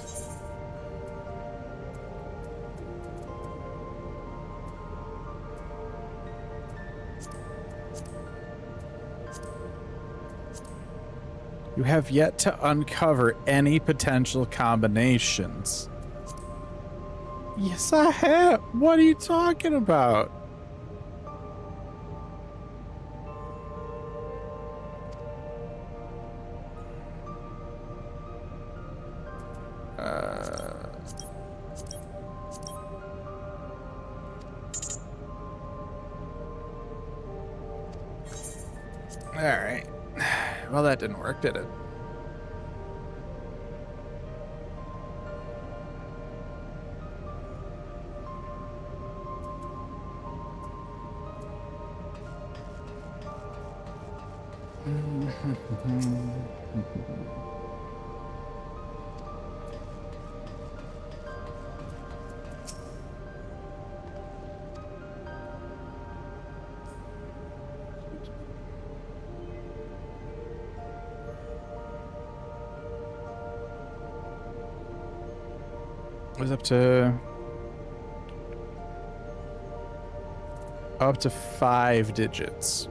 You have yet to uncover any potential combinations. Yes, I have. What are you talking about? All right. Well, that didn't work, did it? Was up to 5 digits.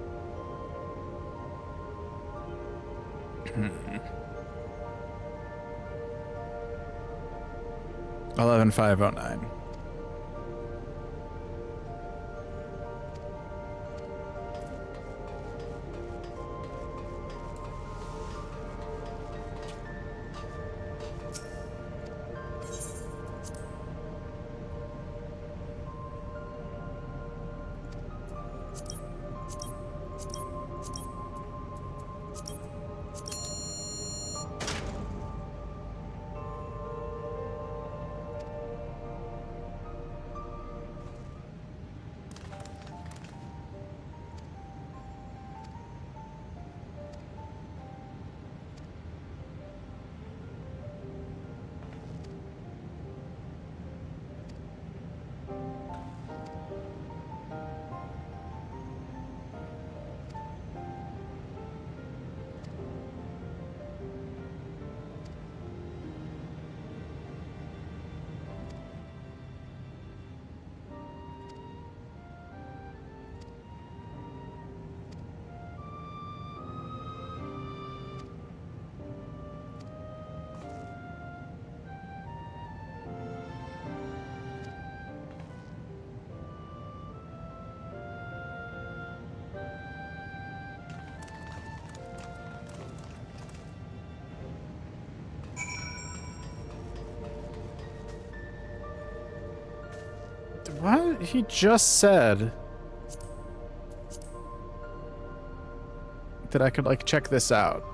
11509. What? He just said that I could, like, check this out.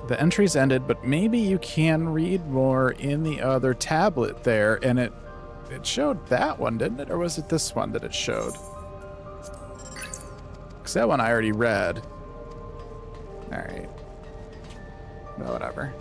The entries ended, but maybe you can read more in the other tablet there, and it showed that one, didn't it? Or was it this one that it showed? Because that one I already read. Alright. Well, whatever.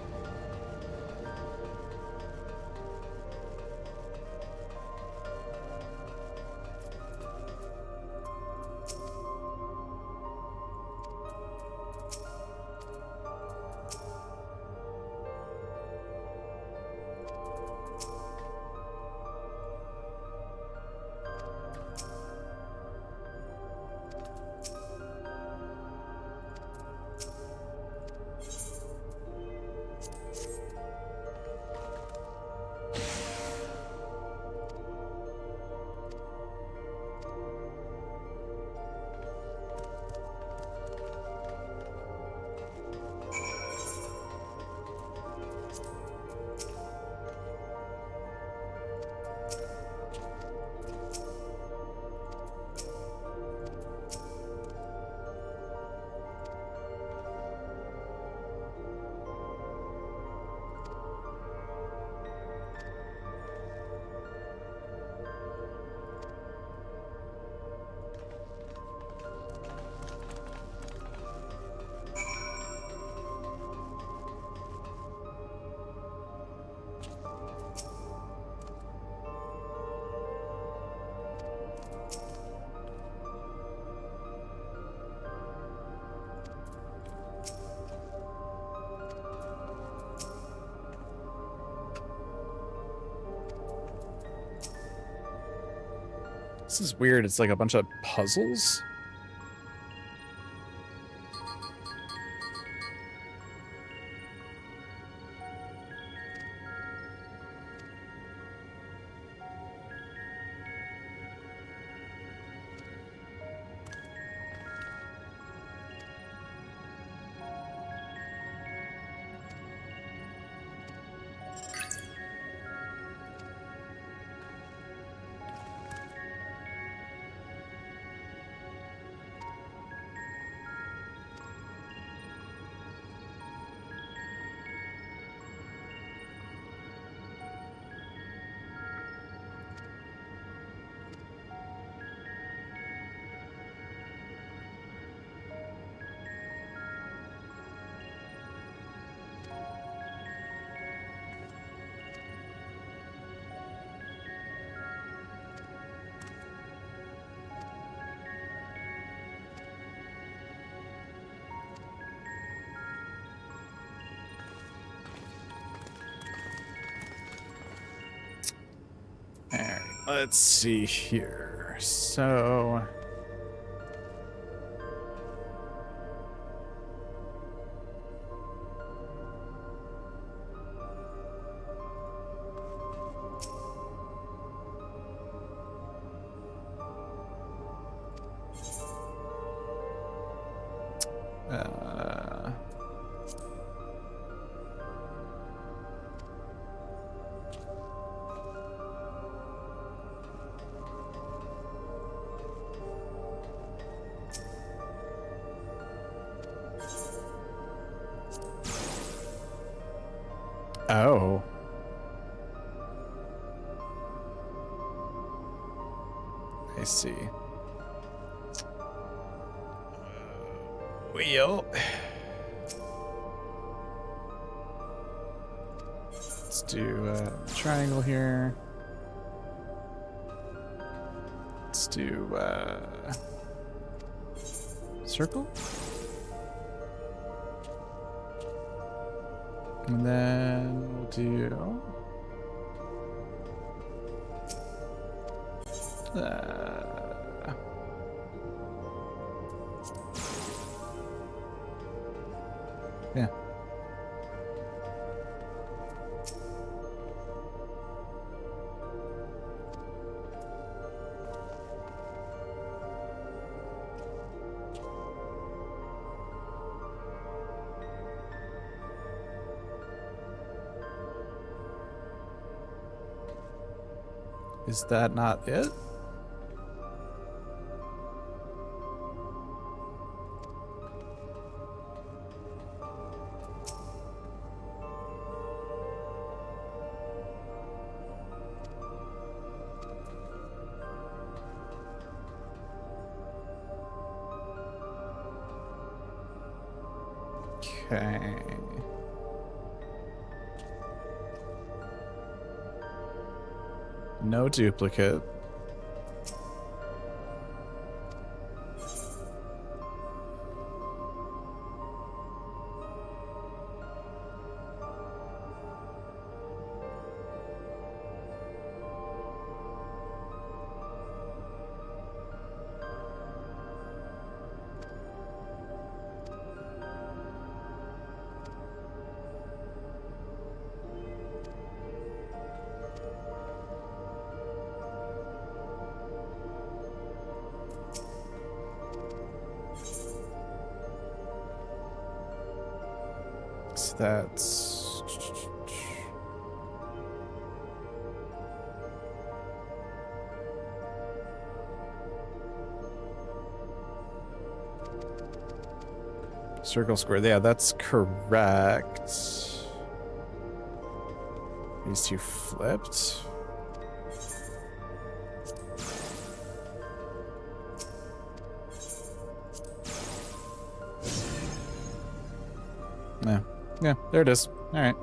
This is weird. It's like a bunch of puzzles. Alright, let's see here. So... Oh. I see. Wheel. Let's do a triangle here. Let's do circle. And then we'll do yeah. Is that not it? Okay. No duplicate. So that's circle square. Yeah, that's correct. These two flipped. Yeah. Yeah, there it is. All right.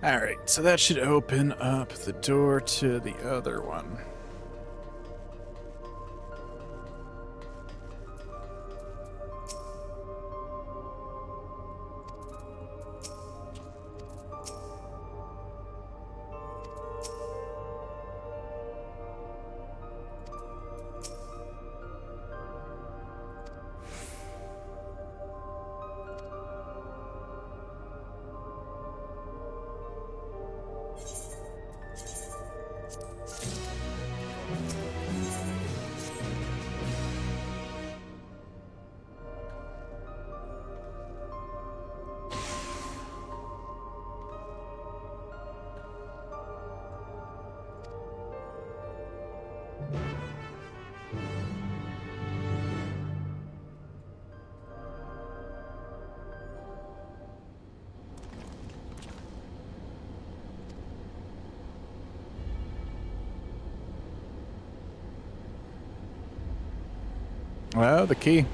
All right, so that should open up the door to the other one. Well, the key.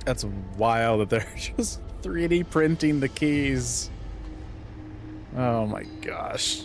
That's wild that they're just 3D printing the keys. Oh my gosh.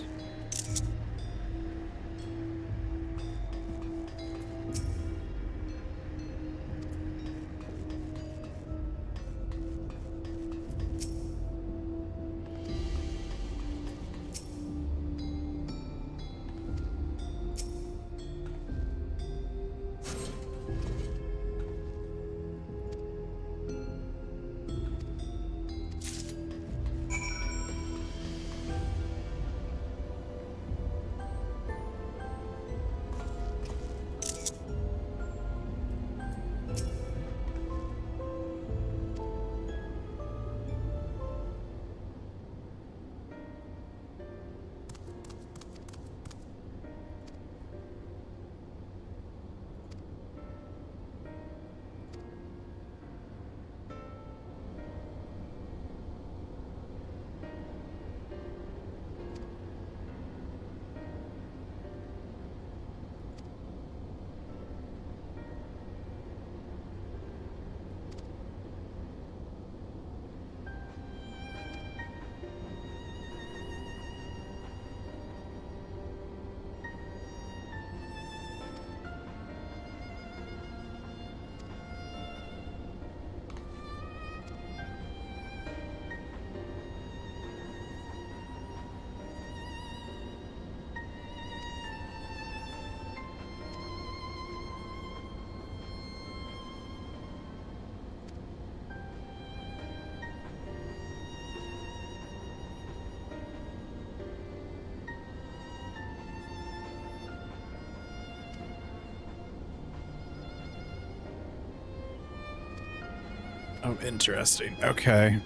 Oh, interesting. Okay.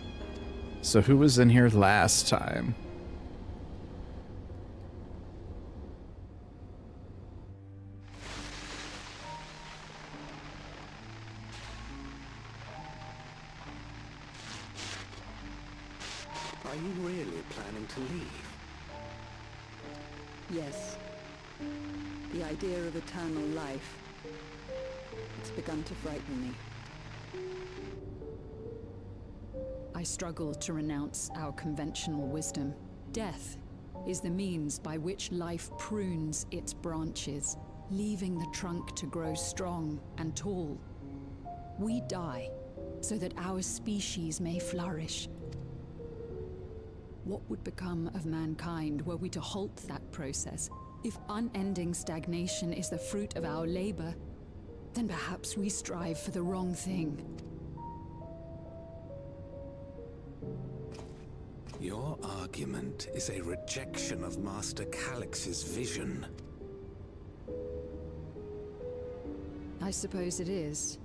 So who was in here last time? Are you really planning to leave? Yes. The idea of eternal life. It's begun to frighten me. I struggle to renounce our conventional wisdom. Death is the means by which life prunes its branches, leaving the trunk to grow strong and tall. We die so that our species may flourish. What would become of mankind were we to halt that process? If unending stagnation is the fruit of our labor, then perhaps we strive for the wrong thing. Your argument is a rejection of Master Calix's vision. I suppose it is.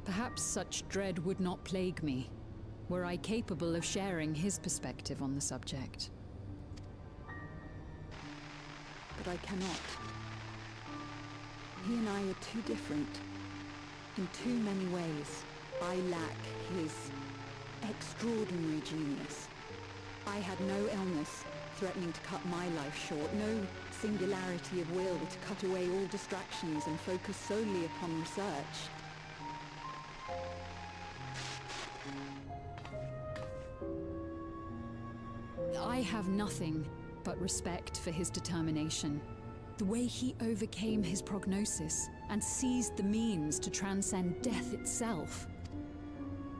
Perhaps such dread would not plague me, were I capable of sharing his perspective on the subject. But I cannot. He and I are too different. In too many ways, I lack his extraordinary genius. I had no illness threatening to cut my life short, no singularity of will to cut away all distractions and focus solely upon research. I have nothing but respect for his determination. The way he overcame his prognosis and seized the means to transcend death itself.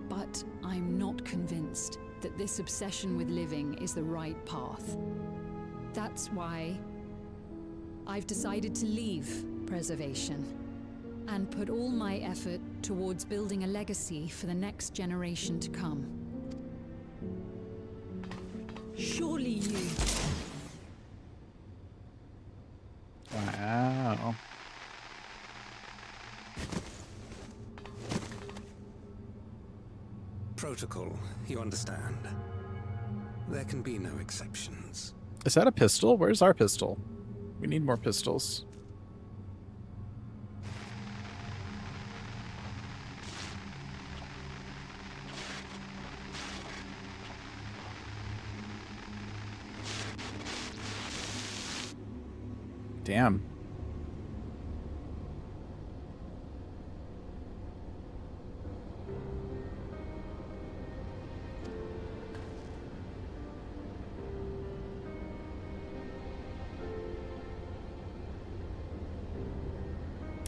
But I'm not convinced that this obsession with living is the right path. That's why I've decided to leave preservation and put all my effort towards building a legacy for the next generation to come. Surely you... Wow. Protocol, you understand. There can be no exceptions. Is that a pistol? Where's our pistol? We need more pistols. Damn.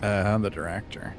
I'm the director.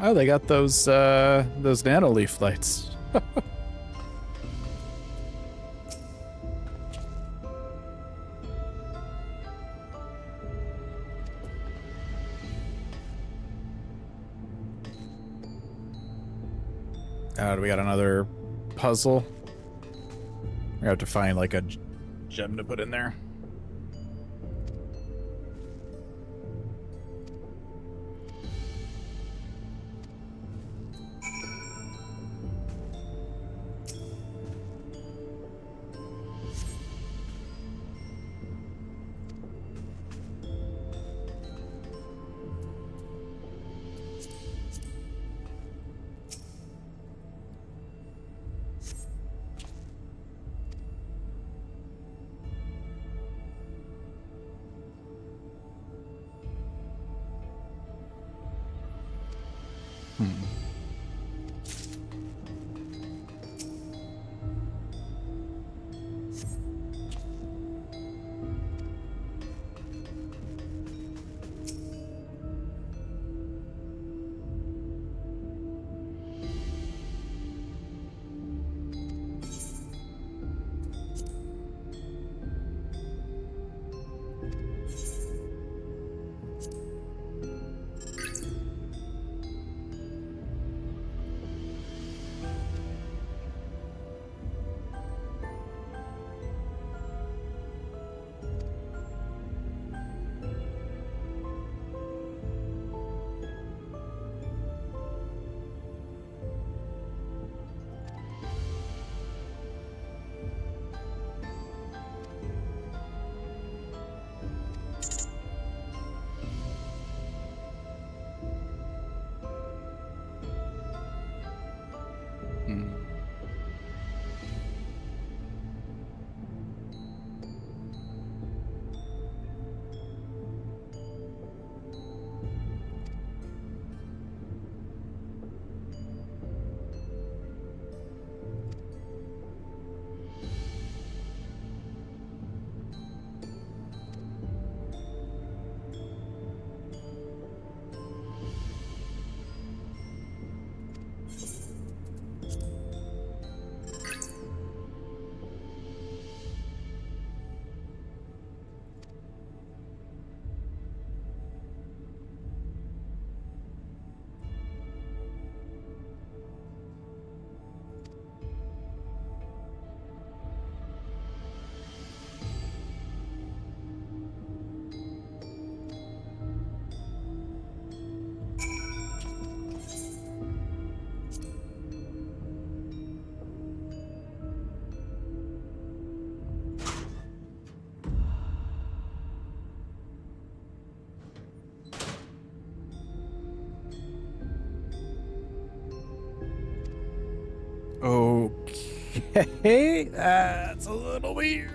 Oh, they got those nanolith lights. Do we got another puzzle? We have to find like a gem to put in there. Okay, that's a little weird.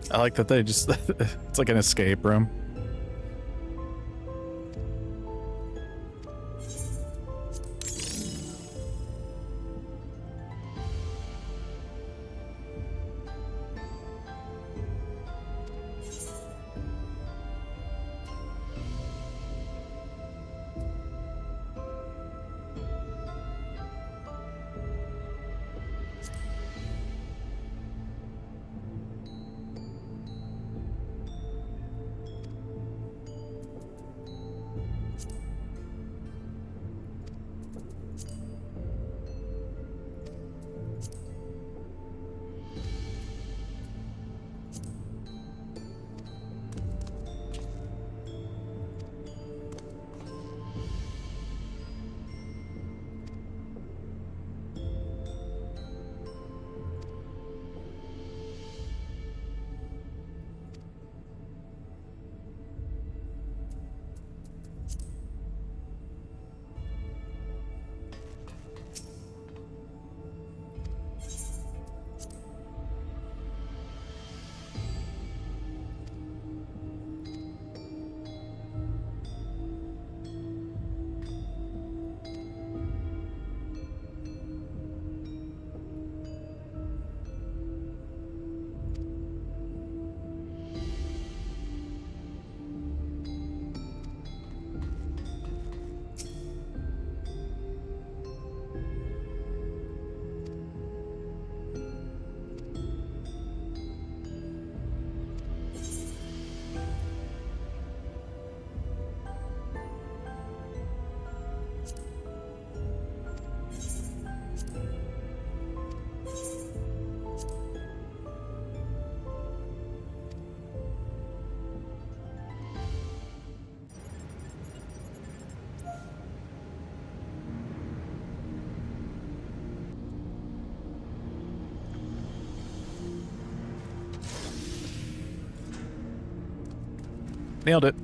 I like that they just, it's like an escape room. Nailed it.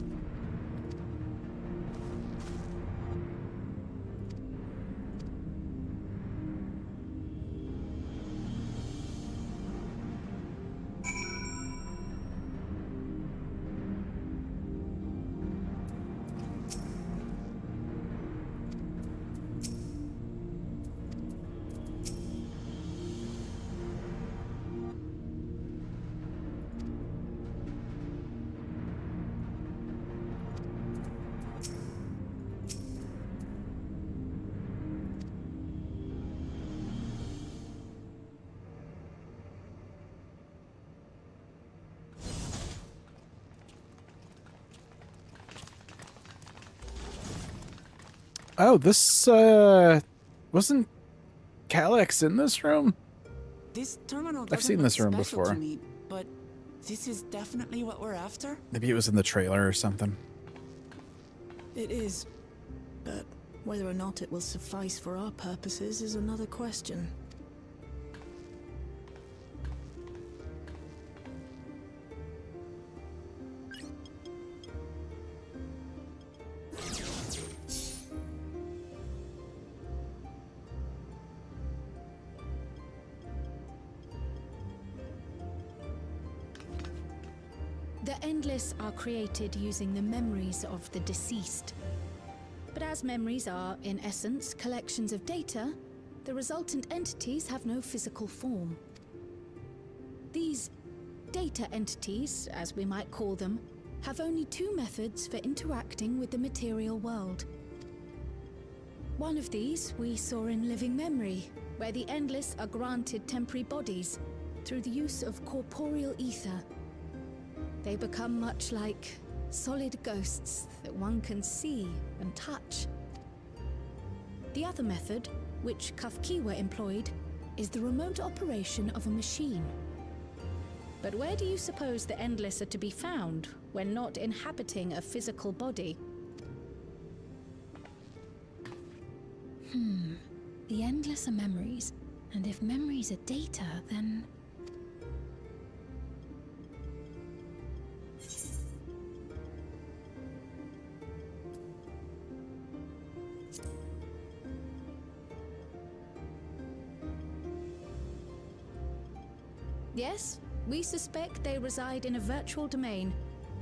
Oh, this, wasn't Calyx in this room? This terminal I've seen this room special before. to me, but this is definitely what we're after? Maybe it was in the trailer or something. It is, but whether or not it will suffice for our purposes is another question. The Endless are created using the memories of the deceased. But as memories are, in essence, collections of data, the resultant entities have no physical form. These data entities, as we might call them, have only two methods for interacting with the material world. One of these we saw in living memory, where the Endless are granted temporary bodies through the use of corporeal ether. They become much like solid ghosts that one can see and touch. The other method, which Kafkiwa employed, is the remote operation of a machine. But where do you suppose the Endless are to be found when not inhabiting a physical body? The Endless are memories, and if memories are data, then... Yes, We suspect they reside in a virtual domain,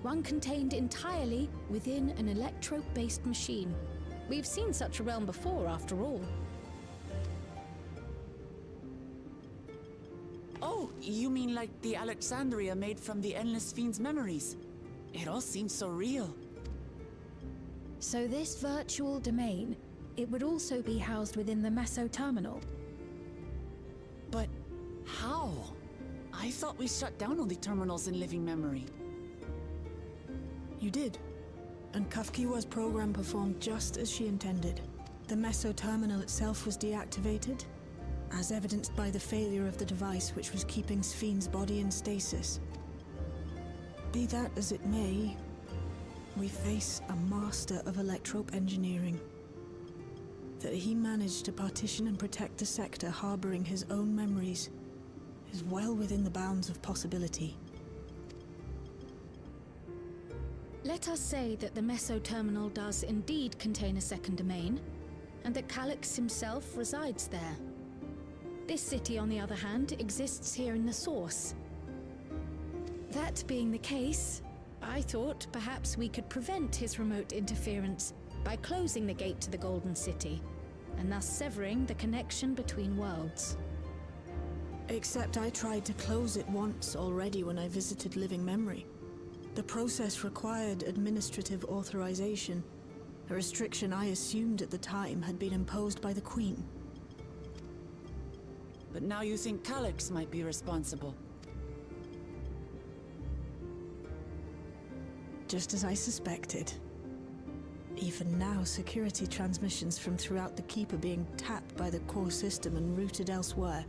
one contained entirely within an electro-based machine. We've seen such a realm before, after all. Oh, you mean like the Alexandria made from the Endless Fiend's memories? It all seems so real. So this virtual domain, it would also be housed within the Meso terminal. But how? I thought we shut down all the terminals in living memory. You did. And Kafkiwa's program performed just as she intended. The Meso terminal itself was deactivated, as evidenced by the failure of the device which was keeping Spheen's body in stasis. Be that as it may, we face a master of electrope engineering. That he managed to partition and protect the sector harboring his own memories is well within the bounds of possibility. Let us say that the Meso terminal does indeed contain a second domain, and that Calyx himself resides there. This city, on the other hand, exists here in the source. That being the case, I thought perhaps we could prevent his remote interference by closing the gate to the Golden City, and thus severing the connection between worlds. Except I tried to close it once already when I visited Living Memory. The process required administrative authorization, a restriction I assumed at the time had been imposed by the Queen. But now you think Calyx might be responsible. Just as I suspected. Even now, security transmissions from throughout the Keep are being tapped by the core system and routed elsewhere.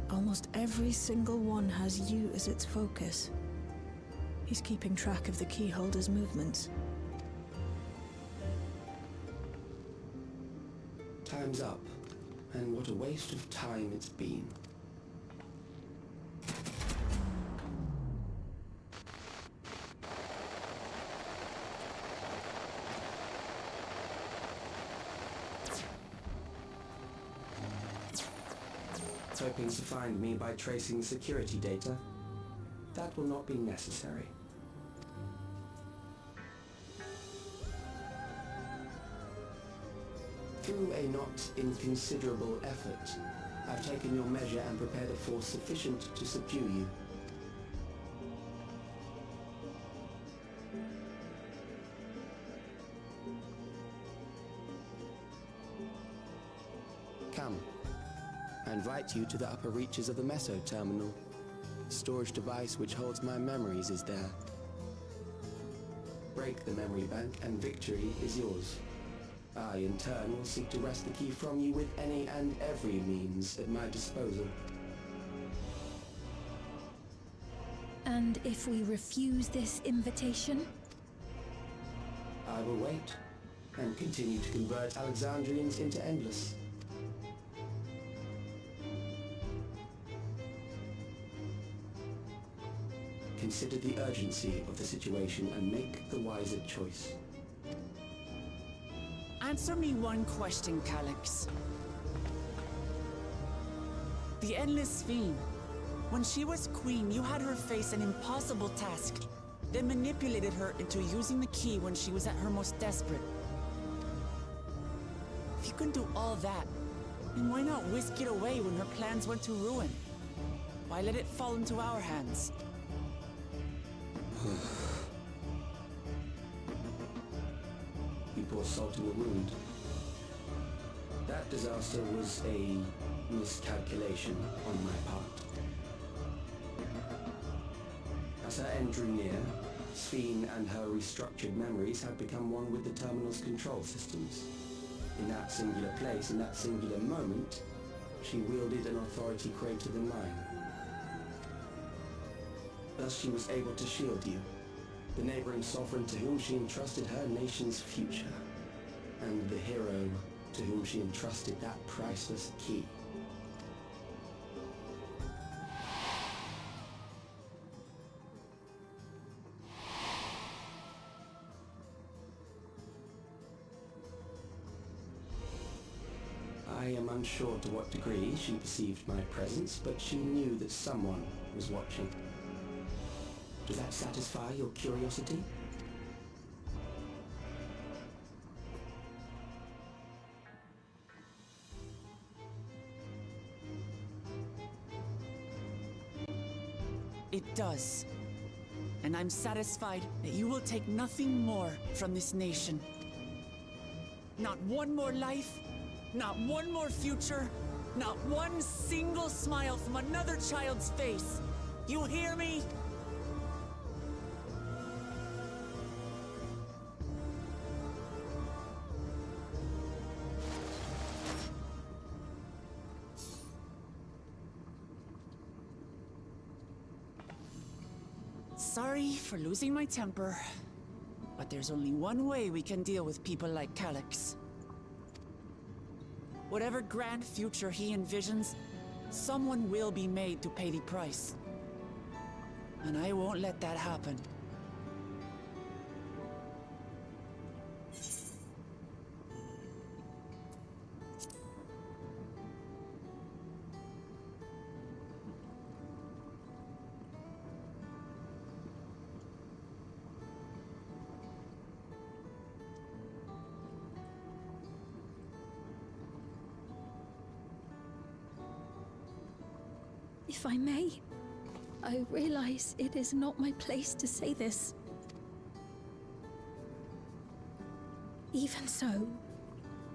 Almost every single one has you as its focus. He's keeping track of the keyholder's movements. Time's up, and what a waste of time it's been. Hoping to find me by tracing security data? That will not be necessary. Through a not inconsiderable effort, I've taken your measure and prepared a force sufficient to subdue you. Come. I invite you to the upper reaches of the Meso terminal. The storage device which holds my memories is there. Break the memory bank and victory is yours. I, in turn, will seek to wrest the key from you with any and every means at my disposal. And if we refuse this invitation? I will wait and continue to convert Alexandrians into Endless. Consider the urgency of the situation and make the wiser choice. Answer me one question, Calyx. The Endless Fiend. When she was queen, you had her face an impossible task, then manipulated her into using the key when she was at her most desperate. If you can do all that, then why not whisk it away when her plans went to ruin? Why let it fall into our hands? You pour salt in the wound. That disaster was a miscalculation on my part. As her end drew near, Sphene and her restructured memories had become one with the terminal's control systems. In that singular place, in that singular moment, she wielded an authority greater than mine. Thus she was able to shield you, the neighboring sovereign to whom she entrusted her nation's future, and the hero to whom she entrusted that priceless key. I am unsure to what degree she perceived my presence, but she knew that someone was watching. Does that satisfy your curiosity? It does. And I'm satisfied that you will take nothing more from this nation. Not one more life, not one more future, not one single smile from another child's face. You hear me? Sorry for losing my temper, but there's only one way we can deal with people like Calyx. Whatever grand future he envisions, someone will be made to pay the price. And I won't let that happen. If I may, I realize it is not my place to say this. Even so,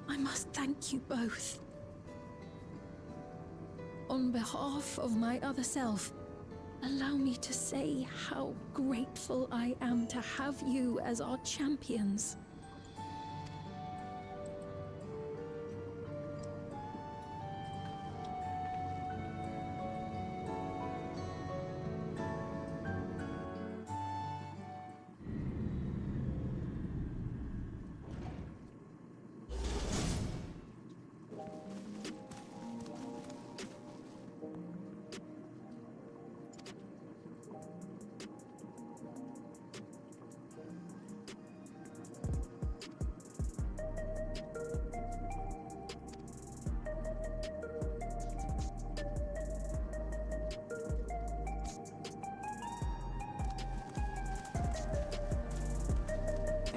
I must thank you both. On behalf of my other self, allow me to say how grateful I am to have you as our champions.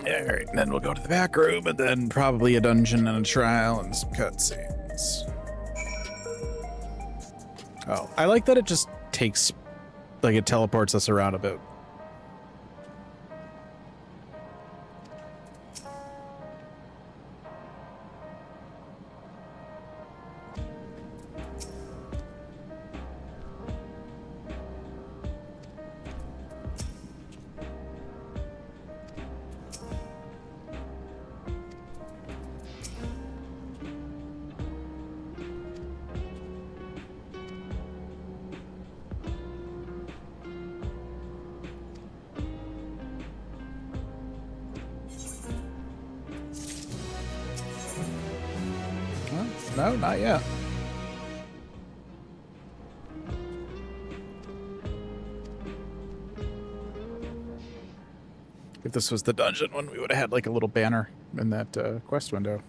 Alright, then we'll go to the back room, and then probably a dungeon and a trial and some cutscenes. Oh, I like that it just takes, like, it teleports us around a bit. No, not yet. If this was the dungeon one, we would have had like a little banner in that quest window.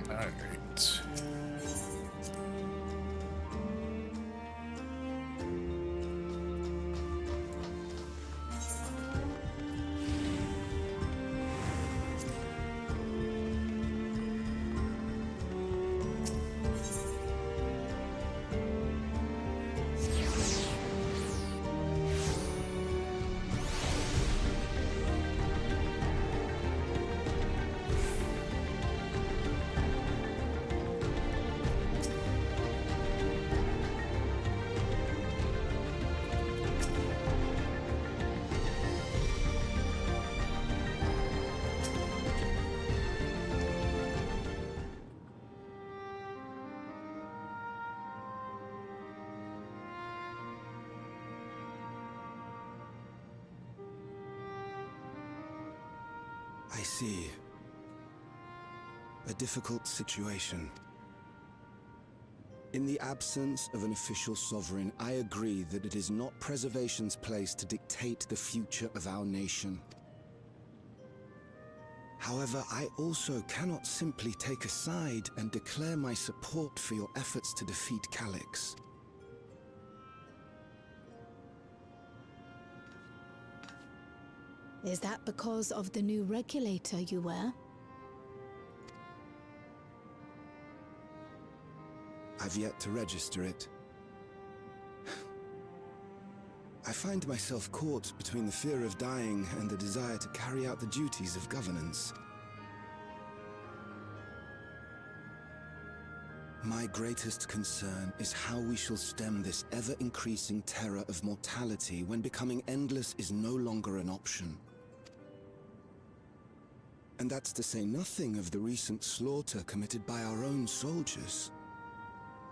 Alright. I see. A difficult situation. In the absence of an official sovereign, I agree that it is not Preservation's place to dictate the future of our nation. However, I also cannot simply take a side and declare my support for your efforts to defeat Calyx. Is that because of the new regulator you wear? I've yet to register it. I find myself caught between the fear of dying and the desire to carry out the duties of governance. My greatest concern is how we shall stem this ever-increasing terror of mortality when becoming endless is no longer an option. And that's to say nothing of the recent slaughter committed by our own soldiers.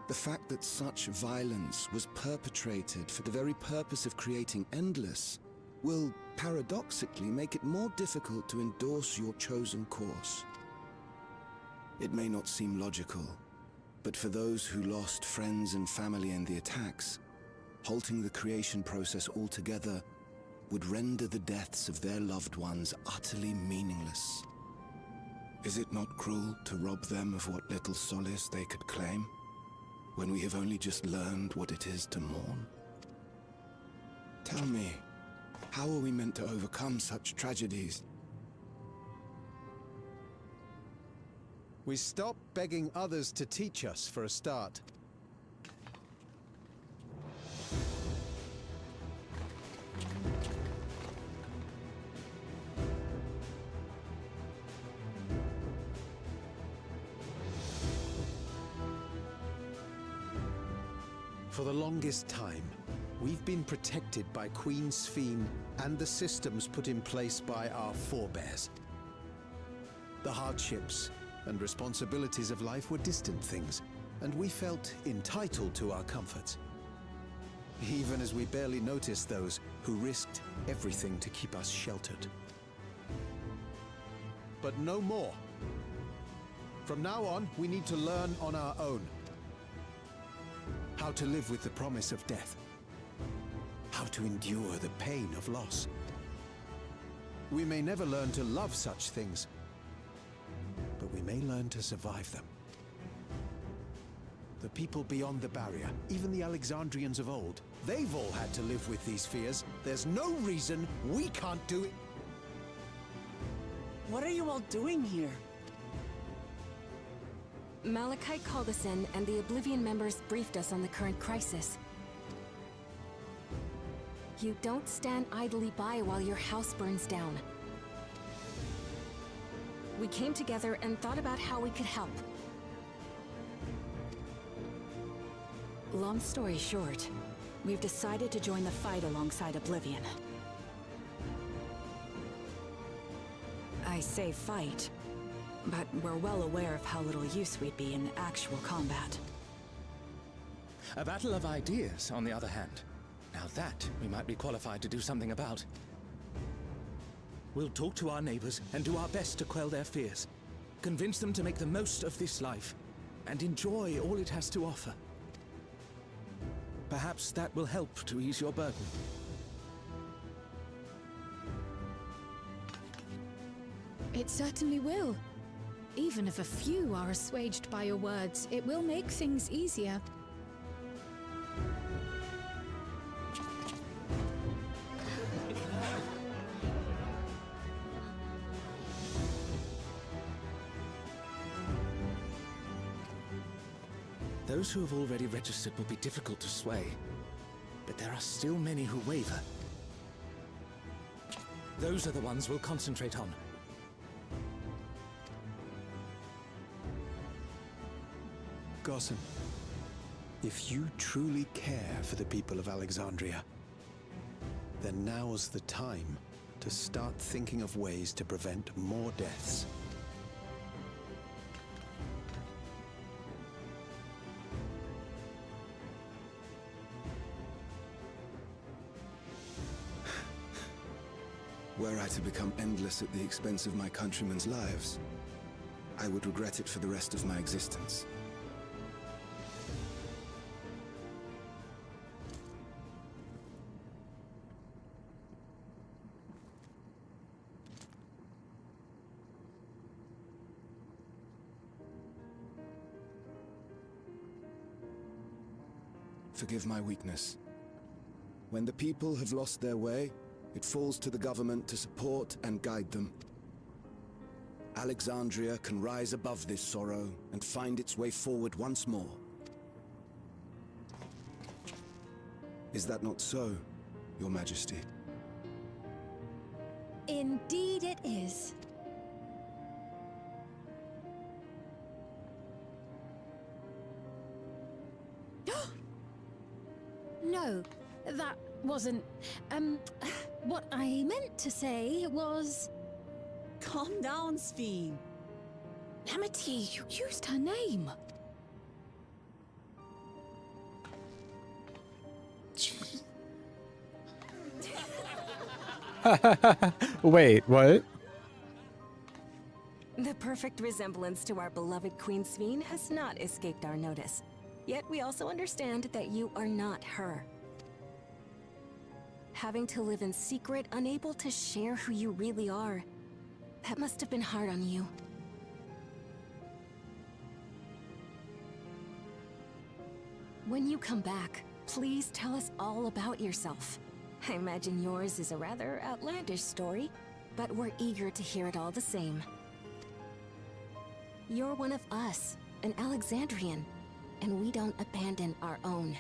The fact that such violence was perpetrated for the very purpose of creating Endless will, paradoxically, make it more difficult to endorse your chosen course. It may not seem logical, but for those who lost friends and family in the attacks, halting the creation process altogether would render the deaths of their loved ones utterly meaningless. Is it not cruel to rob them of what little solace they could claim, when we have only just learned what it is to mourn? Tell me, how are we meant to overcome such tragedies? We stop begging others to teach us for a start. For the longest time, we've been protected by Queen Sphene and the systems put in place by our forebears. The hardships and responsibilities of life were distant things, and we felt entitled to our comforts, even as we barely noticed those who risked everything to keep us sheltered. But no more. From now on, we need to learn on our own. How to live with the promise of death. How to endure the pain of loss. We may never learn to love such things, but we may learn to survive them. The people beyond the barrier, even the Alexandrians of old, they've all had to live with these fears. There's no reason we can't do it. What are you all doing here? Malachite called us in, and the Oblivion members briefed us on the current crisis. You don't stand idly by while your house burns down. We came together and thought about how we could help. Long story short, we've decided to join the fight alongside Oblivion. I say fight, but we're well aware of how little use we'd be in actual combat. A battle of ideas, on the other hand. Now that we might be qualified to do something about. We'll talk to our neighbors and do our best to quell their fears. Convince them to make the most of this life and enjoy all it has to offer. Perhaps that will help to ease your burden. It certainly will. Even if a few are assuaged by your words, it will make things easier. Those who have already registered will be difficult to sway, but there are still many who waver. Those are the ones we'll concentrate on. Gossen, if you truly care for the people of Alexandria, then now's the time to start thinking of ways to prevent more deaths. Were I to become endless at the expense of my countrymen's lives, I would regret it for the rest of my existence. Forgive my weakness. When the people have lost their way, it falls to the government to support and guide them. Alexandria can rise above this sorrow and find its way forward once more. Is that not so, Your Majesty? Indeed it is. No, that wasn't... what I meant to say was... Calm down, Sphene. Amity, you used her name. Wait, what? The perfect resemblance to our beloved Queen Sphene has not escaped our notice. Yet we also understand that you are not her. Having to live in secret, unable to share who you really are, that must have been hard on you. When you come back, please tell us all about yourself. I imagine yours is a rather outlandish story, but we're eager to hear it all the same. You're one of us, an Alexandrian, and we don't abandon our own.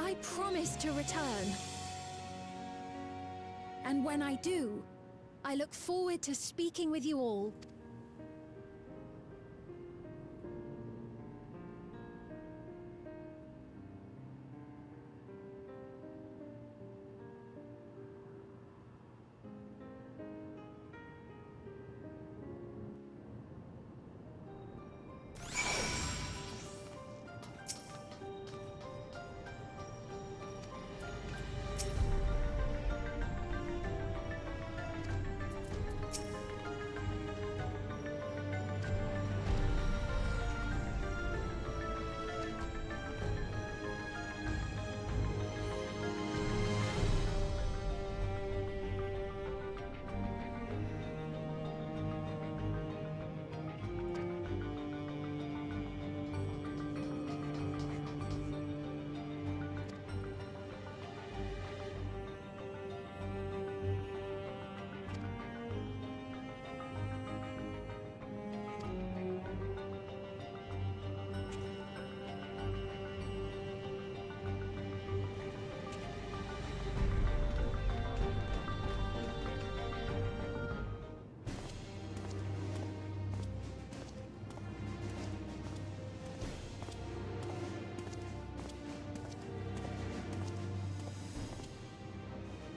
I promise to return. And when I do, I look forward to speaking with you all.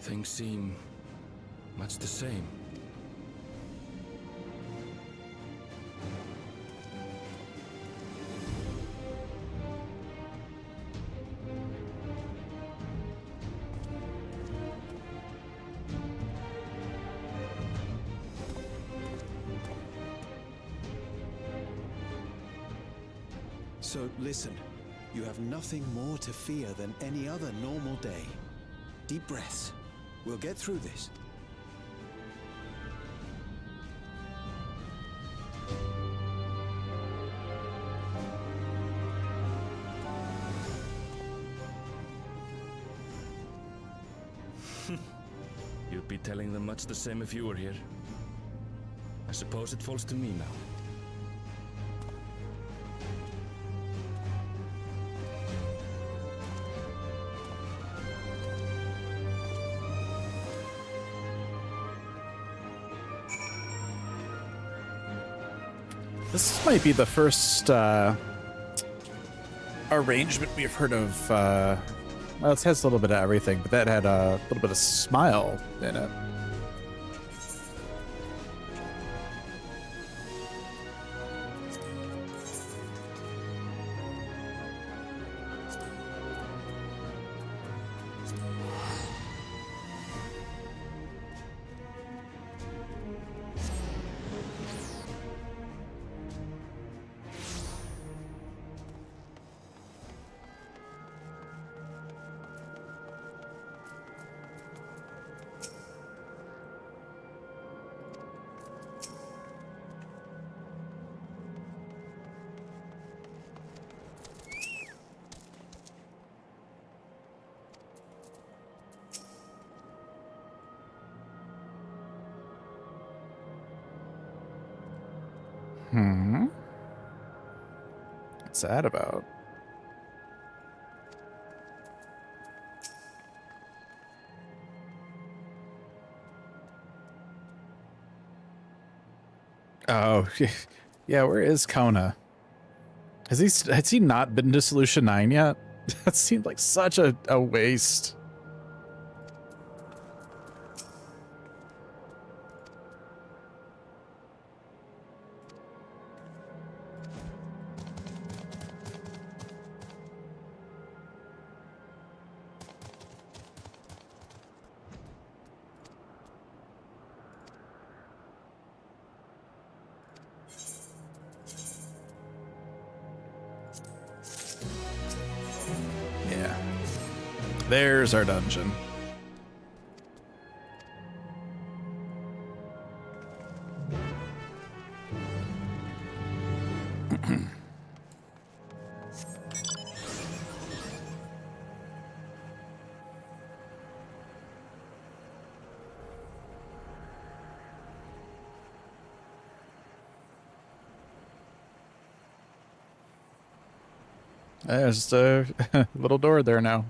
Things seem much the same. So listen, you have nothing more to fear than any other normal day. Deep breaths. We'll get through this. You'd be telling them much the same if you were here. I suppose it falls to me now. This might be the first arrangement we've heard of. Well, it has a little bit of everything, but that had a little bit of smile in it. What's that about? Oh, yeah, where is Kona? Has he not been to Solution 9 yet? That seemed like such a waste. Yeah. There's our dungeon. There's a little door there now.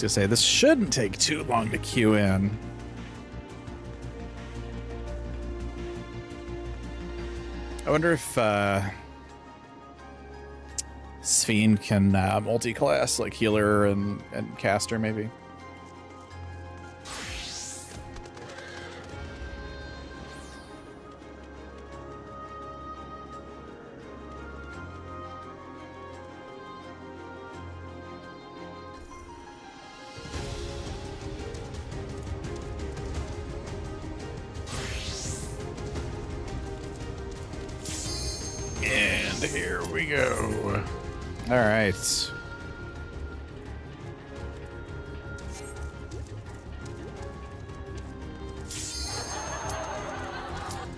to say, this shouldn't take too long to queue in. I wonder if Sphene can multi-class, like healer and caster, maybe. And here we go. All right.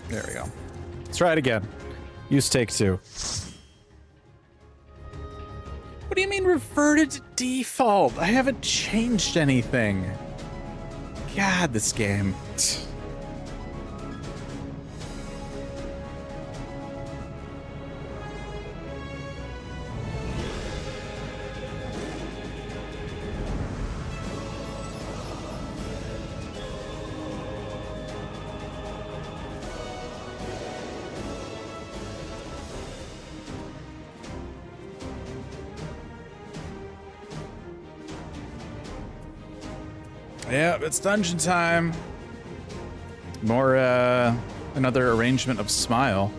There we go. Let's try it again. Use take 2. What do you mean reverted to default? I haven't changed anything. God, this game. Yeah, it's dungeon time. More, another arrangement of Smile.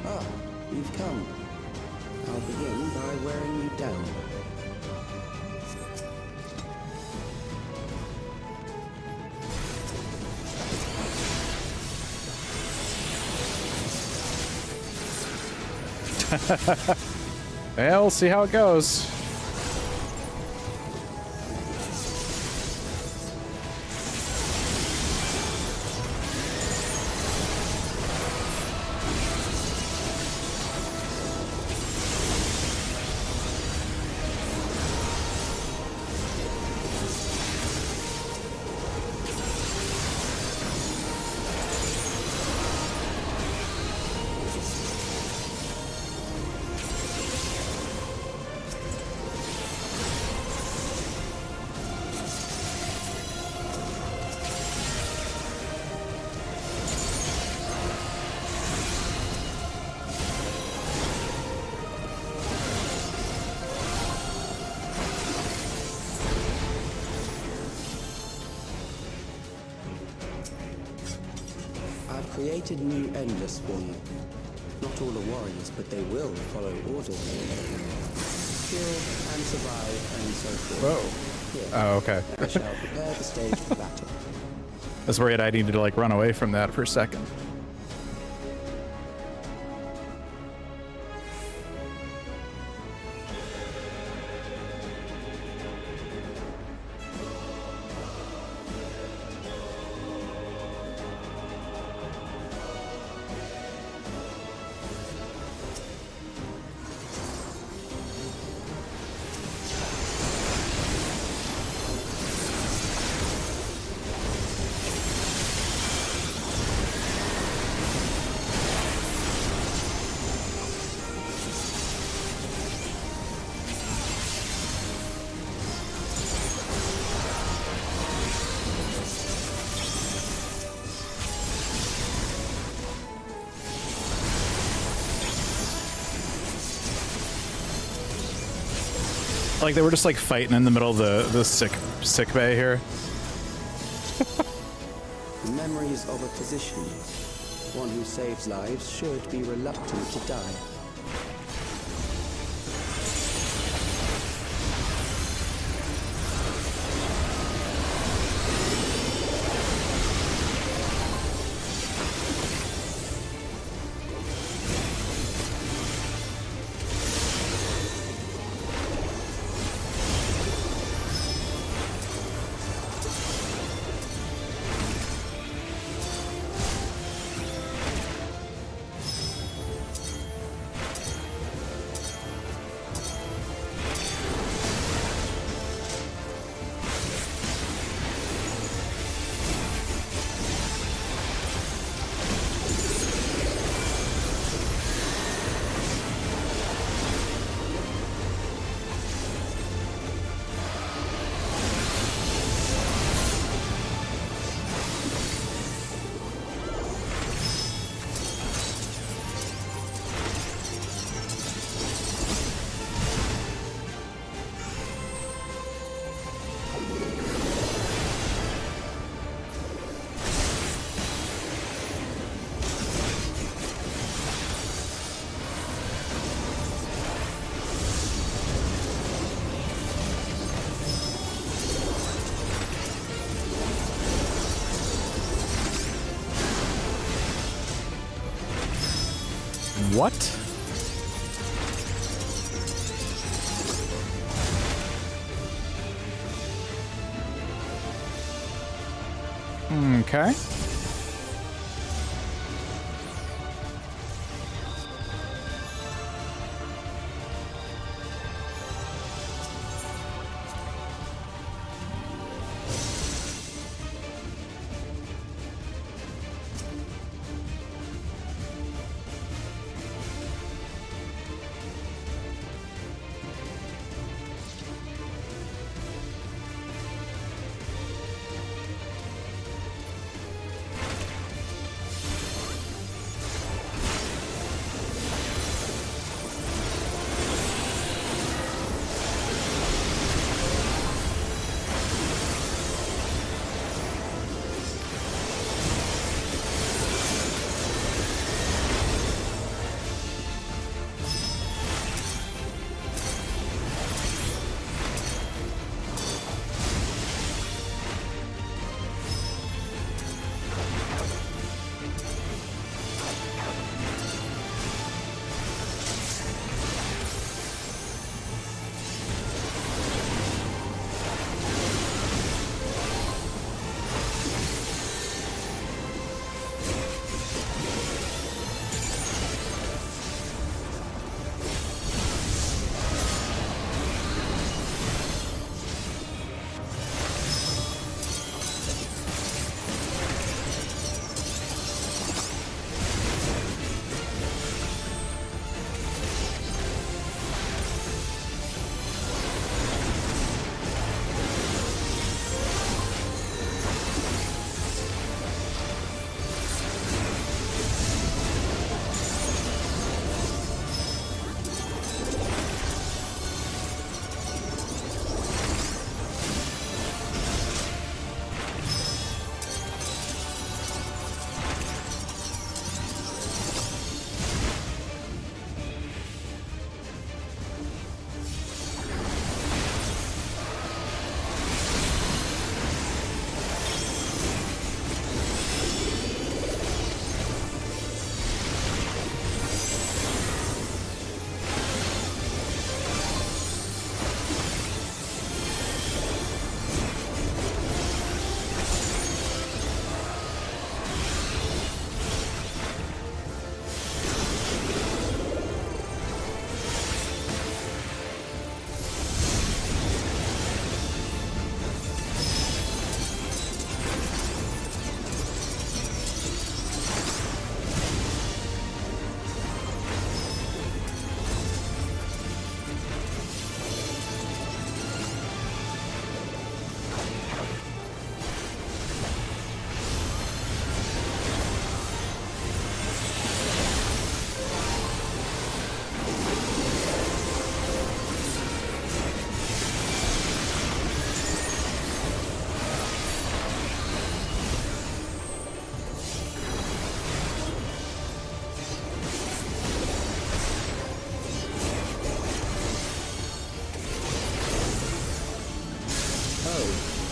Ah, you've come. I'll begin by wearing you down. Well, we'll see how it goes. Created new endless for you. Not all are warriors, but they will follow orders. Kill and survive and so forth. Whoa. Here, Oh, okay. I shall prepare the stage for battle. I was worried I needed to like run away from that for a second. Like they were just like fighting in the middle of the sick bay here. The memories of a physician. One who saves lives should be reluctant to die. What? Okay.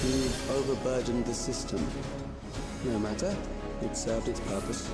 You've overburdened the system. No matter, it served its purpose.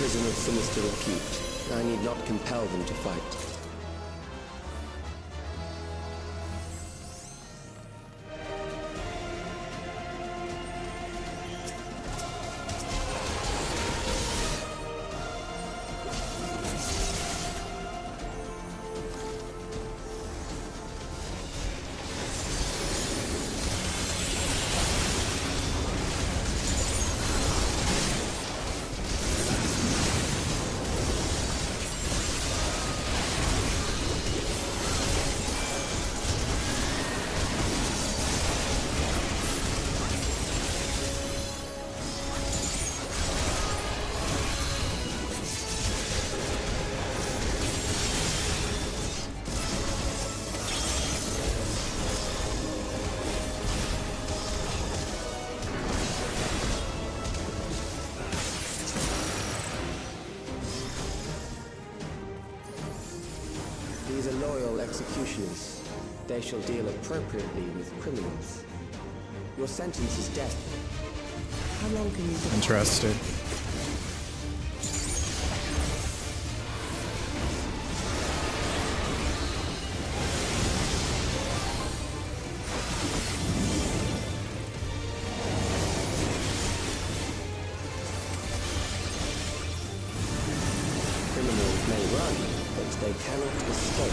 prison of sinister repute. I need not compel them to fight. These are loyal executioners. They shall deal appropriately with criminals. Your sentence is death. How long can you... Interested. Criminals may run, but they cannot escape.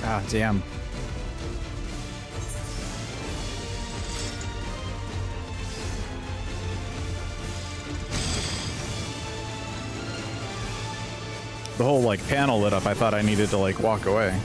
Ah, damn. The whole, like, panel lit up. I thought I needed to, like, walk away.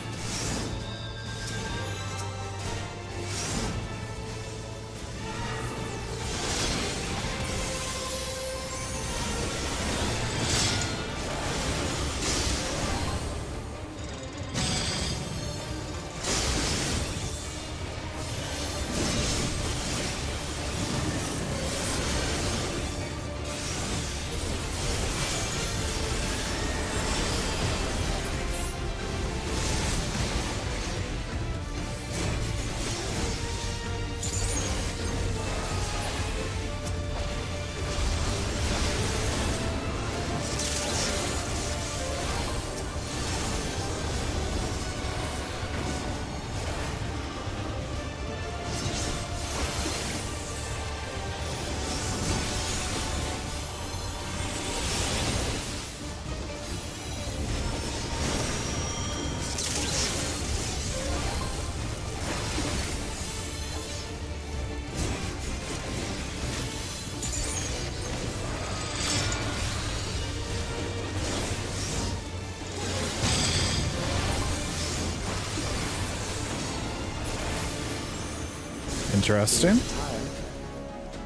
Interesting. Tired?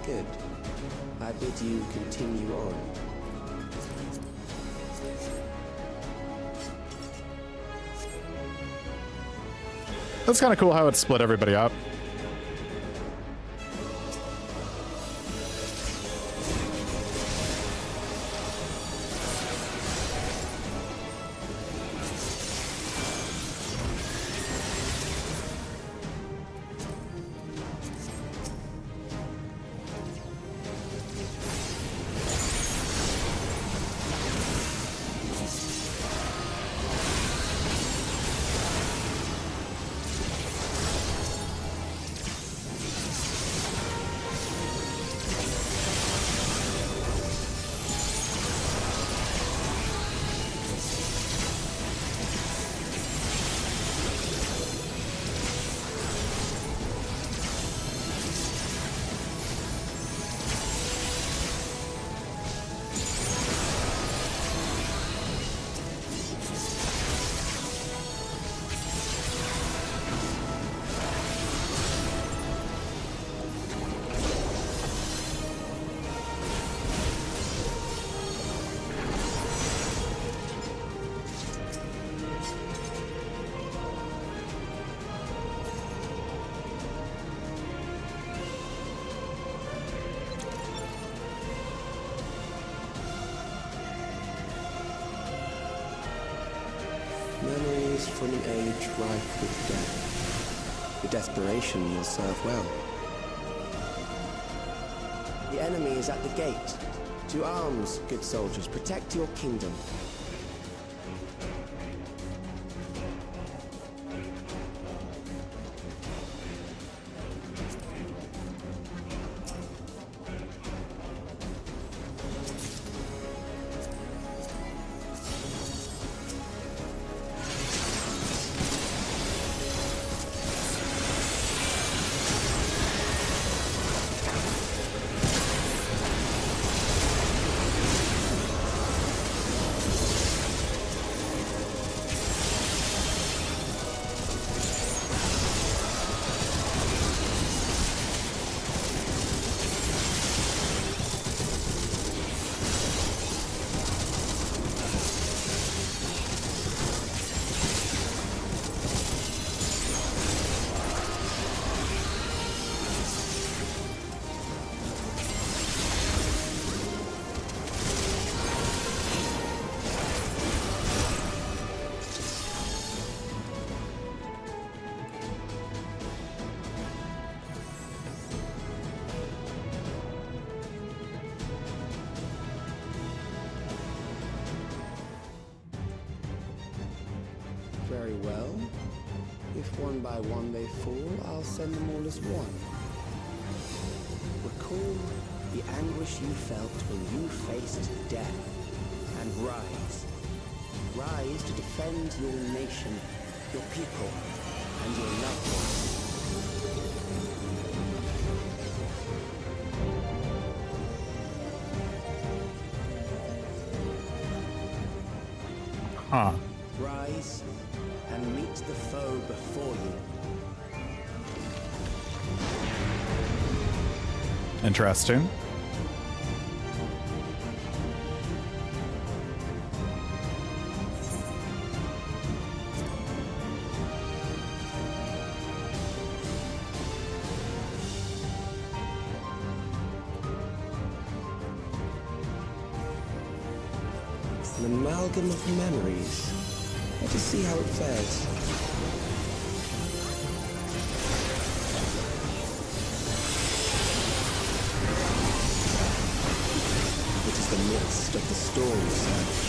Good. I bid you continue on. That's kind of cool how it split everybody up. Memories from an age rife with death. The desperation will serve well. The enemy is at the gate. To arms, good soldiers, protect your kingdom. Very well. If one by one they fall, I'll send them all as one. Recall the anguish you felt when you faced death, and rise. Rise to defend your nation, your people, and your loved ones. Huh. Rise and meet the foe before you. Interesting. An amalgam of memories. Let us see how it fares. It is the midst of the storm surge.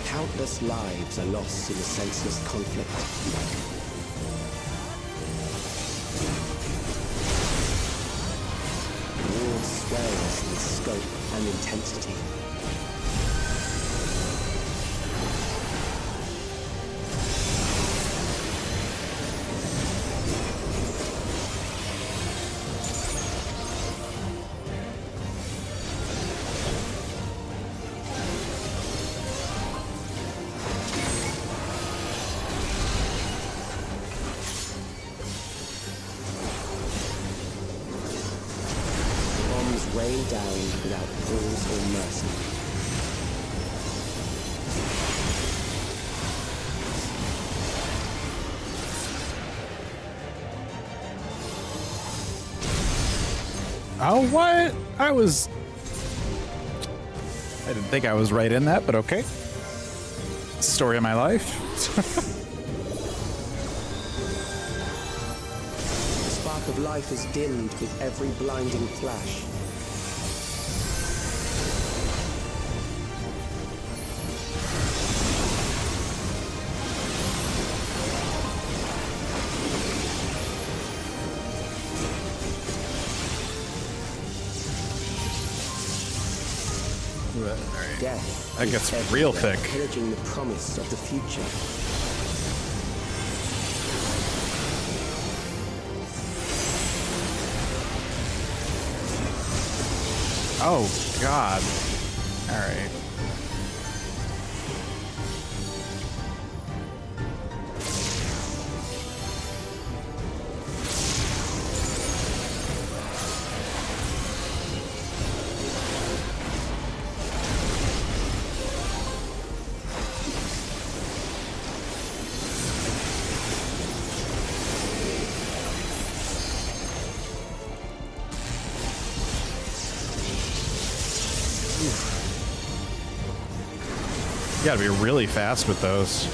Countless lives are lost in a senseless conflict. Wars varies in scope and intensity. Rain down without pause or mercy. Oh, what? I didn't think I was right in that, but okay. Story of my life. The spark of life is dimmed with every blinding flash. Death that gets real thick. Pillaging the promise of the future. Oh, God. All right. You gotta be really fast with those.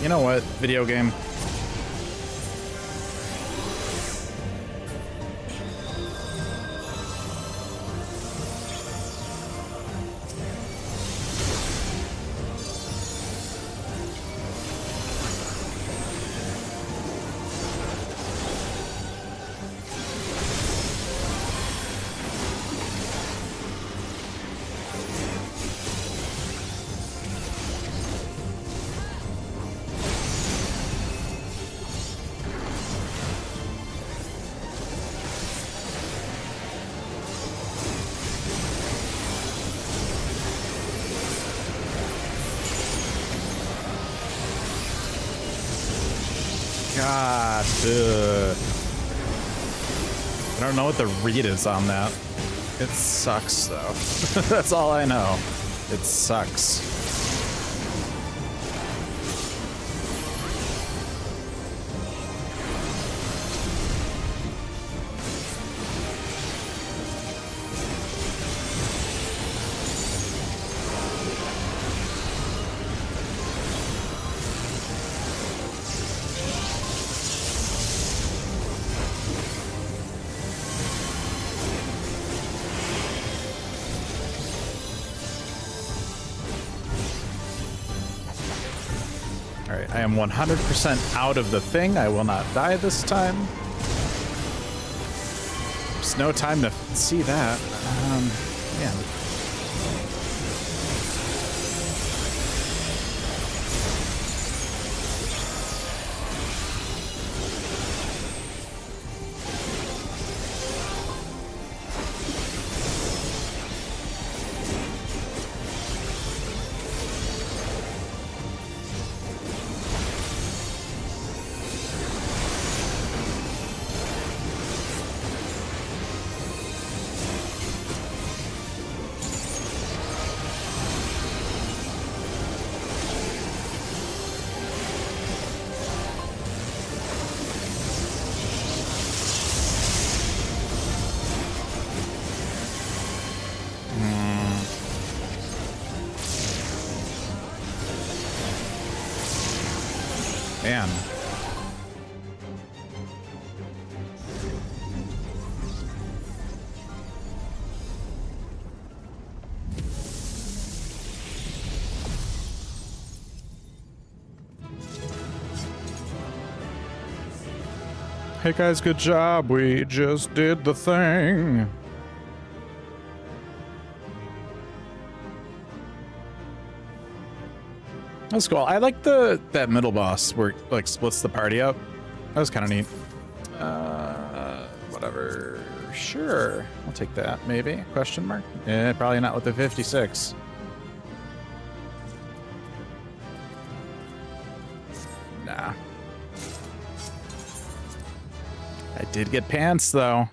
You know what, video game? God, I don't know what the read is on that. It sucks, though. That's all I know. It sucks. Alright, I am 100% out of the thing. I will not die this time. There's no time to see that. Yeah. Man. Hey guys, good job. We just did the thing. That's cool. I like that middle boss where it, like, splits the party up. That was kind of neat. Whatever. Sure. I'll take that, maybe. Question mark? Eh, probably not with the 56. Nah. I did get pants, though.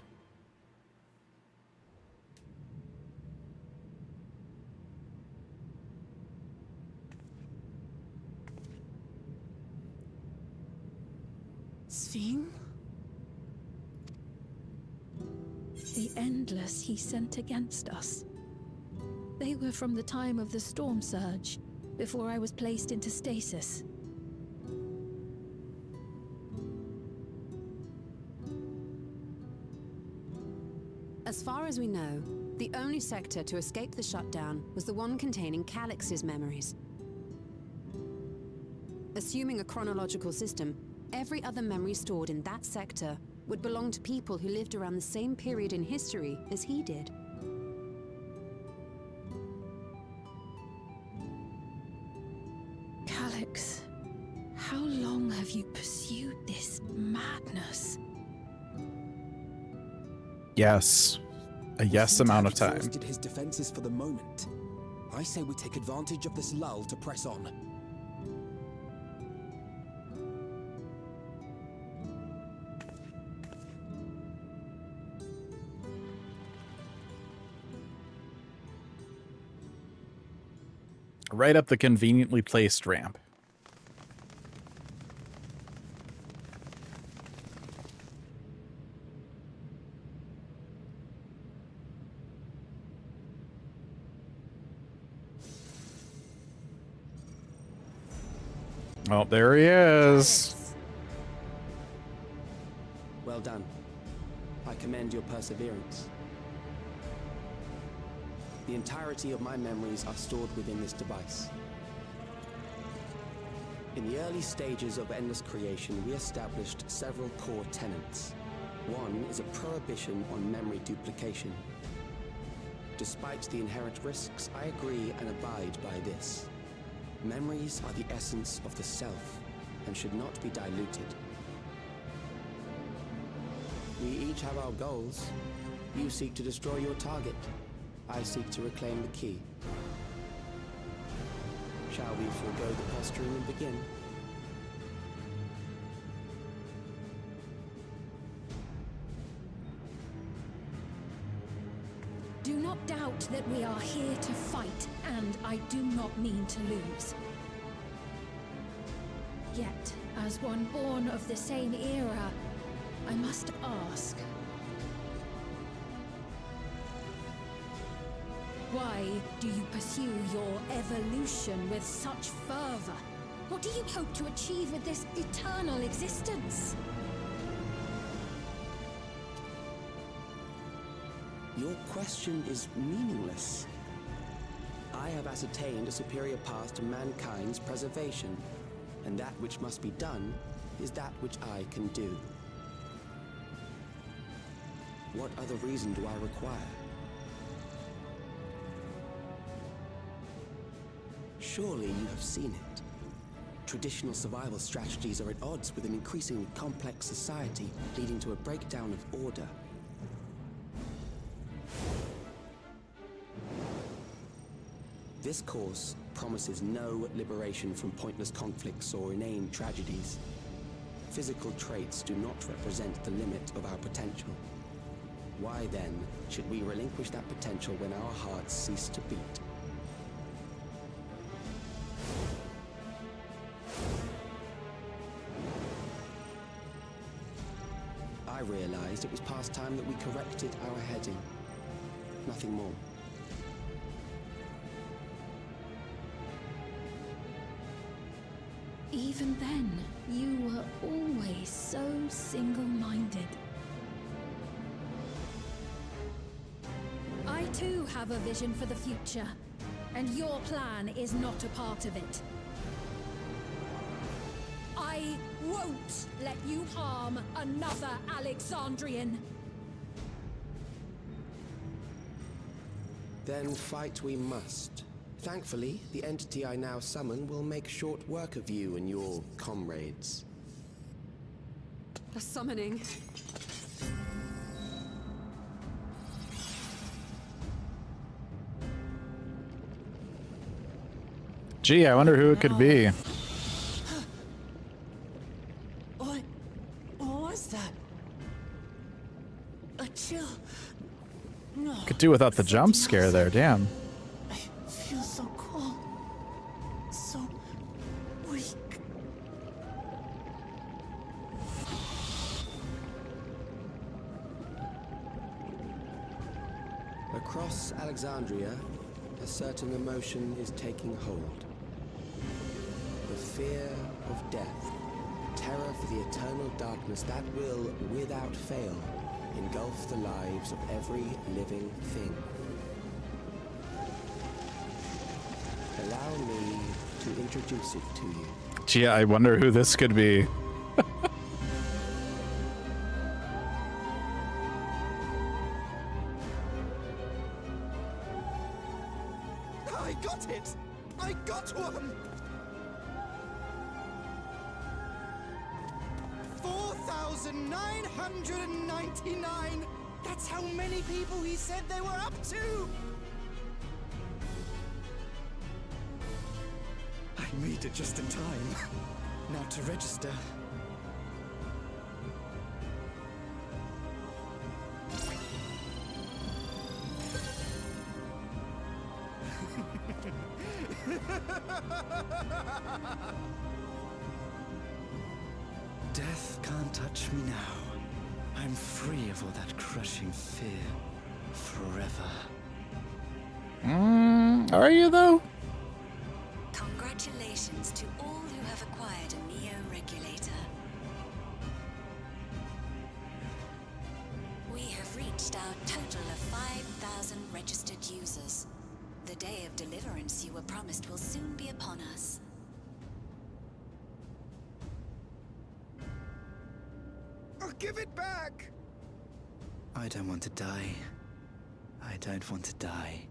Sphene? The Endless he sent against us. They were from the time of the storm surge, before I was placed into stasis. As far as we know, the only sector to escape the shutdown was the one containing Calix's memories. Assuming a chronological system, every other memory stored in that sector would belong to people who lived around the same period in history as he did. Calix, how long have you pursued this madness? Yes. A yes amount of time. Exhausted his defenses for the moment. I say we take advantage of this lull to press on. Right up the conveniently placed ramp. Oh, there he is. Well done. I commend your perseverance. The entirety of my memories are stored within this device. In the early stages of Endless creation, we established several core tenets. One is a prohibition on memory duplication. Despite the inherent risks, I agree and abide by this. Memories are the essence of the self and should not be diluted. We each have our goals. You seek to destroy your target. I seek to reclaim the key. Shall we forego the posturing and begin? Do not doubt that we are here to fight, and I do not mean to lose. Yet, as one born of the same era, I must ask, why do you pursue your evolution with such fervor? What do you hope to achieve with this eternal existence? Your question is meaningless. I have ascertained a superior path to mankind's preservation, and that which must be done is that which I can do. What other reason do I require? Surely you have seen it. Traditional survival strategies are at odds with an increasingly complex society, leading to a breakdown of order. This course promises no liberation from pointless conflicts or inane tragedies. Physical traits do not represent the limit of our potential. Why then should we relinquish that potential when our hearts cease to beat? I realized it was past time that we corrected our heading. Nothing more. Even then, you were always so single-minded. I too have a vision for the future, and your plan is not a part of it. I won't let you harm another Alexandrian. Then fight we must. Thankfully, the entity I now summon will make short work of you and your comrades. A summoning. Gee, I wonder who it could be. What was that? A chill. No. Could do without the jump scare there, damn. I feel so cold. So weak. Across Alexandria, a certain emotion is taking hold. The fear of death, terror for the eternal darkness that will, without fail, engulf the lives of every living thing. Allow me to introduce it to you. Gee, I wonder who this could be. I got it! I got one! 4,999! That's how many people he said they were up to! I made it just in time. Now to register. Death can't touch me now. I'm free of all that crushing fear. Forever. Are you though? Congratulations to all who have acquired a Neo-Regulator. We have reached our total of 5,000 registered users. The day of deliverance you were promised will soon be upon us. Oh, give it back! I don't want to die. I don't want to die.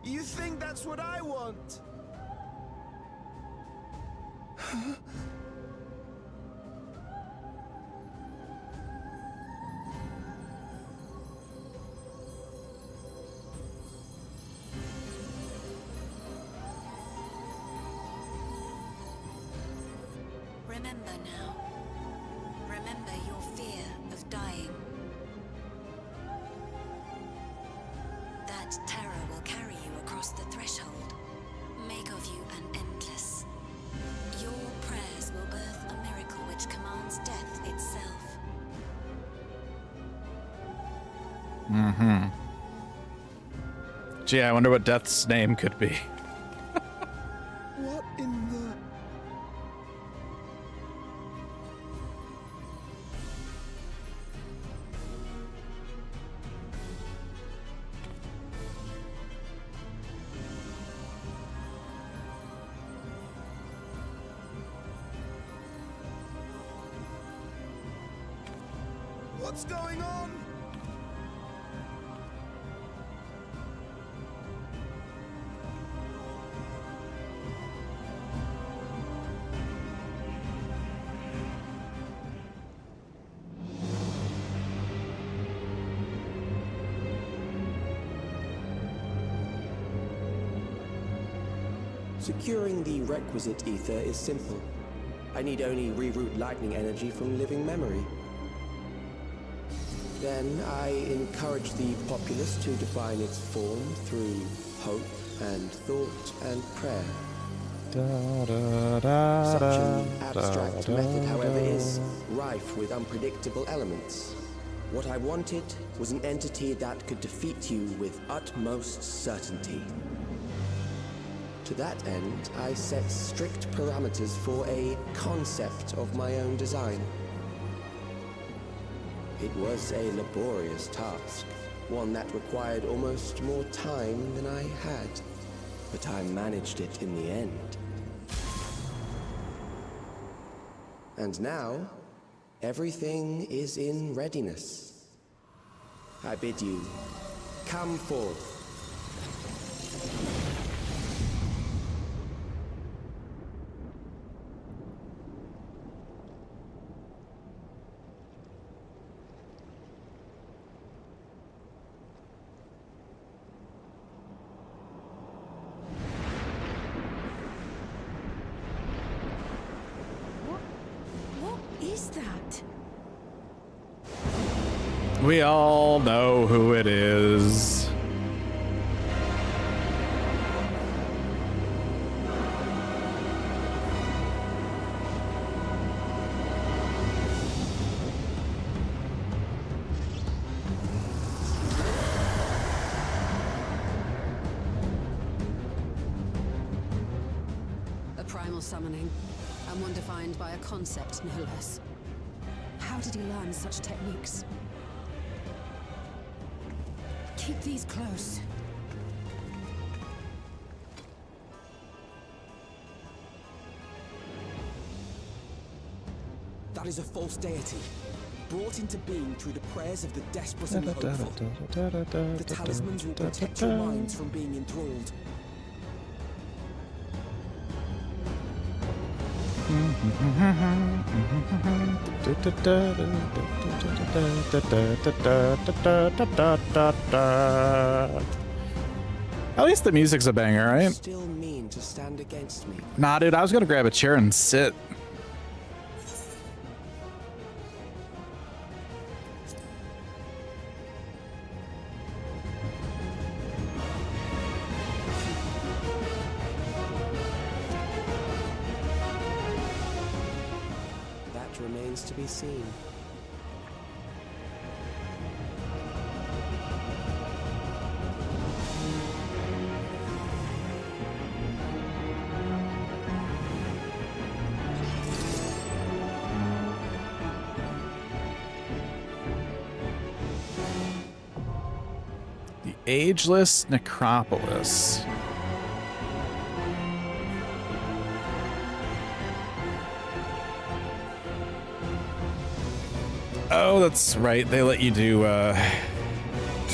You think that's what I want? Huh? Remember now. Remember your fear of dying. That terror will carry you across the threshold, make of you an endless. Your prayers will birth a miracle which commands death itself. Gee, I wonder what Death's name could be. What in the... What's going on? Securing the requisite ether is simple. I need only reroute lightning energy from living memory. Then I encourage the populace to define its form through hope and thought and prayer. Such an abstract method, however, is rife with unpredictable elements. What I wanted was an entity that could defeat you with utmost certainty. To that end, I set strict parameters for a concept of my own design. It was a laborious task, one that required almost more time than I had. but I managed it in the end. And now, everything is in readiness. I bid you, come forth. What is that? We all know who it is. A primal summoning, and one defined by a concept, no less. How did he learn such techniques? Keep these close. That is a false deity, brought into being through the prayers of the desperate and hopeful. The talismans will protect your minds from being enthralled. At least the music's a banger, right? Still mean to stand against me. Nah, dude, I was gonna grab a chair and sit. That remains to be seen. The Ageless Necropolis. Oh, that's right. They let you do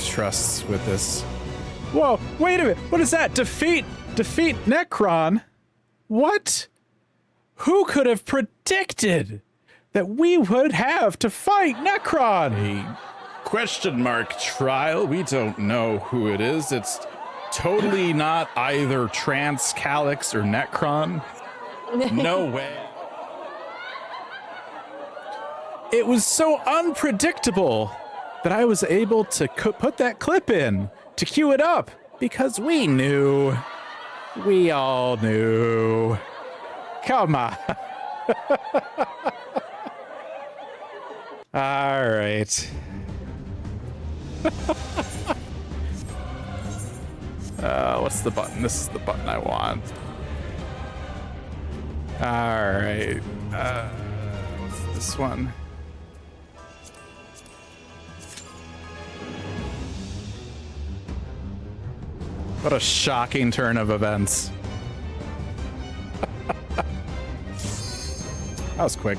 trusts with this. Whoa, wait a minute. What is that? Defeat Necron? What? Who could have predicted that we would have to fight Necron? A question mark trial? We don't know who it is. It's totally not either Trans Calyx or Necron. No way. It was so unpredictable that I was able to put that clip in to cue it up because we knew. We all knew. Come on. All right. What's the button? This is the button I want. All right. What's this one? What a shocking turn of events. That was quick.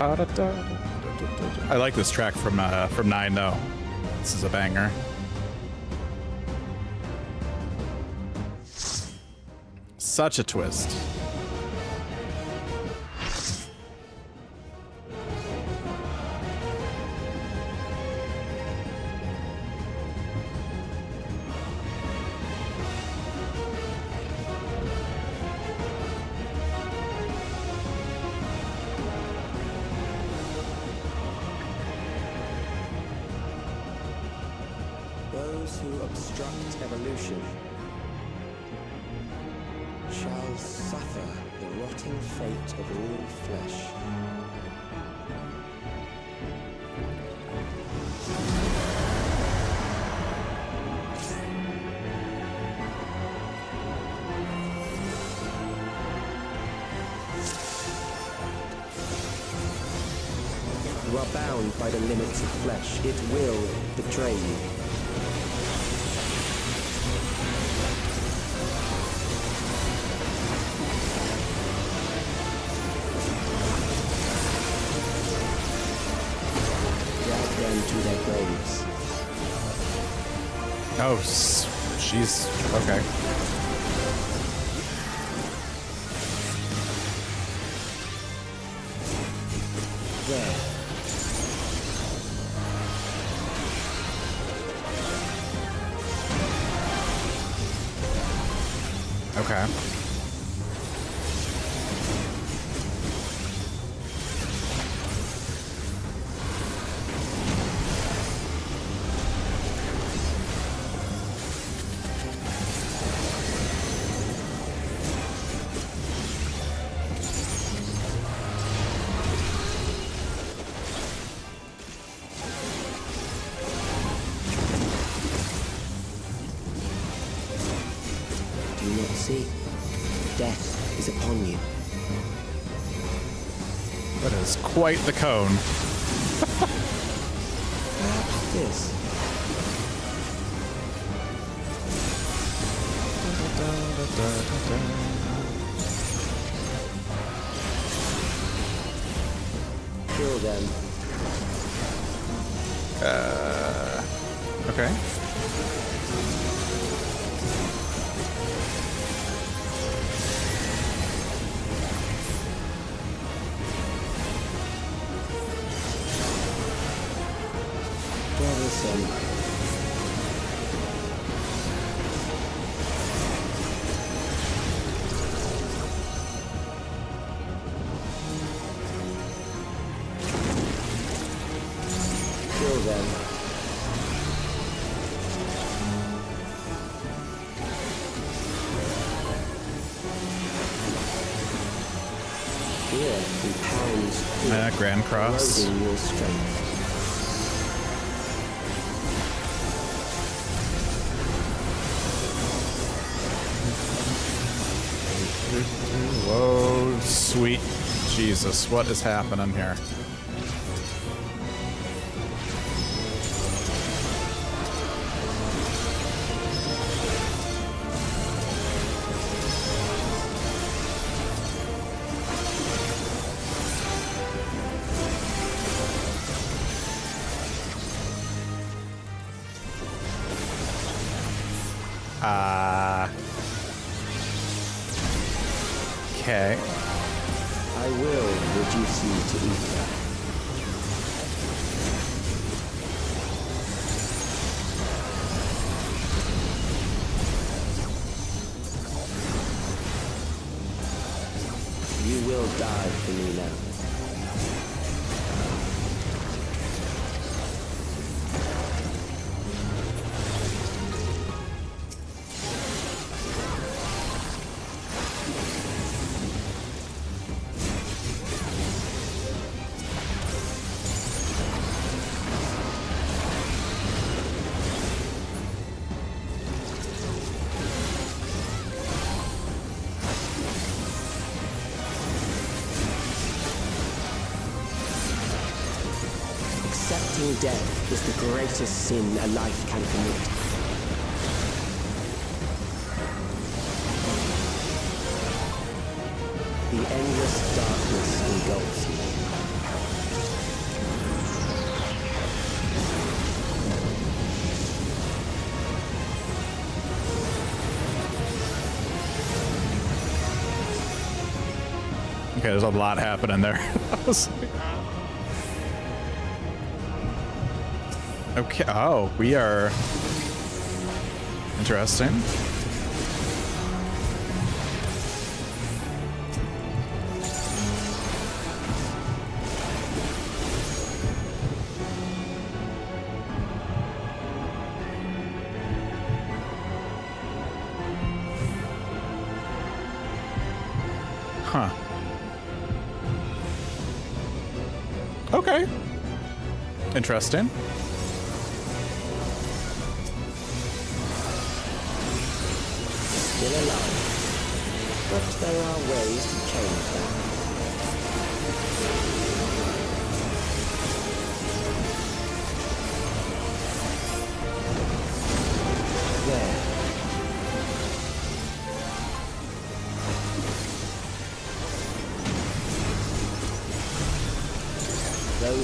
I like this track from 9 though. This is a banger. Such a twist. Those who obstruct evolution shall suffer the rotting fate of all flesh. You are bound by the limits of flesh. It will betray you. Drag them to their graves. Oh, she's okay. There. Okay. Do you not see? Death is upon you. That is quite the cone. Perhaps this. Kill them. Okay. Bothersome. Kill them. Fear compounds fear, Grand Cross. eroding your strength. Whoa, sweet Jesus, what is happening here? Okay. I will reduce you to ether. You will die for me now. Accepting death is the greatest sin a life can commit. The endless darkness engulfs you. Okay, there's a lot happening there. Okay, oh, we are interesting. Huh. Okay. Interesting. Still alive, but there are ways to change that.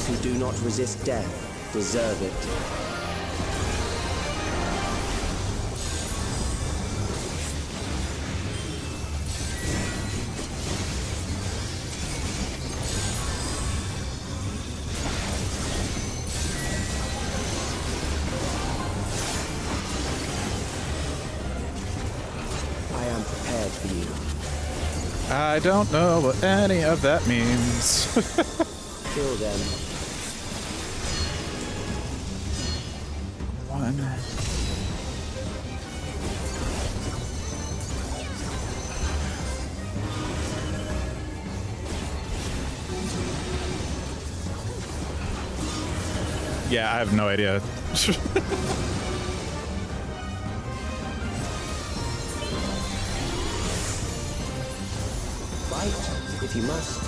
Those who do not resist death deserve it. I don't know what any of that means. Kill them. One. Yeah, I have no idea. If you must.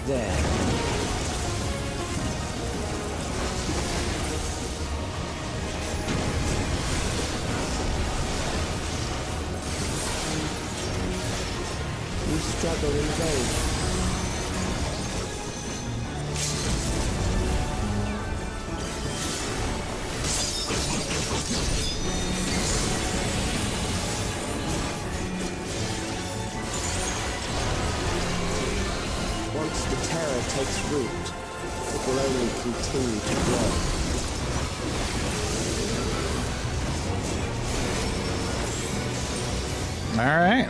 There. Struggle in vain. Once the terror takes root, it will only continue to grow. All right.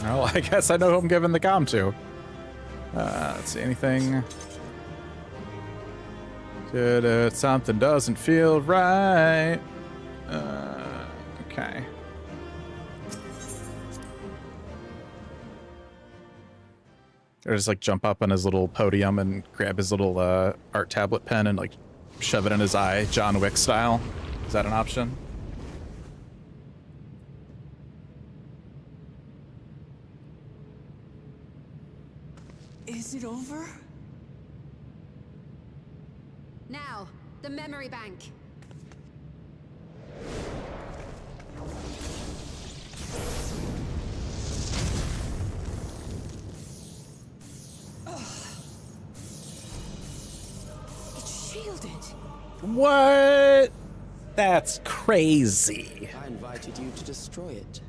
Well, I guess I know who I'm giving the comm to. Let's see, anything? Something doesn't feel right. Okay. Or just like jump up on his little podium and grab his little art tablet pen and like shove it in his eye, John Wick style. Is that an option? Is it over? Now, the memory bank. It's shielded. What? That's crazy. I invited you to destroy it.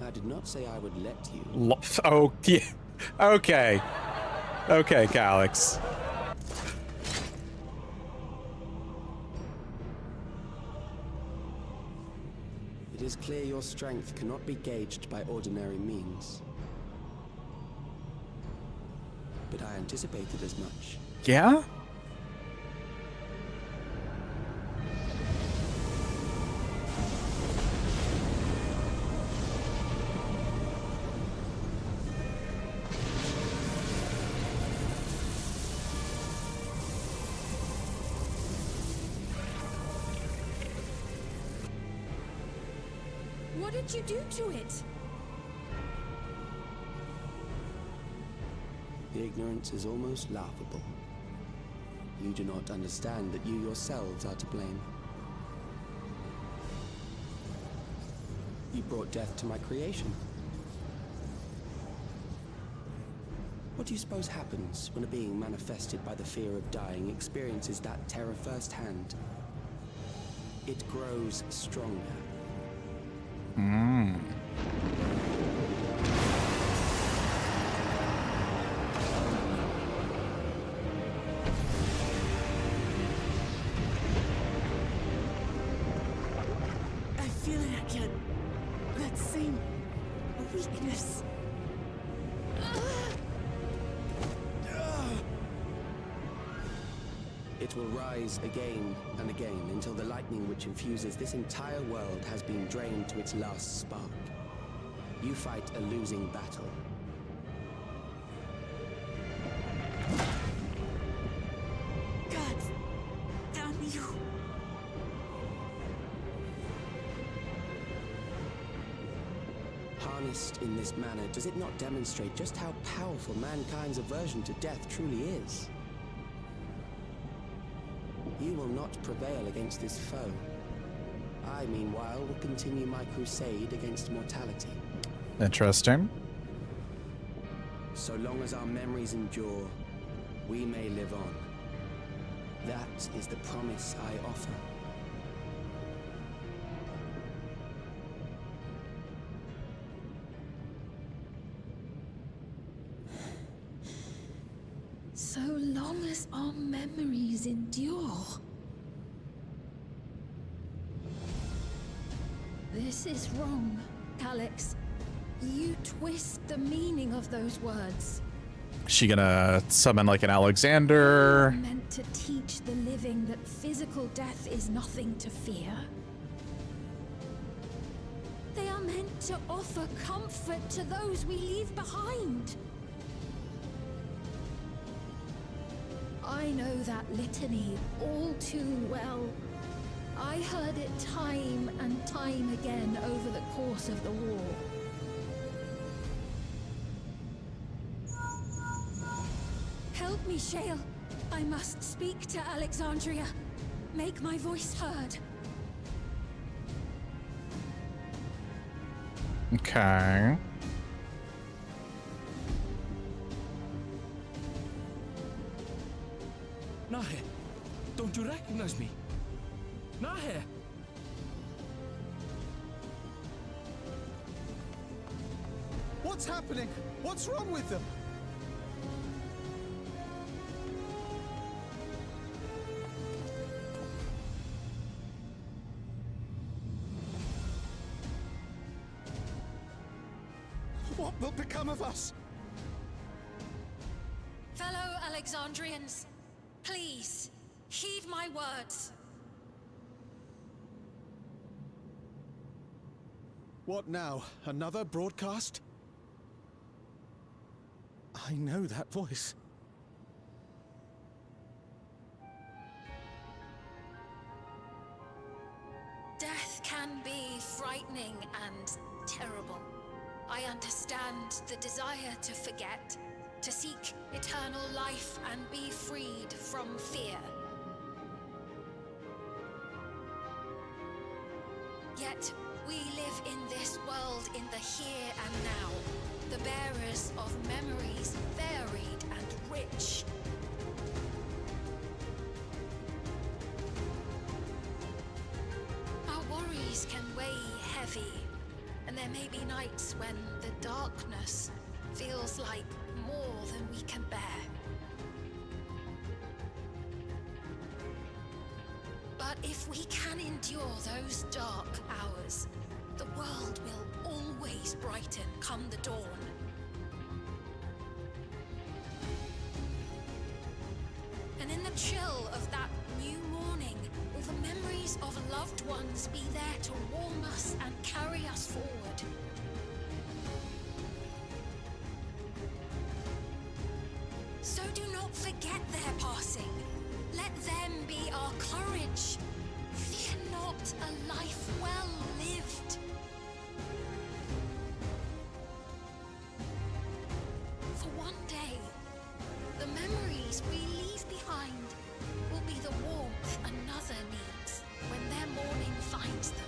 I did not say I would let you. Oh, yeah. Okay. Okay, Calyx. It is clear your strength cannot be gauged by ordinary means. But I anticipated as much. Yeah? What did you do to it? The ignorance is almost laughable. You do not understand that you yourselves are to blame. You brought death to my creation. What do you suppose happens when a being manifested by the fear of dying experiences that terror firsthand? It grows stronger. Hmm. I feel it again. That same weakness. It will rise again and again until the lightning which infuses this entire world has been drained to its last spark. You fight a losing battle. God damn you! Harnessed in this manner, does it not demonstrate just how powerful mankind's aversion to death truly is? You will not prevail against this foe. I, meanwhile, will continue my crusade against mortality. Interesting. So long as our memories endure, we may live on. That is the promise I offer. So long as our memories endure. This is wrong, Alex. You twist the meaning of those words. She gonna summon like an Alexander? Meant to teach the living that physical death is nothing to fear. They are meant to offer comfort to those we leave behind. I know that litany all too well. I heard it time and time again over the course of the war. Help me, Shale. I must speak to Alexandria. Make my voice heard. Okay. Nahe, don't you recognize me? Nahe! What's happening? What's wrong with them? What will become of us? Fellow Alexandrians, please, heed my words. What now? Another broadcast? I know that voice. Death can be frightening and terrible. I understand the desire to forget, to seek eternal life and be freed from fear. Yet, we live in this world in the here and now, the bearers of memories varied and rich. Our worries can weigh heavy, and there may be nights when the darkness feels like more than we can bear. But if we can endure those dark hours, the world will always brighten come the dawn. And in the chill of that new morning, will the memories of loved ones be there to warm us and carry us forward? So do not forget their passing. Let them be our courage. Fear not a life well lived. For one day, the memories we leave behind will be the warmth another needs when their morning finds them.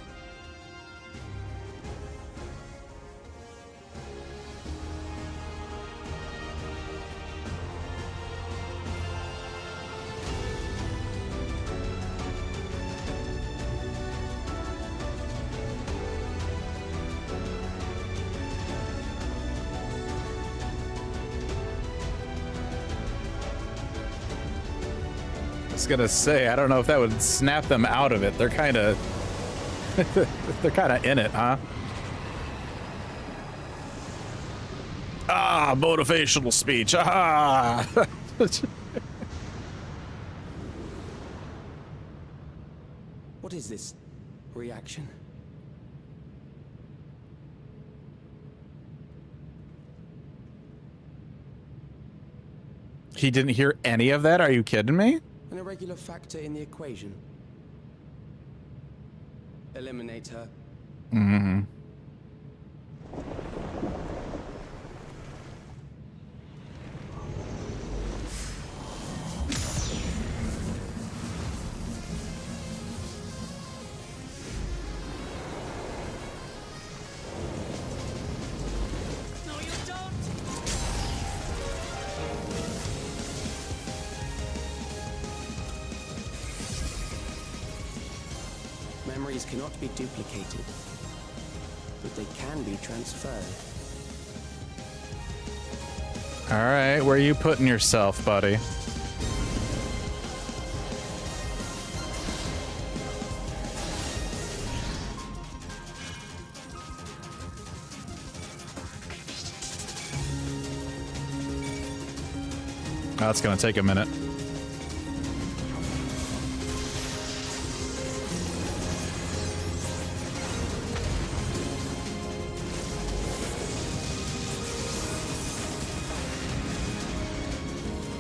I was gonna say, I don't know if that would snap them out of it. They're kind of, they're kind of in it, huh? Ah, motivational speech. Ah. What is this reaction? He didn't hear any of that? Are you kidding me? An irregular factor in the equation. Eliminate her. Mm-hmm. Memories cannot be duplicated, but they can be transferred. All right, where are you putting yourself, buddy? That's gonna take a minute.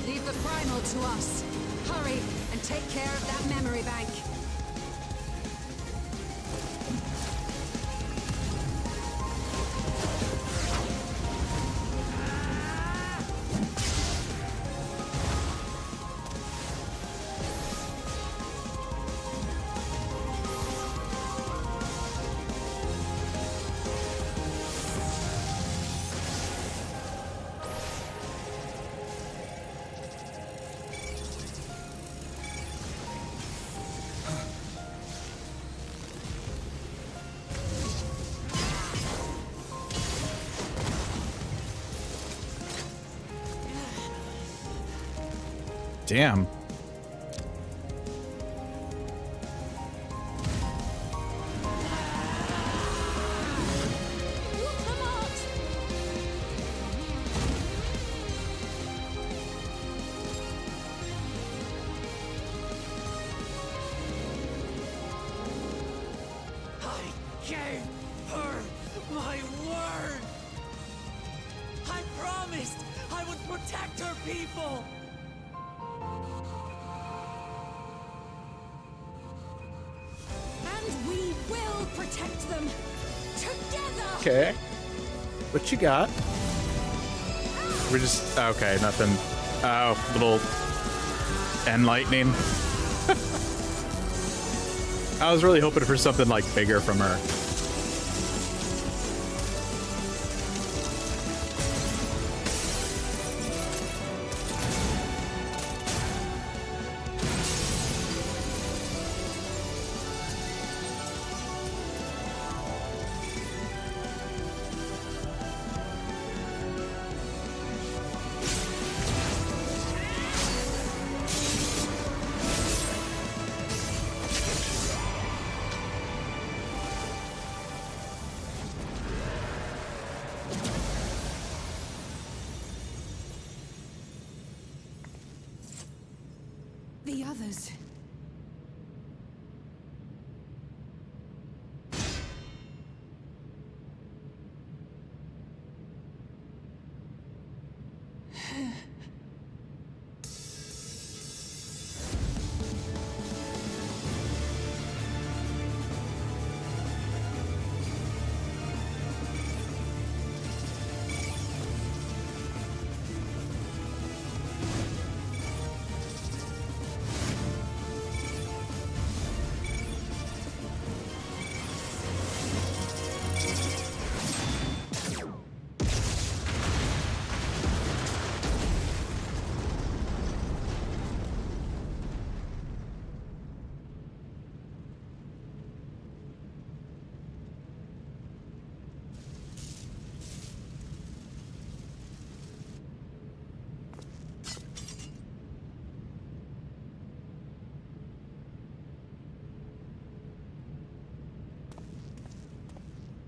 Leave the primal to us. Hurry and take care of that memory bank. Damn. I gave her my word! I promised I would protect her people! And we will protect them together. Okay. What you got? We're just okay. Nothing. Oh, little end lightning. I was really hoping for something like bigger from her. The others.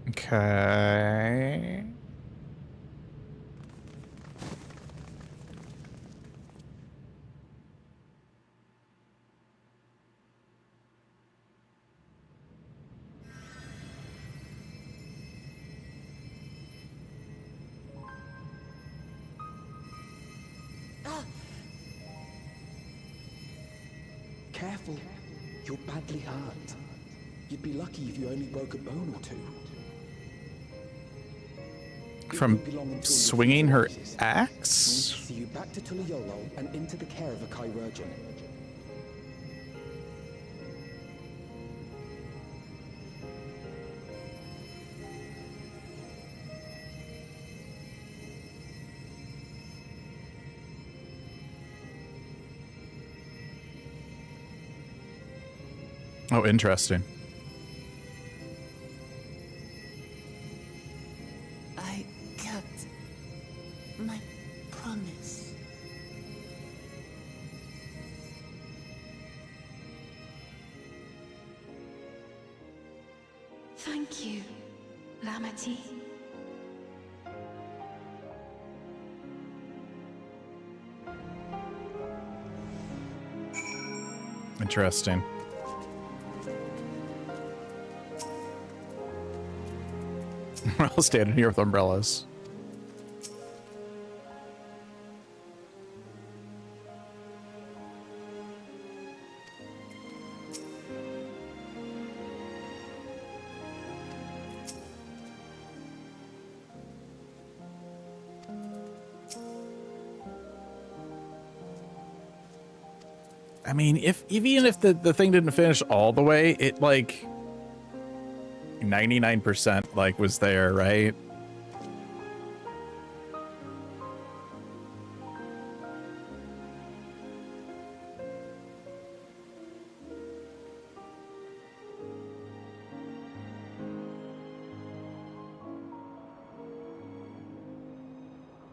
Okay. Careful. You're badly hurt. You'd be lucky if you only broke a bone or two. From swinging her axe? See you back to Tulayolo and into the care of a chirurgeon. Oh, interesting. I kept my promise. Thank you, Lamity. Interesting. We're all standing here with umbrellas. I mean, even if the thing didn't finish all the way, it like 99% like was there, right?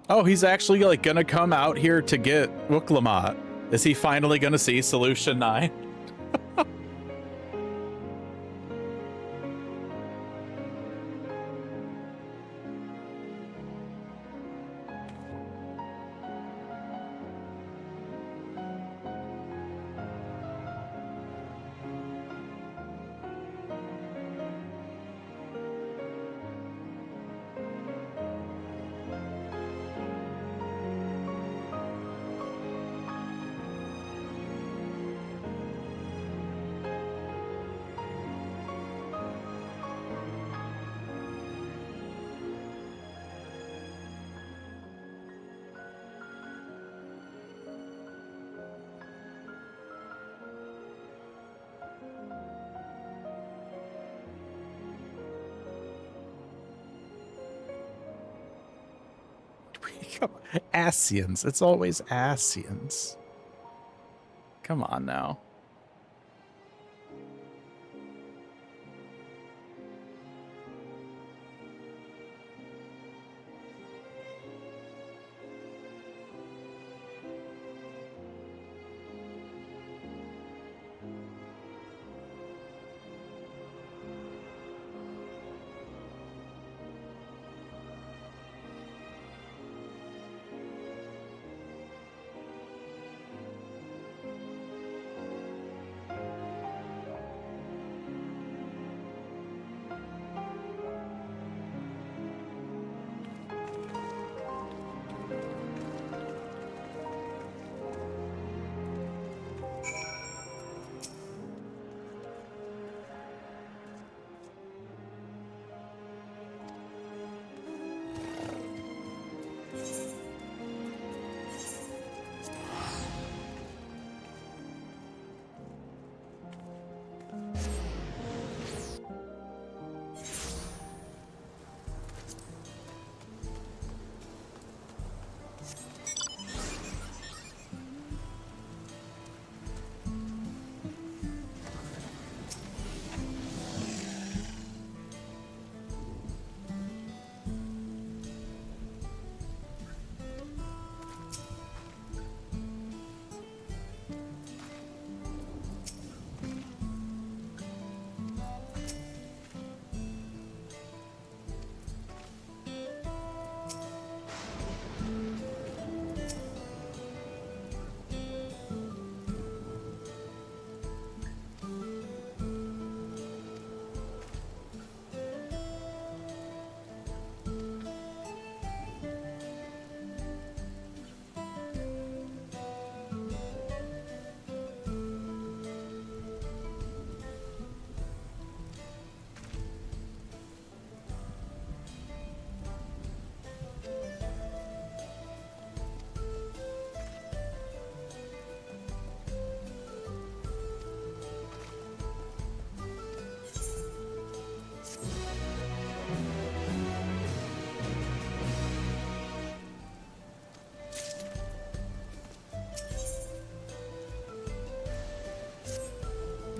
Oh, he's actually like gonna come out here to get Wooklamat. Is he finally gonna see Solution 9? Asians. It's always Asians. Come on now.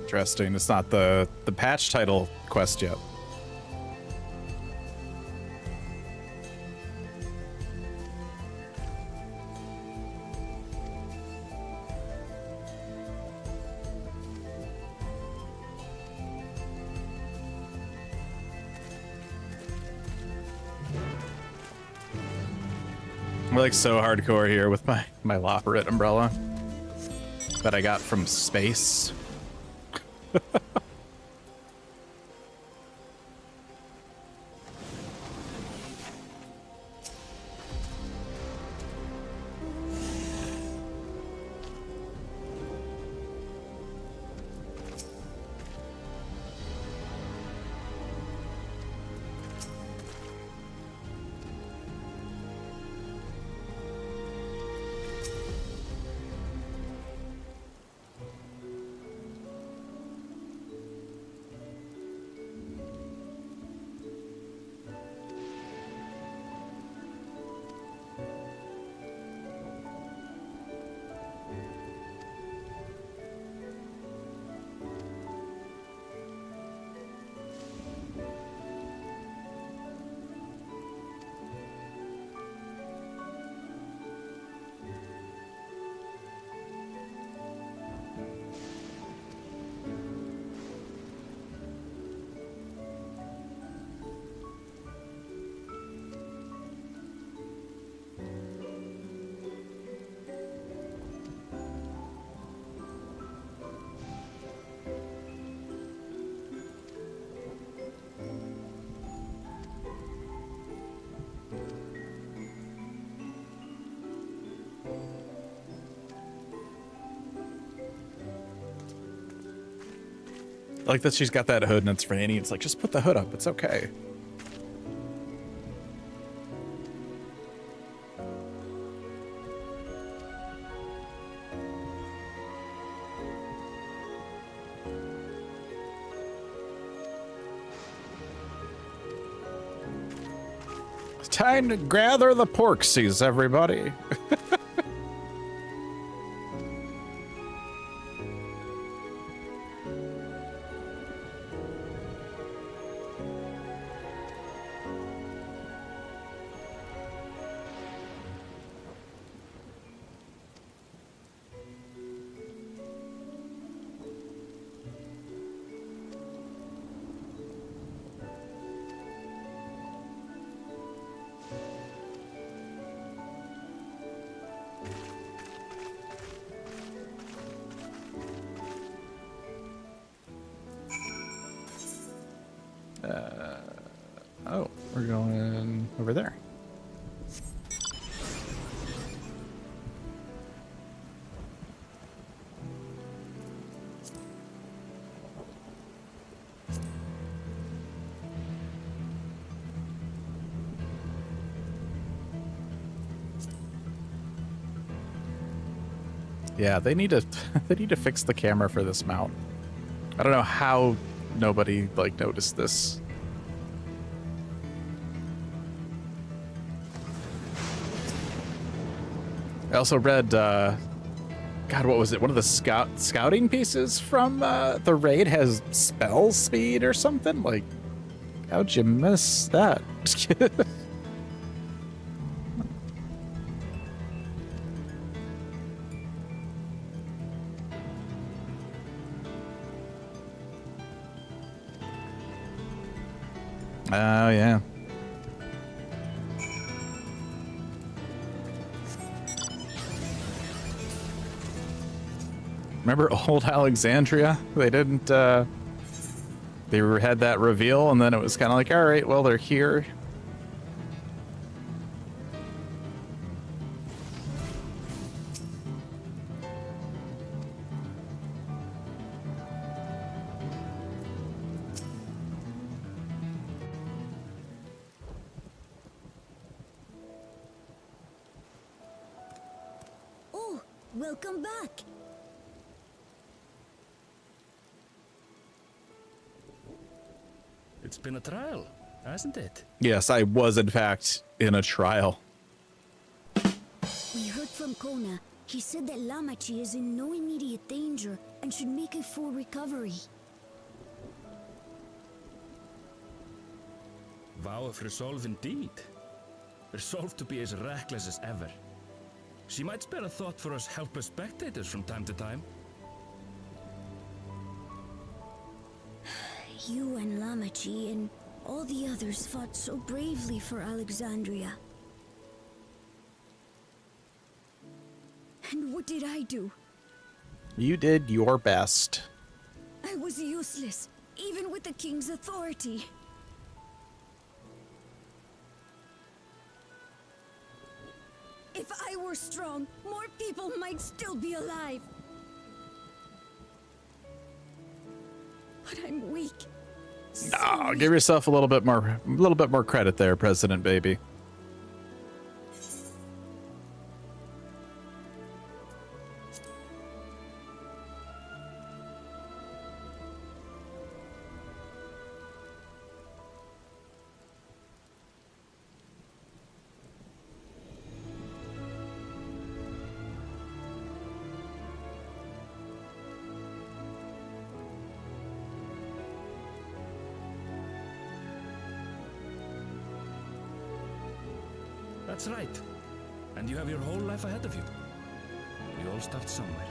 Interesting. It's not the patch title quest yet. I'm like so hardcore here with my Loperate umbrella that I got from space. I like that she's got that hood and it's rainy. It's like, just put the hood up. It's okay. It's time to gather the porksies, everybody. Oh, we're going over there. Yeah, they need to fix the camera for this mount. I don't know how nobody like noticed this. I also read, God, what was it? One of the scouting pieces from the raid has spell speed or something? Like, how'd you miss that? Oh, yeah. Remember old Alexandria? They didn't, they had that reveal and then it was kind of like, all right, well, they're here. Oh, welcome back. It's been a trial, hasn't it? Yes, I was in fact in a trial. We heard from Kona. He said that Lamachi is in no immediate danger and should make a full recovery. Vow of resolve indeed. Resolved to be as reckless as ever. She might spare a thought for us helpless spectators from time to time. You and Lamachi and all the others fought so bravely for Alexandria. And what did I do? You did your best. I was useless, even with the king's authority. If I were strong, more people might still be alive. But I'm weak. No, give yourself a little bit more credit there, President Baby. That's right. And you have your whole life ahead of you. We all start somewhere.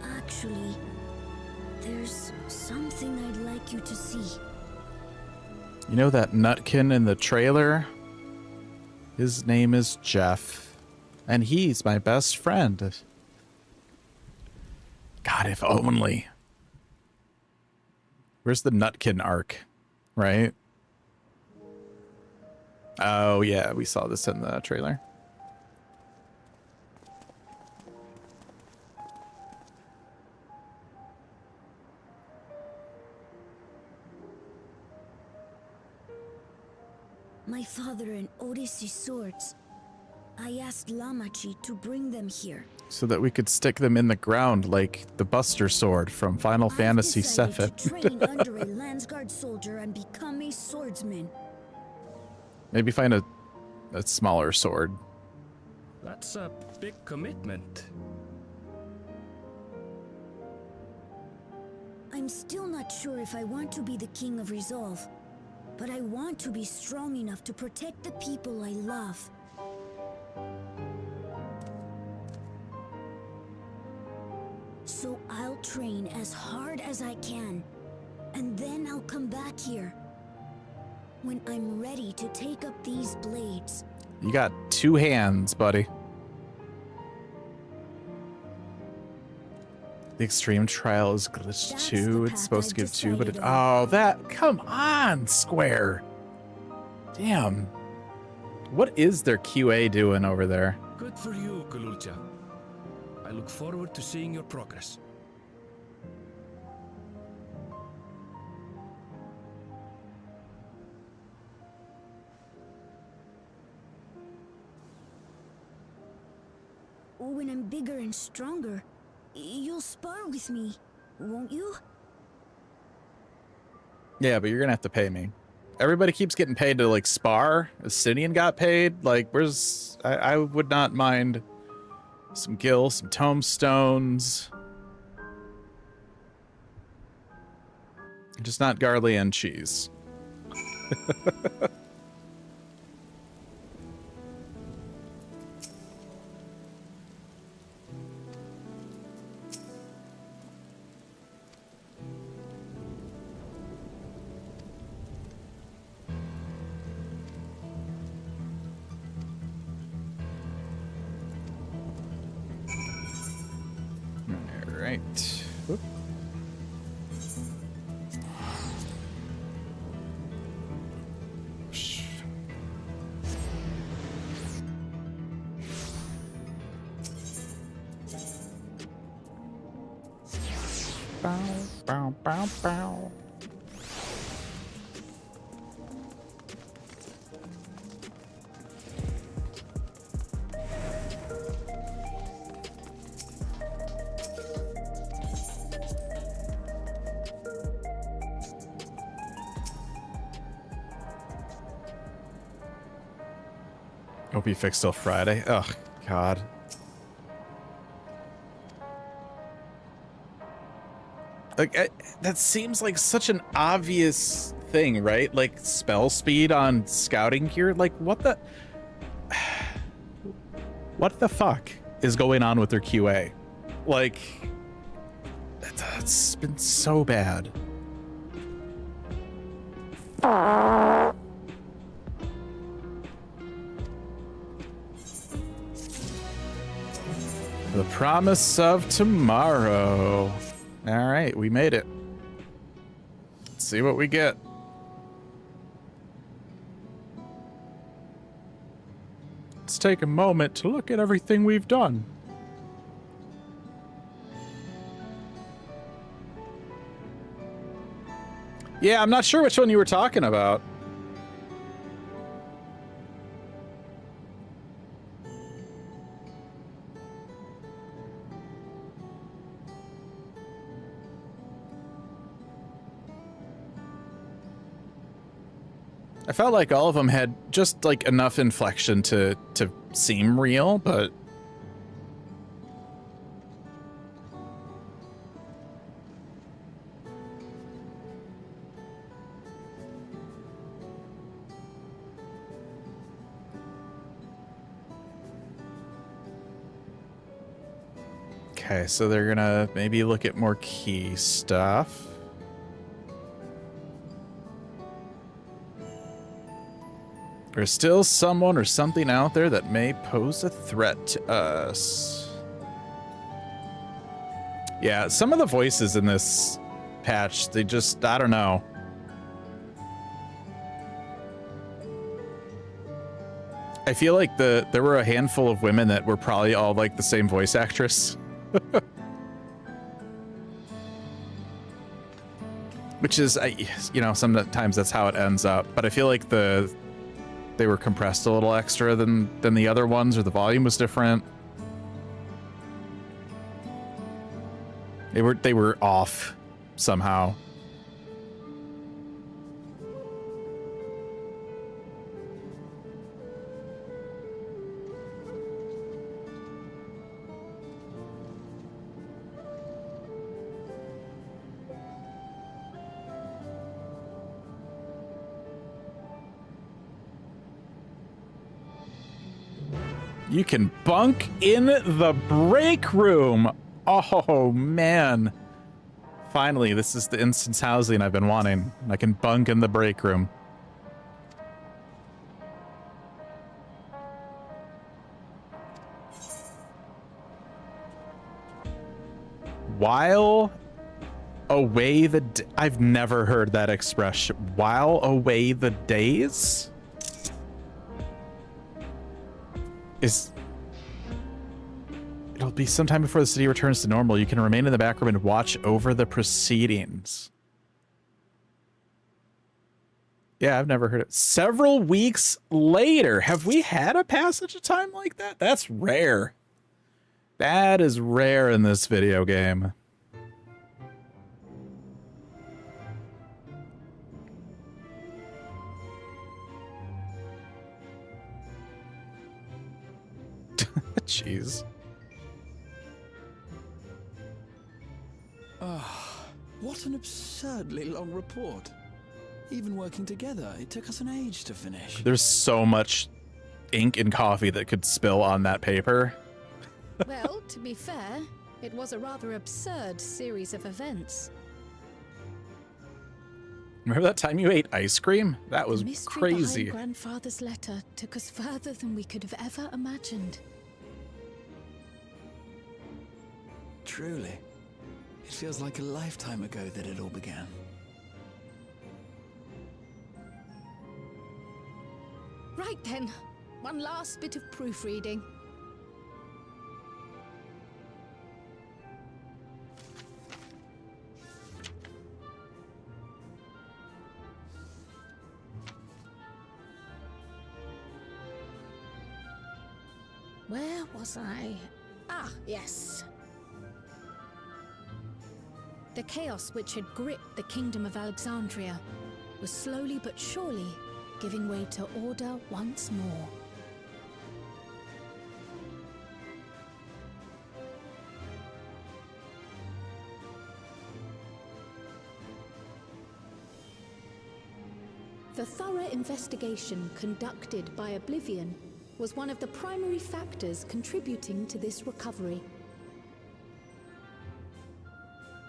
Actually, there's something I'd like you to see. You know that nutkin in the trailer? His name is Jeff, and he's my best friend. God, if only. Where's the Nutkin arc? Right? Oh, yeah, we saw this in the trailer. My father and Odyssey's swords. I asked Lamachi to bring them here. So that we could stick them in the ground like the Buster Sword from Final Fantasy VII. To train under a Landsguard soldier and become a swordsman. Maybe find a smaller sword. That's a big commitment. I'm still not sure if I want to be the King of Resolve, but I want to be strong enough to protect the people I love. So I'll train as hard as I can, and then I'll come back here. When I'm ready to take up these blades. You got 2 hands, buddy. The extreme trial is glitched 2. It's supposed to give 2, but come on, Square. Damn. What is their QA doing over there? Good for you, Kululcha. I look forward to seeing your progress. When I'm bigger and stronger, you'll spar with me, won't you? Yeah, but you're gonna have to pay me. Everybody keeps getting paid to like spar. Asinian got paid. Like, I would not mind some gil, some tomestones. Just not garlic and cheese. Alright. Whoop. Bow, bow, bow, bow. Hope you fixed till Friday. Oh, God. Like, that seems like such an obvious thing, right? Like, spell speed on scouting gear? Like, what the... What the fuck is going on with their QA? Like, that's been so bad. The promise of tomorrow. All right, we made it. Let's see what we get. Let's take a moment to look at everything we've done. Yeah, I'm not sure which one you were talking about. I felt like all of them had just like enough inflection to seem real, but okay, so they're gonna maybe look at more key stuff. There's still someone or something out there that may pose a threat to us. Yeah, some of the voices in this patch, they just, I don't know. I feel like there were a handful of women that were probably all like the same voice actress. Which is, you know, sometimes that's how it ends up. But I feel like they were compressed a little extra than the other ones, or the volume was different. They were off somehow. You can bunk in the break room. Oh, man. Finally, this is the instance housing I've been wanting. I can bunk in the break room. While away the... I've never heard that expression. While away the days? It'll be sometime before the city returns to normal. You can remain in the back room and watch over the proceedings. Yeah, I've never heard it. Several weeks later. Have we had a passage of time like that? That's rare. That is rare in this video game. Jeez. What an absurdly long report. Even working together, it took us an age to finish. There's so much ink and coffee that could spill on that paper. Well, to be fair, it was a rather absurd series of events. Remember that time you ate ice cream? That was The mystery crazy. behind Grandfather's letter took us further than we could have ever imagined. Truly. It feels like a lifetime ago that it all began. Right then, one last bit of proofreading. Where was I? Ah, yes. The chaos which had gripped the Kingdom of Alexandria was slowly but surely giving way to order once more. The thorough investigation conducted by Oblivion was one of the primary factors contributing to this recovery.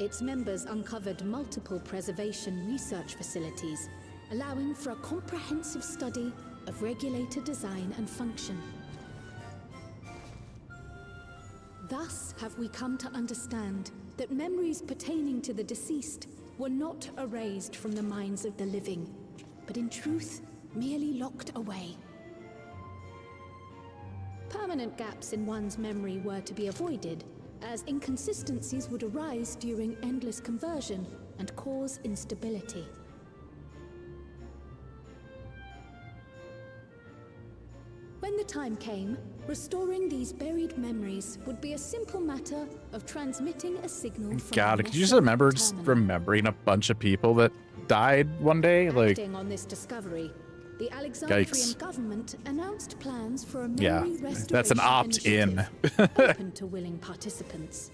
Its members uncovered multiple preservation research facilities, allowing for a comprehensive study of regulator design and function. Thus have we come to understand that memories pertaining to the deceased were not erased from the minds of the living, but in truth, merely locked away. Permanent gaps in one's memory were to be avoided, as inconsistencies would arise during endless conversion and cause instability. When the time came, restoring these buried memories would be a simple matter of transmitting a signal from God, the could you just remember just terminal. remembering a bunch of people that died one day? Like, Acting on this discovery, the Alexandrian Yikes. government announced plans for a yeah, memory restoration that's an opt-in. initiative open to willing participants.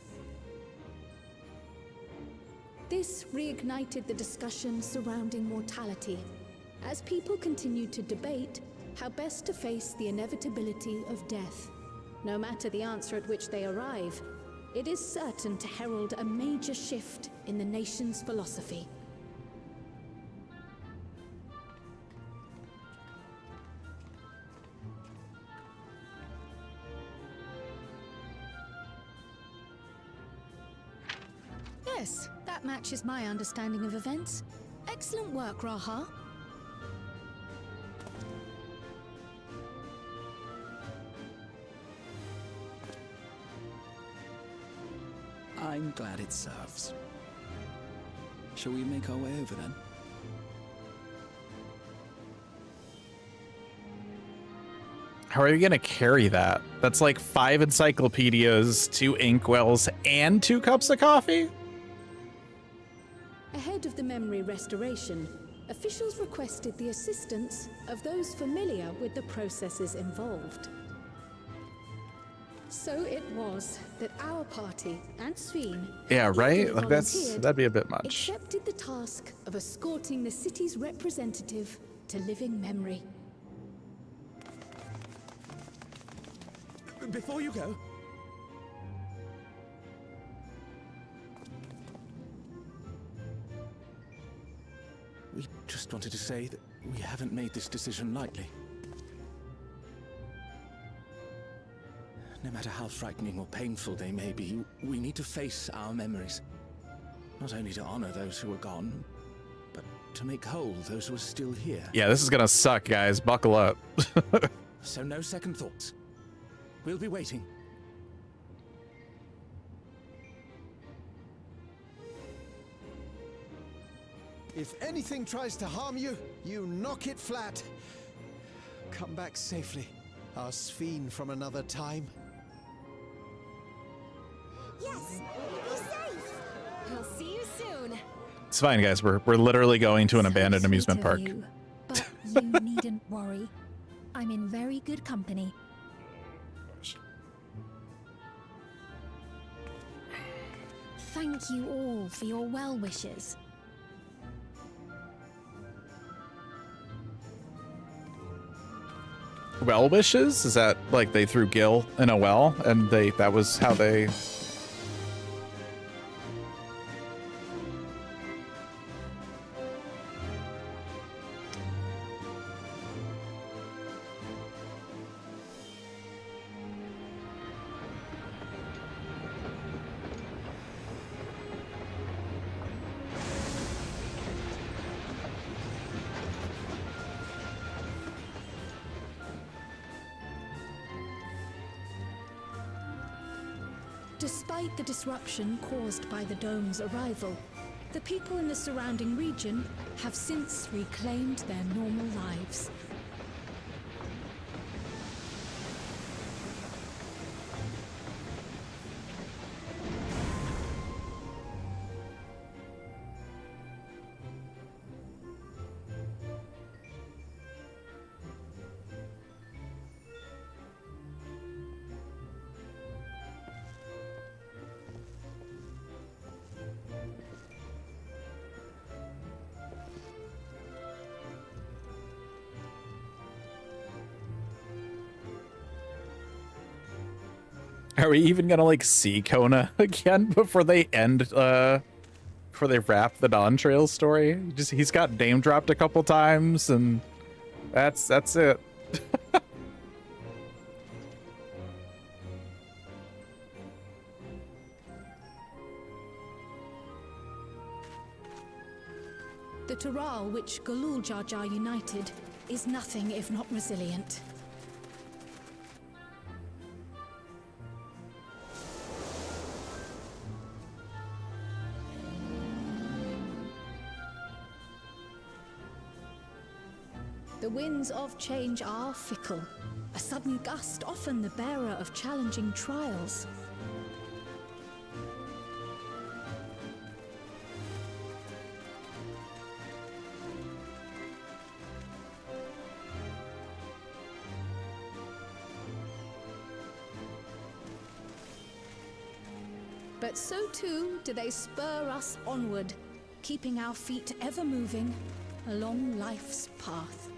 This reignited the discussion surrounding mortality, as people continued to debate how best to face the inevitability of death. No matter the answer at which they arrive, it is certain to herald a major shift in the nation's philosophy. Yes, that matches my understanding of events. Excellent work, Raha. I'm glad it serves. Shall we make our way over then? how are you gonna carry that? That's like 5 encyclopedias, 2 inkwells, and 2 cups of coffee? Ahead of the memory restoration, officials requested the assistance of those familiar with the processes involved. So it was that our party and Sveen, Yeah, right? eagerly Like volunteered, that'd be a bit much. accepted the task of escorting the city's representative to living memory. Before you go, we just wanted to say that we haven't made this decision lightly. No matter how frightening or painful they may be, we need to face our memories. Not only to honor those who are gone, but to make whole those who are still here. Yeah, this is gonna suck, guys. Buckle up. So no second thoughts. We'll be waiting. If anything tries to harm you, you knock it flat. Come back safely, our Sveen from another time. Yes, be safe. We'll see you soon. It's fine, guys. We're literally going to an abandoned amusement Sweet park. of you, but you needn't worry. I'm in very good company. Thank you all for your well wishes. Well wishes? Is that like they threw Gil in a well and that was how they... Despite the disruption caused by the dome's arrival, the people in the surrounding region have since reclaimed their normal lives. Are we even gonna like see Kona again before they end before they wrap the Dawn Trail story? He's got name dropped a couple times and that's it. The Tural which Galul Jar Jar united is nothing if not resilient. The winds of change are fickle. A sudden gust often the bearer of challenging trials. But so too do they spur us onward, keeping our feet ever moving along life's path.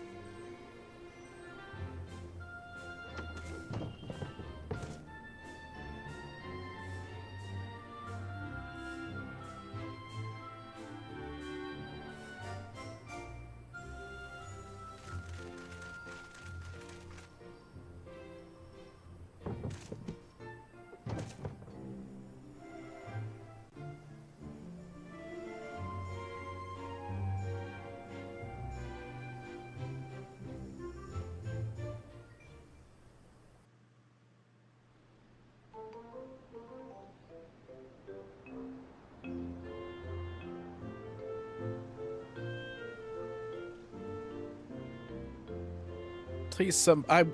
Please, I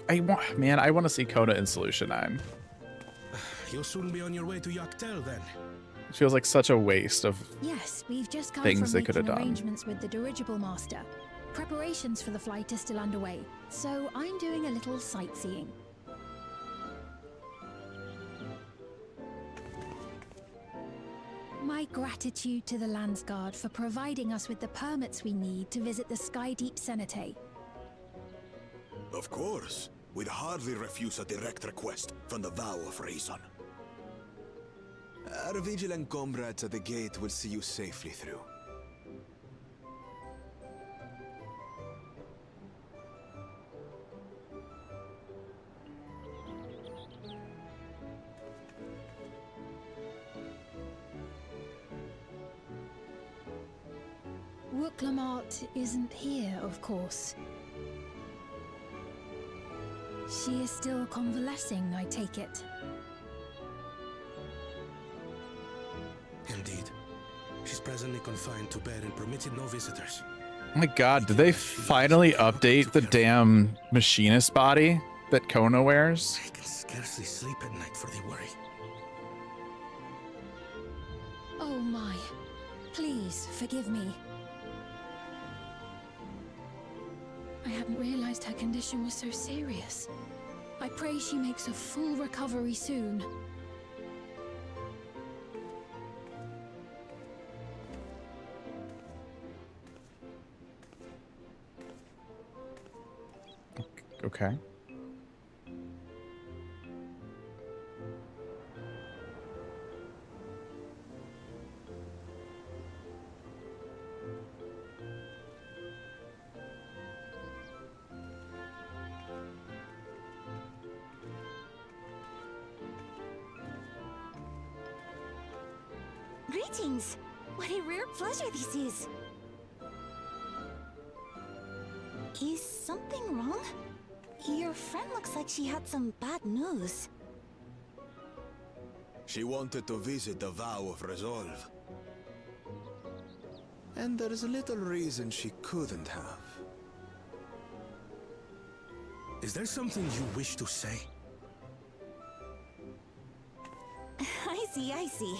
want to see Kona in Solution 9. You'll soon be on your way to Yaktel then. It feels like such a waste of Yes, we've just come things from they could have making done. arrangements with the dirigible master. Preparations for the flight are still underway, so I'm doing a little sightseeing. My gratitude to the Landsguard for providing us with the permits we need to visit the Skydeep Cenote. Of course. We'd hardly refuse a direct request from the Vow of Reason. Our vigilant comrades at the gate will see you safely through. Wooklamart isn't here, of course. She is still convalescing, I take it. Indeed. She's presently confined to bed and permitted no visitors. Oh my god, did they finally update the damn machinist body that Kona wears? I can scarcely sleep at night for the worry. Oh my. Please, forgive me. I hadn't realized her condition was so serious. I pray she makes a full recovery soon. Okay. Greetings! What a rare pleasure this is! Is something wrong? Your friend looks like she had some bad news. She wanted to visit the Vow of Resolve. And there's little reason she couldn't have. Is there something you wish to say? I see.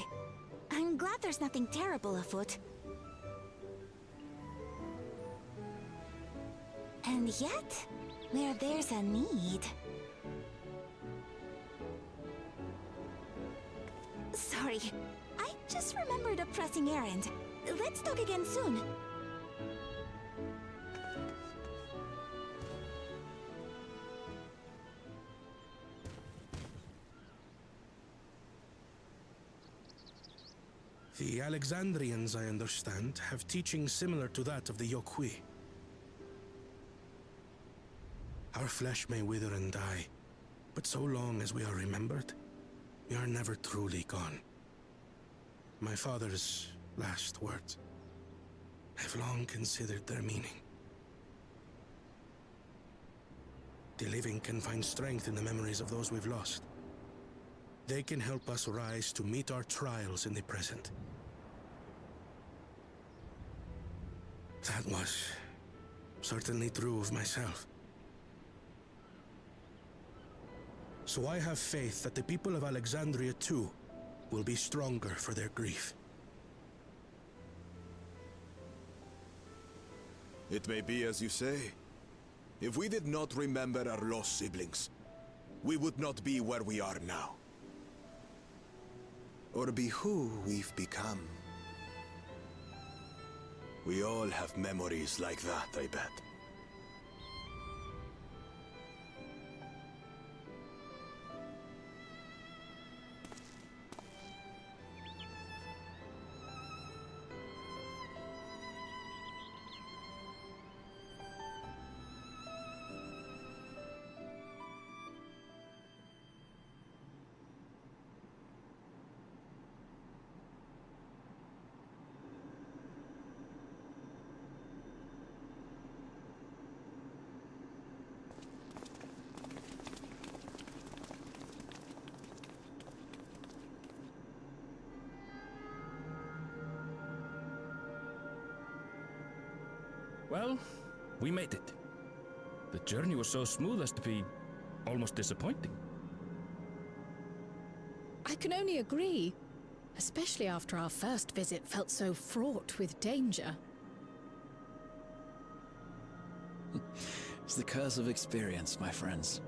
I'm glad there's nothing terrible afoot. And yet, where there's a need... Sorry, I just remembered a pressing errand. Let's talk again soon. The Alexandrians, I understand, have teachings similar to that of the Yokui. Our flesh may wither and die, but so long as we are remembered, we are never truly gone. My father's last words, I've long considered their meaning. The living can find strength in the memories of those we've lost. They can help us rise to meet our trials in the present. That was certainly true of myself. So I have faith that the people of Alexandria too will be stronger for their grief. It may be as you say. If we did not remember our lost siblings, we would not be where we are now. Or be who we've become. We all have memories like that, I bet. Well, we made it. The journey was so smooth as to be almost disappointing. I can only agree, especially after our first visit felt so fraught with danger. It's the curse of experience, my friends.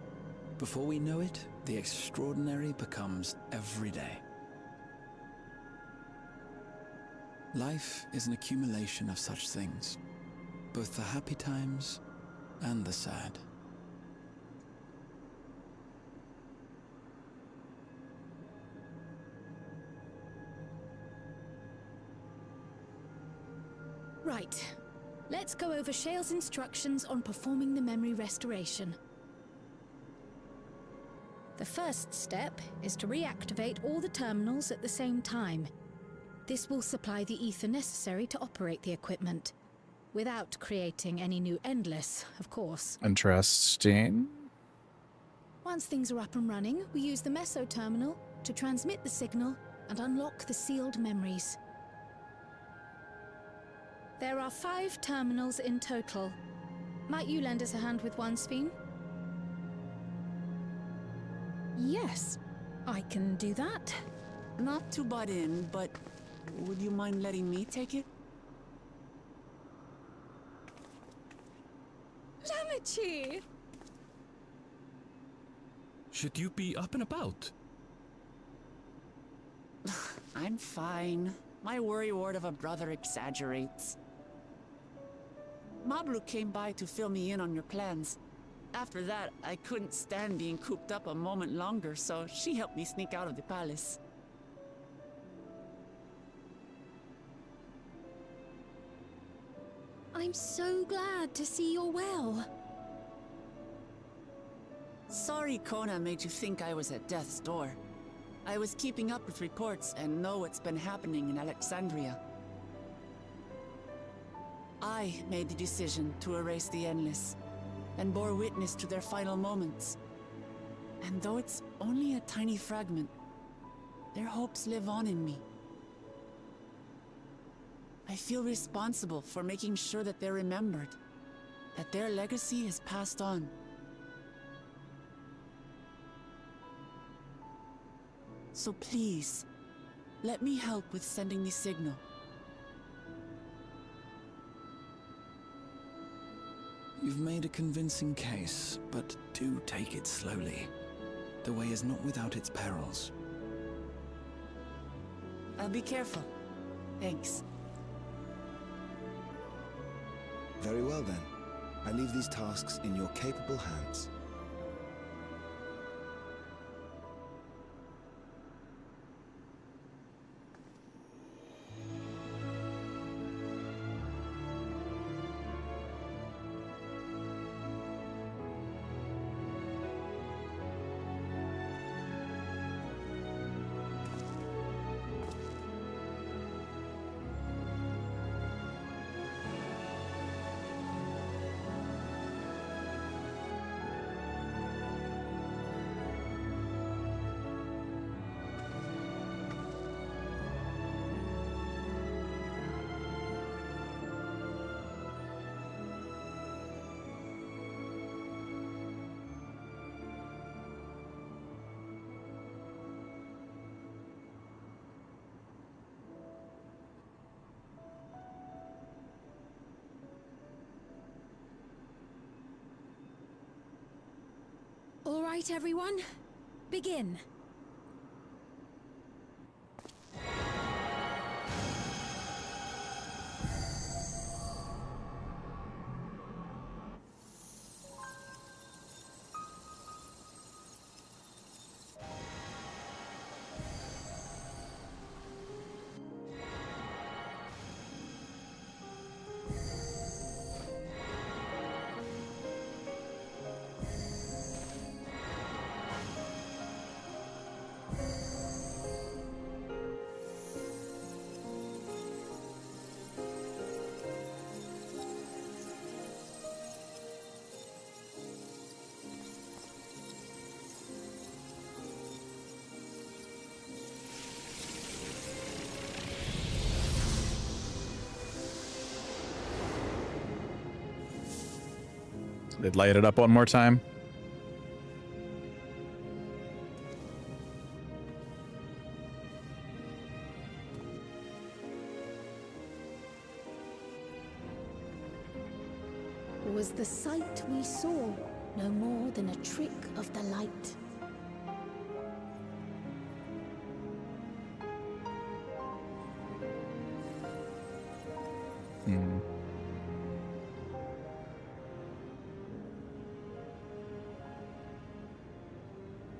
Before we know it, the extraordinary becomes every day. Life is an accumulation of such things, both the happy times and the sad. Right. Let's go over Shale's instructions on performing the memory restoration. The first step is to reactivate all the terminals at the same time. This will supply the ether necessary to operate the equipment, without creating any new endless, of course. Interesting. Once things are up and running, we use the meso terminal to transmit the signal and unlock the sealed memories. There are 5 terminals in total. Might you lend us a hand with one, Sphene? Yes, I can do that. Not to butt in, but would you mind letting me take it? Lamichi! Should you be up and about? I'm fine. My worrywart of a brother exaggerates. Mablu came by to fill me in on your plans. After that, I couldn't stand being cooped up a moment longer, so she helped me sneak out of the palace. I'm so glad to see you're well. Sorry Kona made you think I was at death's door. I was keeping up with reports and know what's been happening in Alexandria. I made the decision to erase the Endless, and bore witness to their final moments. And though it's only a tiny fragment, their hopes live on in me. I feel responsible for making sure that they're remembered, that their legacy is passed on. So please, let me help with sending the signal. You've made a convincing case, but do take it slowly. The way is not without its perils. I'll be careful. Thanks. Very well then. I leave these tasks in your capable hands. right, everyone. Begin. They'd light it up one more time. Was the sight we saw no more than a trick of the light?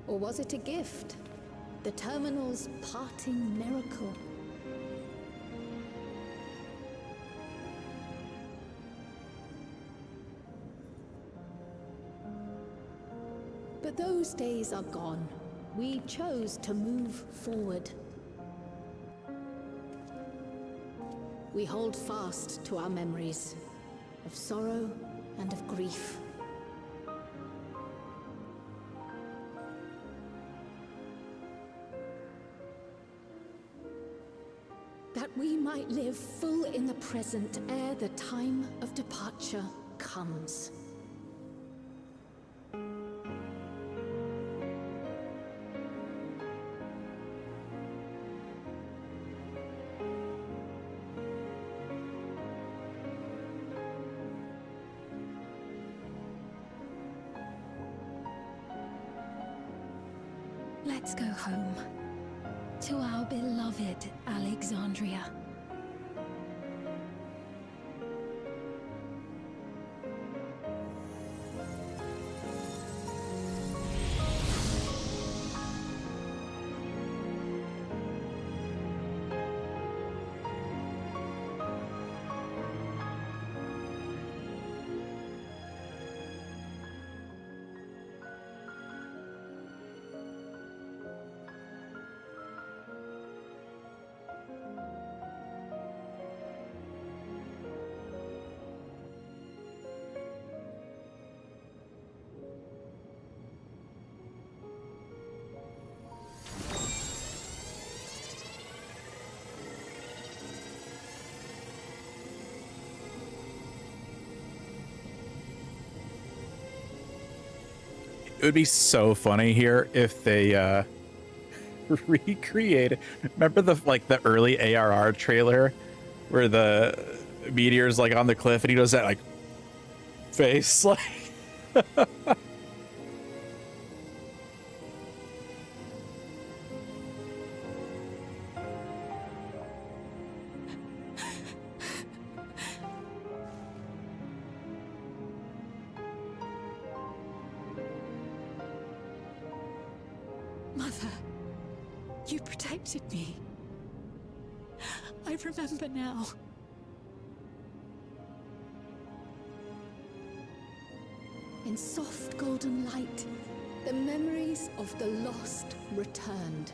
Or was it a gift? The Terminal's parting miracle? But those days are gone. We chose to move forward. We hold fast to our memories of sorrow and of grief. That we might live full in the present ere the time of departure comes. Let's go home. To our beloved Alexandria. It would be so funny here if they recreated. Remember the early ARR trailer where the meteor's like on the cliff and he does that like face like Mother, you protected me. I remember now. In soft golden light, the memories of the lost returned.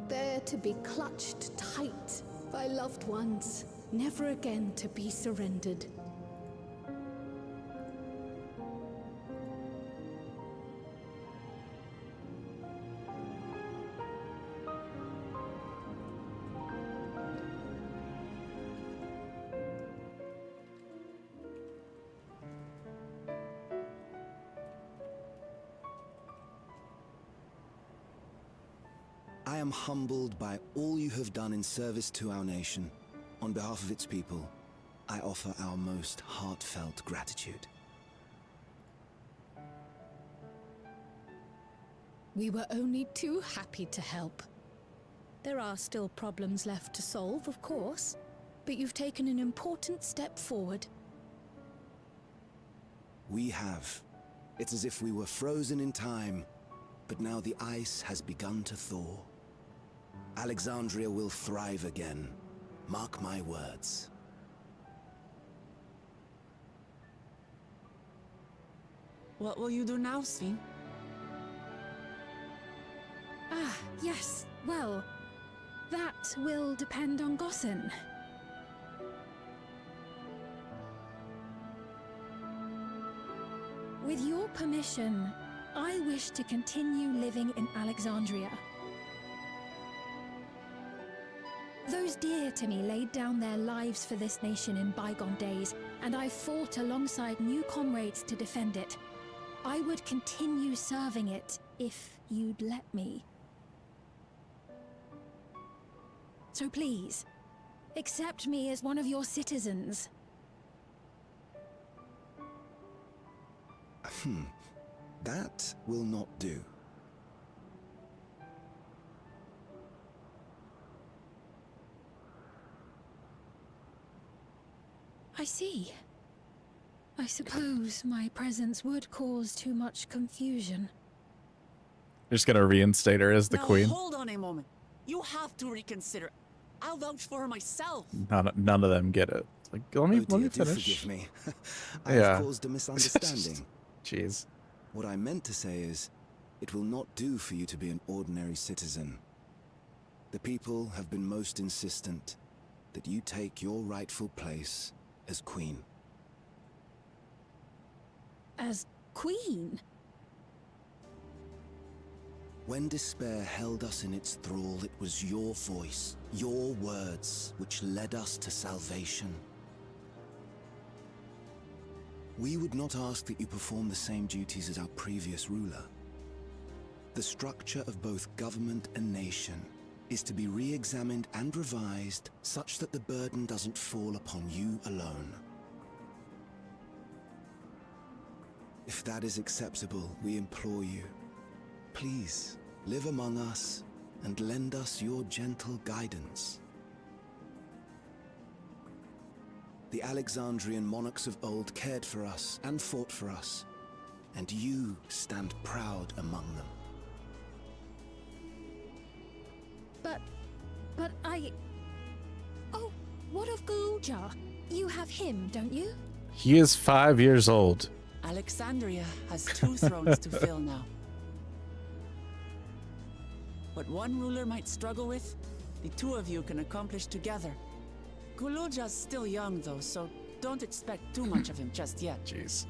There to be clutched tight by loved ones, never again to be surrendered. I am humbled by all you have done in service to our nation. On behalf of its people, I offer our most heartfelt gratitude. We were only too happy to help. There are still problems left to solve, of course, but you've taken an important step forward. We have. It's as if we were frozen in time, but now the ice has begun to thaw. Alexandria will thrive again. Mark my words. What will you do now, Sphene? Ah, yes. Well, that will depend on Gossen. With your permission, I wish to continue living in Alexandria. Those dear to me laid down their lives for this nation in bygone days, and I fought alongside new comrades to defend it. I would continue serving it if you'd let me. So please, accept me as one of your citizens. That will not do. I see. I suppose my presence would cause too much confusion. They're just gonna reinstate her as the now, queen. Hold on a moment. You have to reconsider. I'll vouch for her myself. None of them get it. It's like, let me Do finish. forgive me. I have caused a misunderstanding. Jeez. What I meant to say is, it will not do for you to be an ordinary citizen. The people have been most insistent that you take your rightful place as queen. As queen? When despair held us in its thrall, it was your voice, your words, which led us to salvation. We would not ask that you perform the same duties as our previous ruler. The structure of both government and nation is to be re-examined and revised such that the burden doesn't fall upon you alone. If that is acceptable, we implore you, please live among us and lend us your gentle guidance. The Alexandrian monarchs of old cared for us and fought for us, and you stand proud among them. But I... Oh, what of Galuja? You have him, don't you? He is 5 years old. Alexandria has 2 thrones to fill now. What one ruler might struggle with, the 2 of you can accomplish together. Galuja's still young though, so don't expect too much of him just yet. Jeez.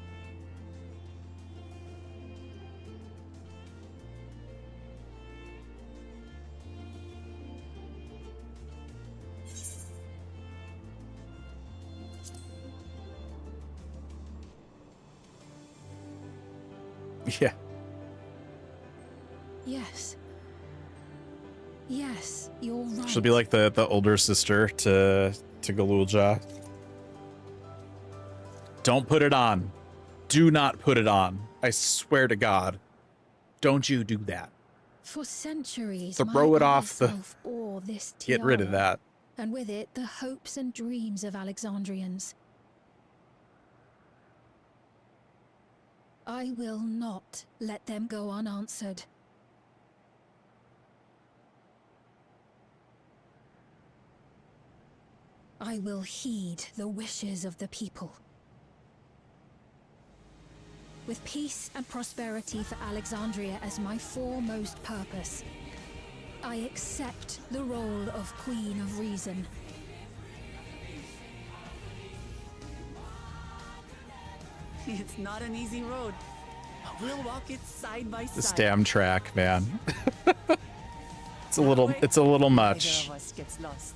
Yeah. Yes. Yes, you're right. She'll be like the older sister to Galulja. Don't put it on. Do not put it on. I swear to God. Don't you do that. For centuries, Throw it off the... bore this Get rid of tiara, that. and with it the hopes and dreams of Alexandrians. I will not let them go unanswered. I will heed the wishes of the people. With peace and prosperity for Alexandria as my foremost purpose, I accept the role of Queen of Reason. It's not an easy road. We'll walk it side by side. This damn track, man. It's a little much. Neither of us gets lost.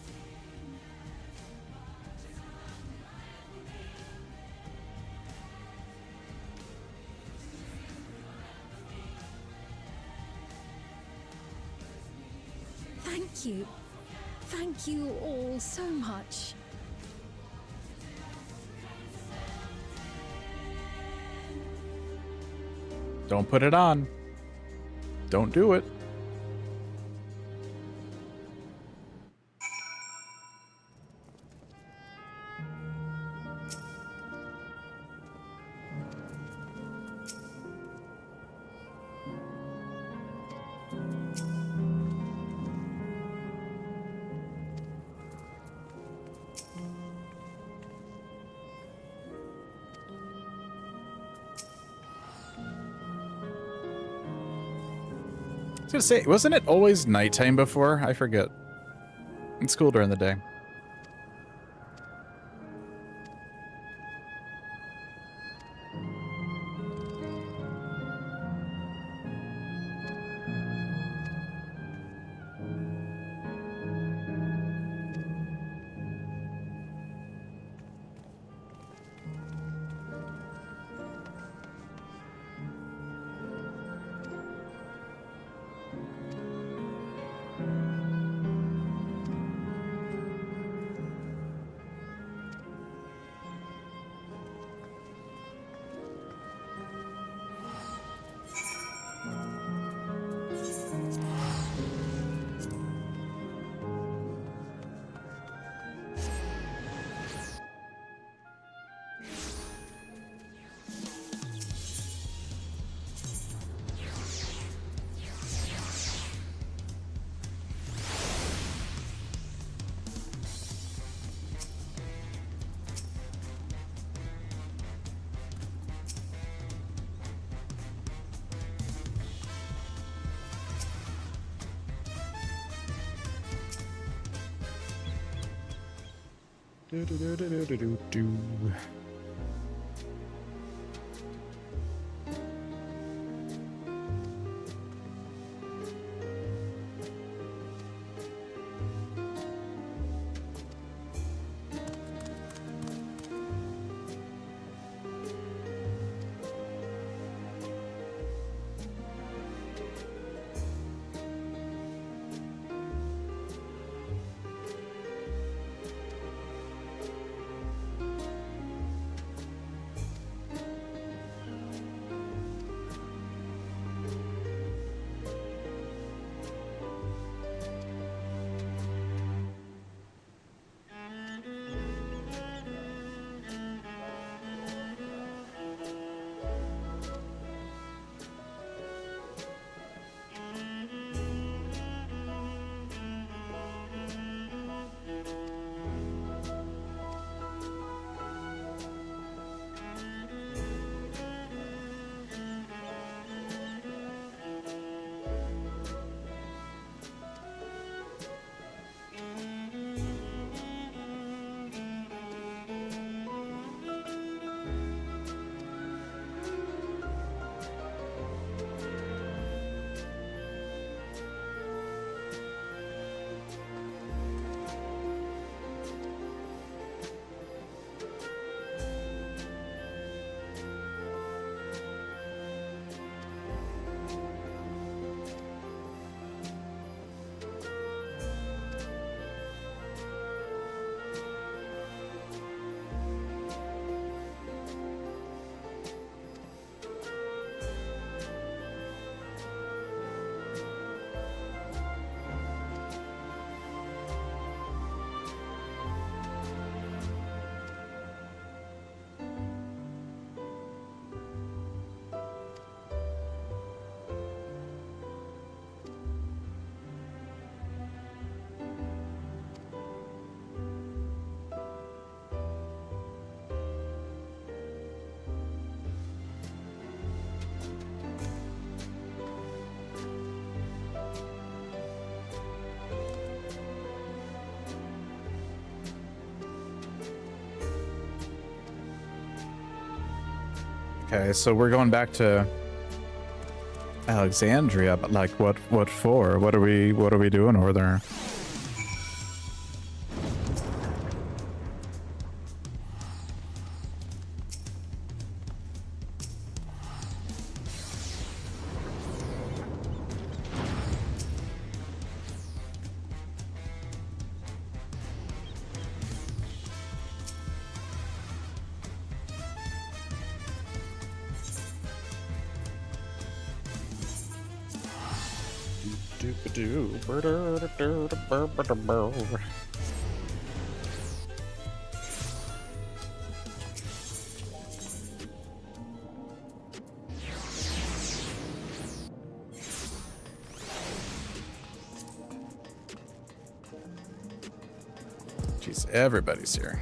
Thank you. Thank you all so much. Don't put it on. don't do it. I was gonna say, wasn't it always nighttime before? I forget. It's cool during the day. Do. Okay, so we're going back to Alexandria, but like what for? What are we doing over there? Jeez, everybody's here.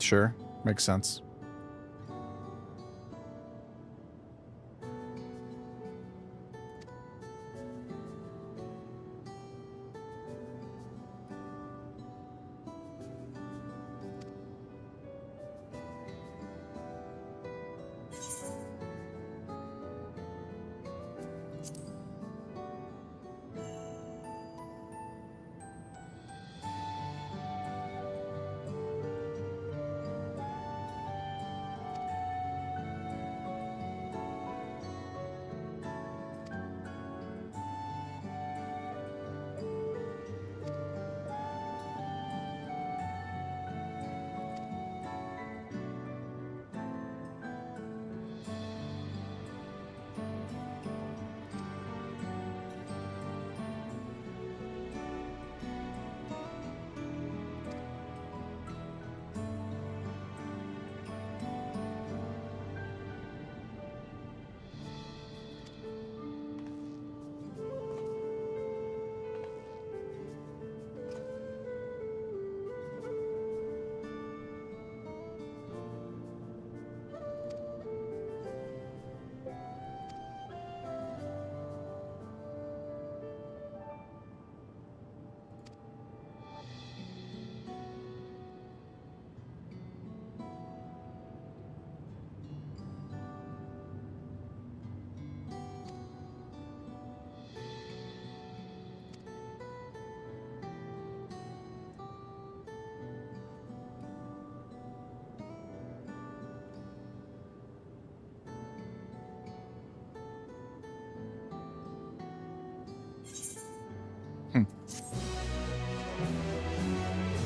Sure. Makes sense.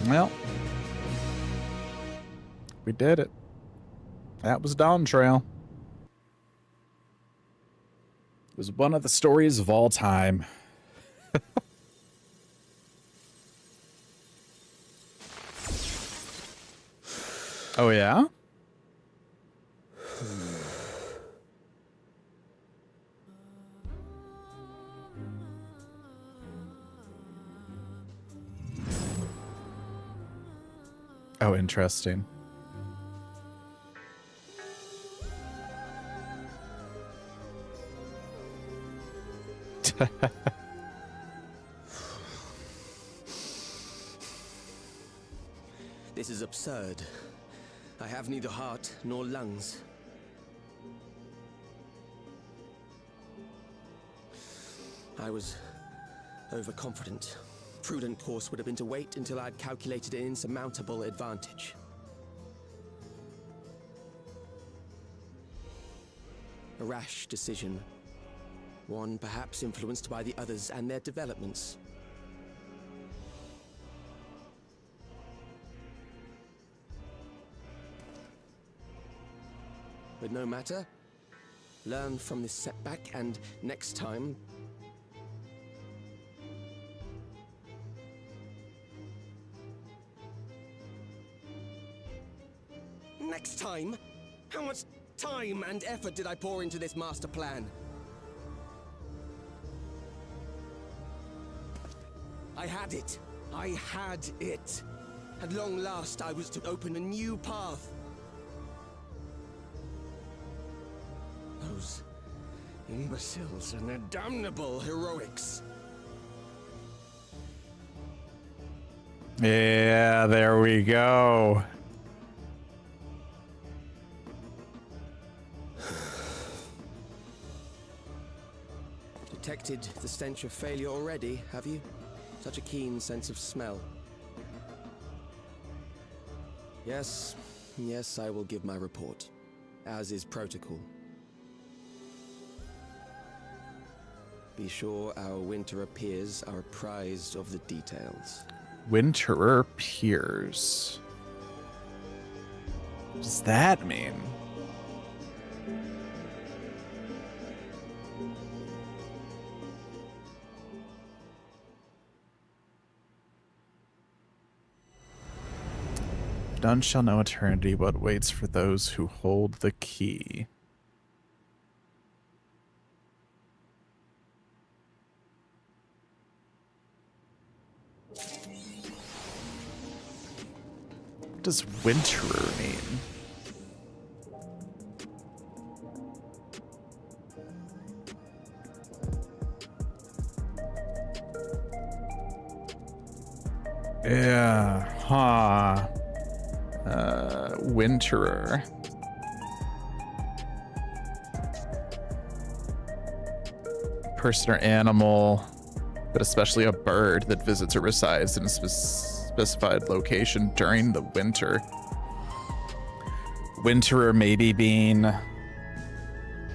Well, we did it. That was Dawn Trail. It was one of the stories of all time. Oh, yeah? Oh, interesting. This is absurd. I have neither heart nor lungs. I was overconfident. Prudent course would have been to wait until I'd calculated an insurmountable advantage. A rash decision. One perhaps influenced by the others and their developments. but no matter. Learn from this setback, and next time... Next time? How much time and effort did I pour into this master plan? I had it. I had it. At long last, I was to open a new path. Those imbeciles and their damnable heroics. Yeah, there we go. Detected the stench of failure already, have you? Such a keen sense of smell. Yes, I will give my report, as is protocol. Be sure our Winterer peers are apprised of the details. Winterer peers. What does that mean? None shall know eternity what waits for those who hold the key. What does Winterer mean? Yeah, huh. Winterer. Person or animal, but especially a bird that visits or resides in a specified location during the winter. Winterer maybe being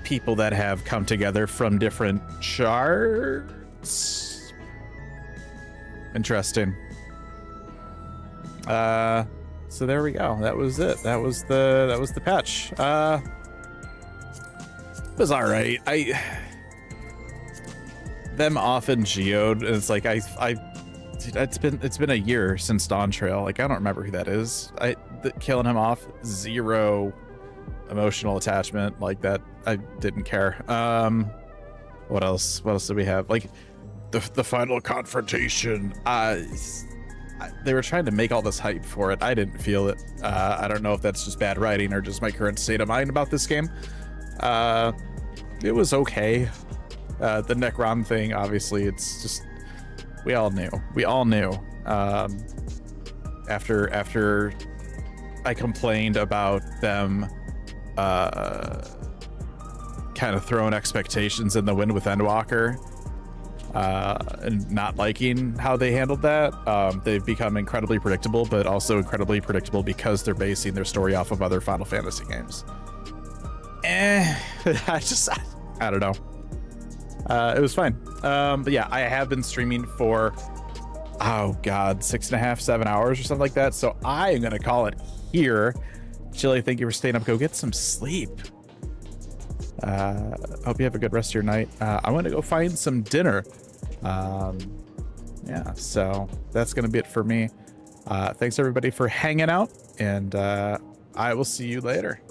people that have come together from different charts. Interesting. So there we go. That was it. That was the patch. It was all right. Them off in Geode, and it's like it's been a year since Dawn Trail. Like I don't remember who that is. Killing him off, zero emotional attachment like that. I didn't care. What else? What else do we have? Like the final confrontation. They were trying to make all this hype for it. I didn't feel it. I don't know if that's just bad writing or just my current state of mind about this game. It was okay. The Necron thing, obviously, it's just we all knew. After I complained about them kind of throwing expectations in the wind with Endwalker. And not liking how they handled that. They've become incredibly predictable, but also incredibly predictable because they're basing their story off of other Final Fantasy games. I don't know. It was fine. But yeah, I have been streaming for, oh God, 6.5, 7 hours or something like that. So I am going to call it here. Chili, thank you for staying up. Go get some sleep. Hope you have a good rest of your night. I'm going to go find some dinner. Yeah, so that's going to be it for me. Thanks everybody for hanging out, and I will see you later.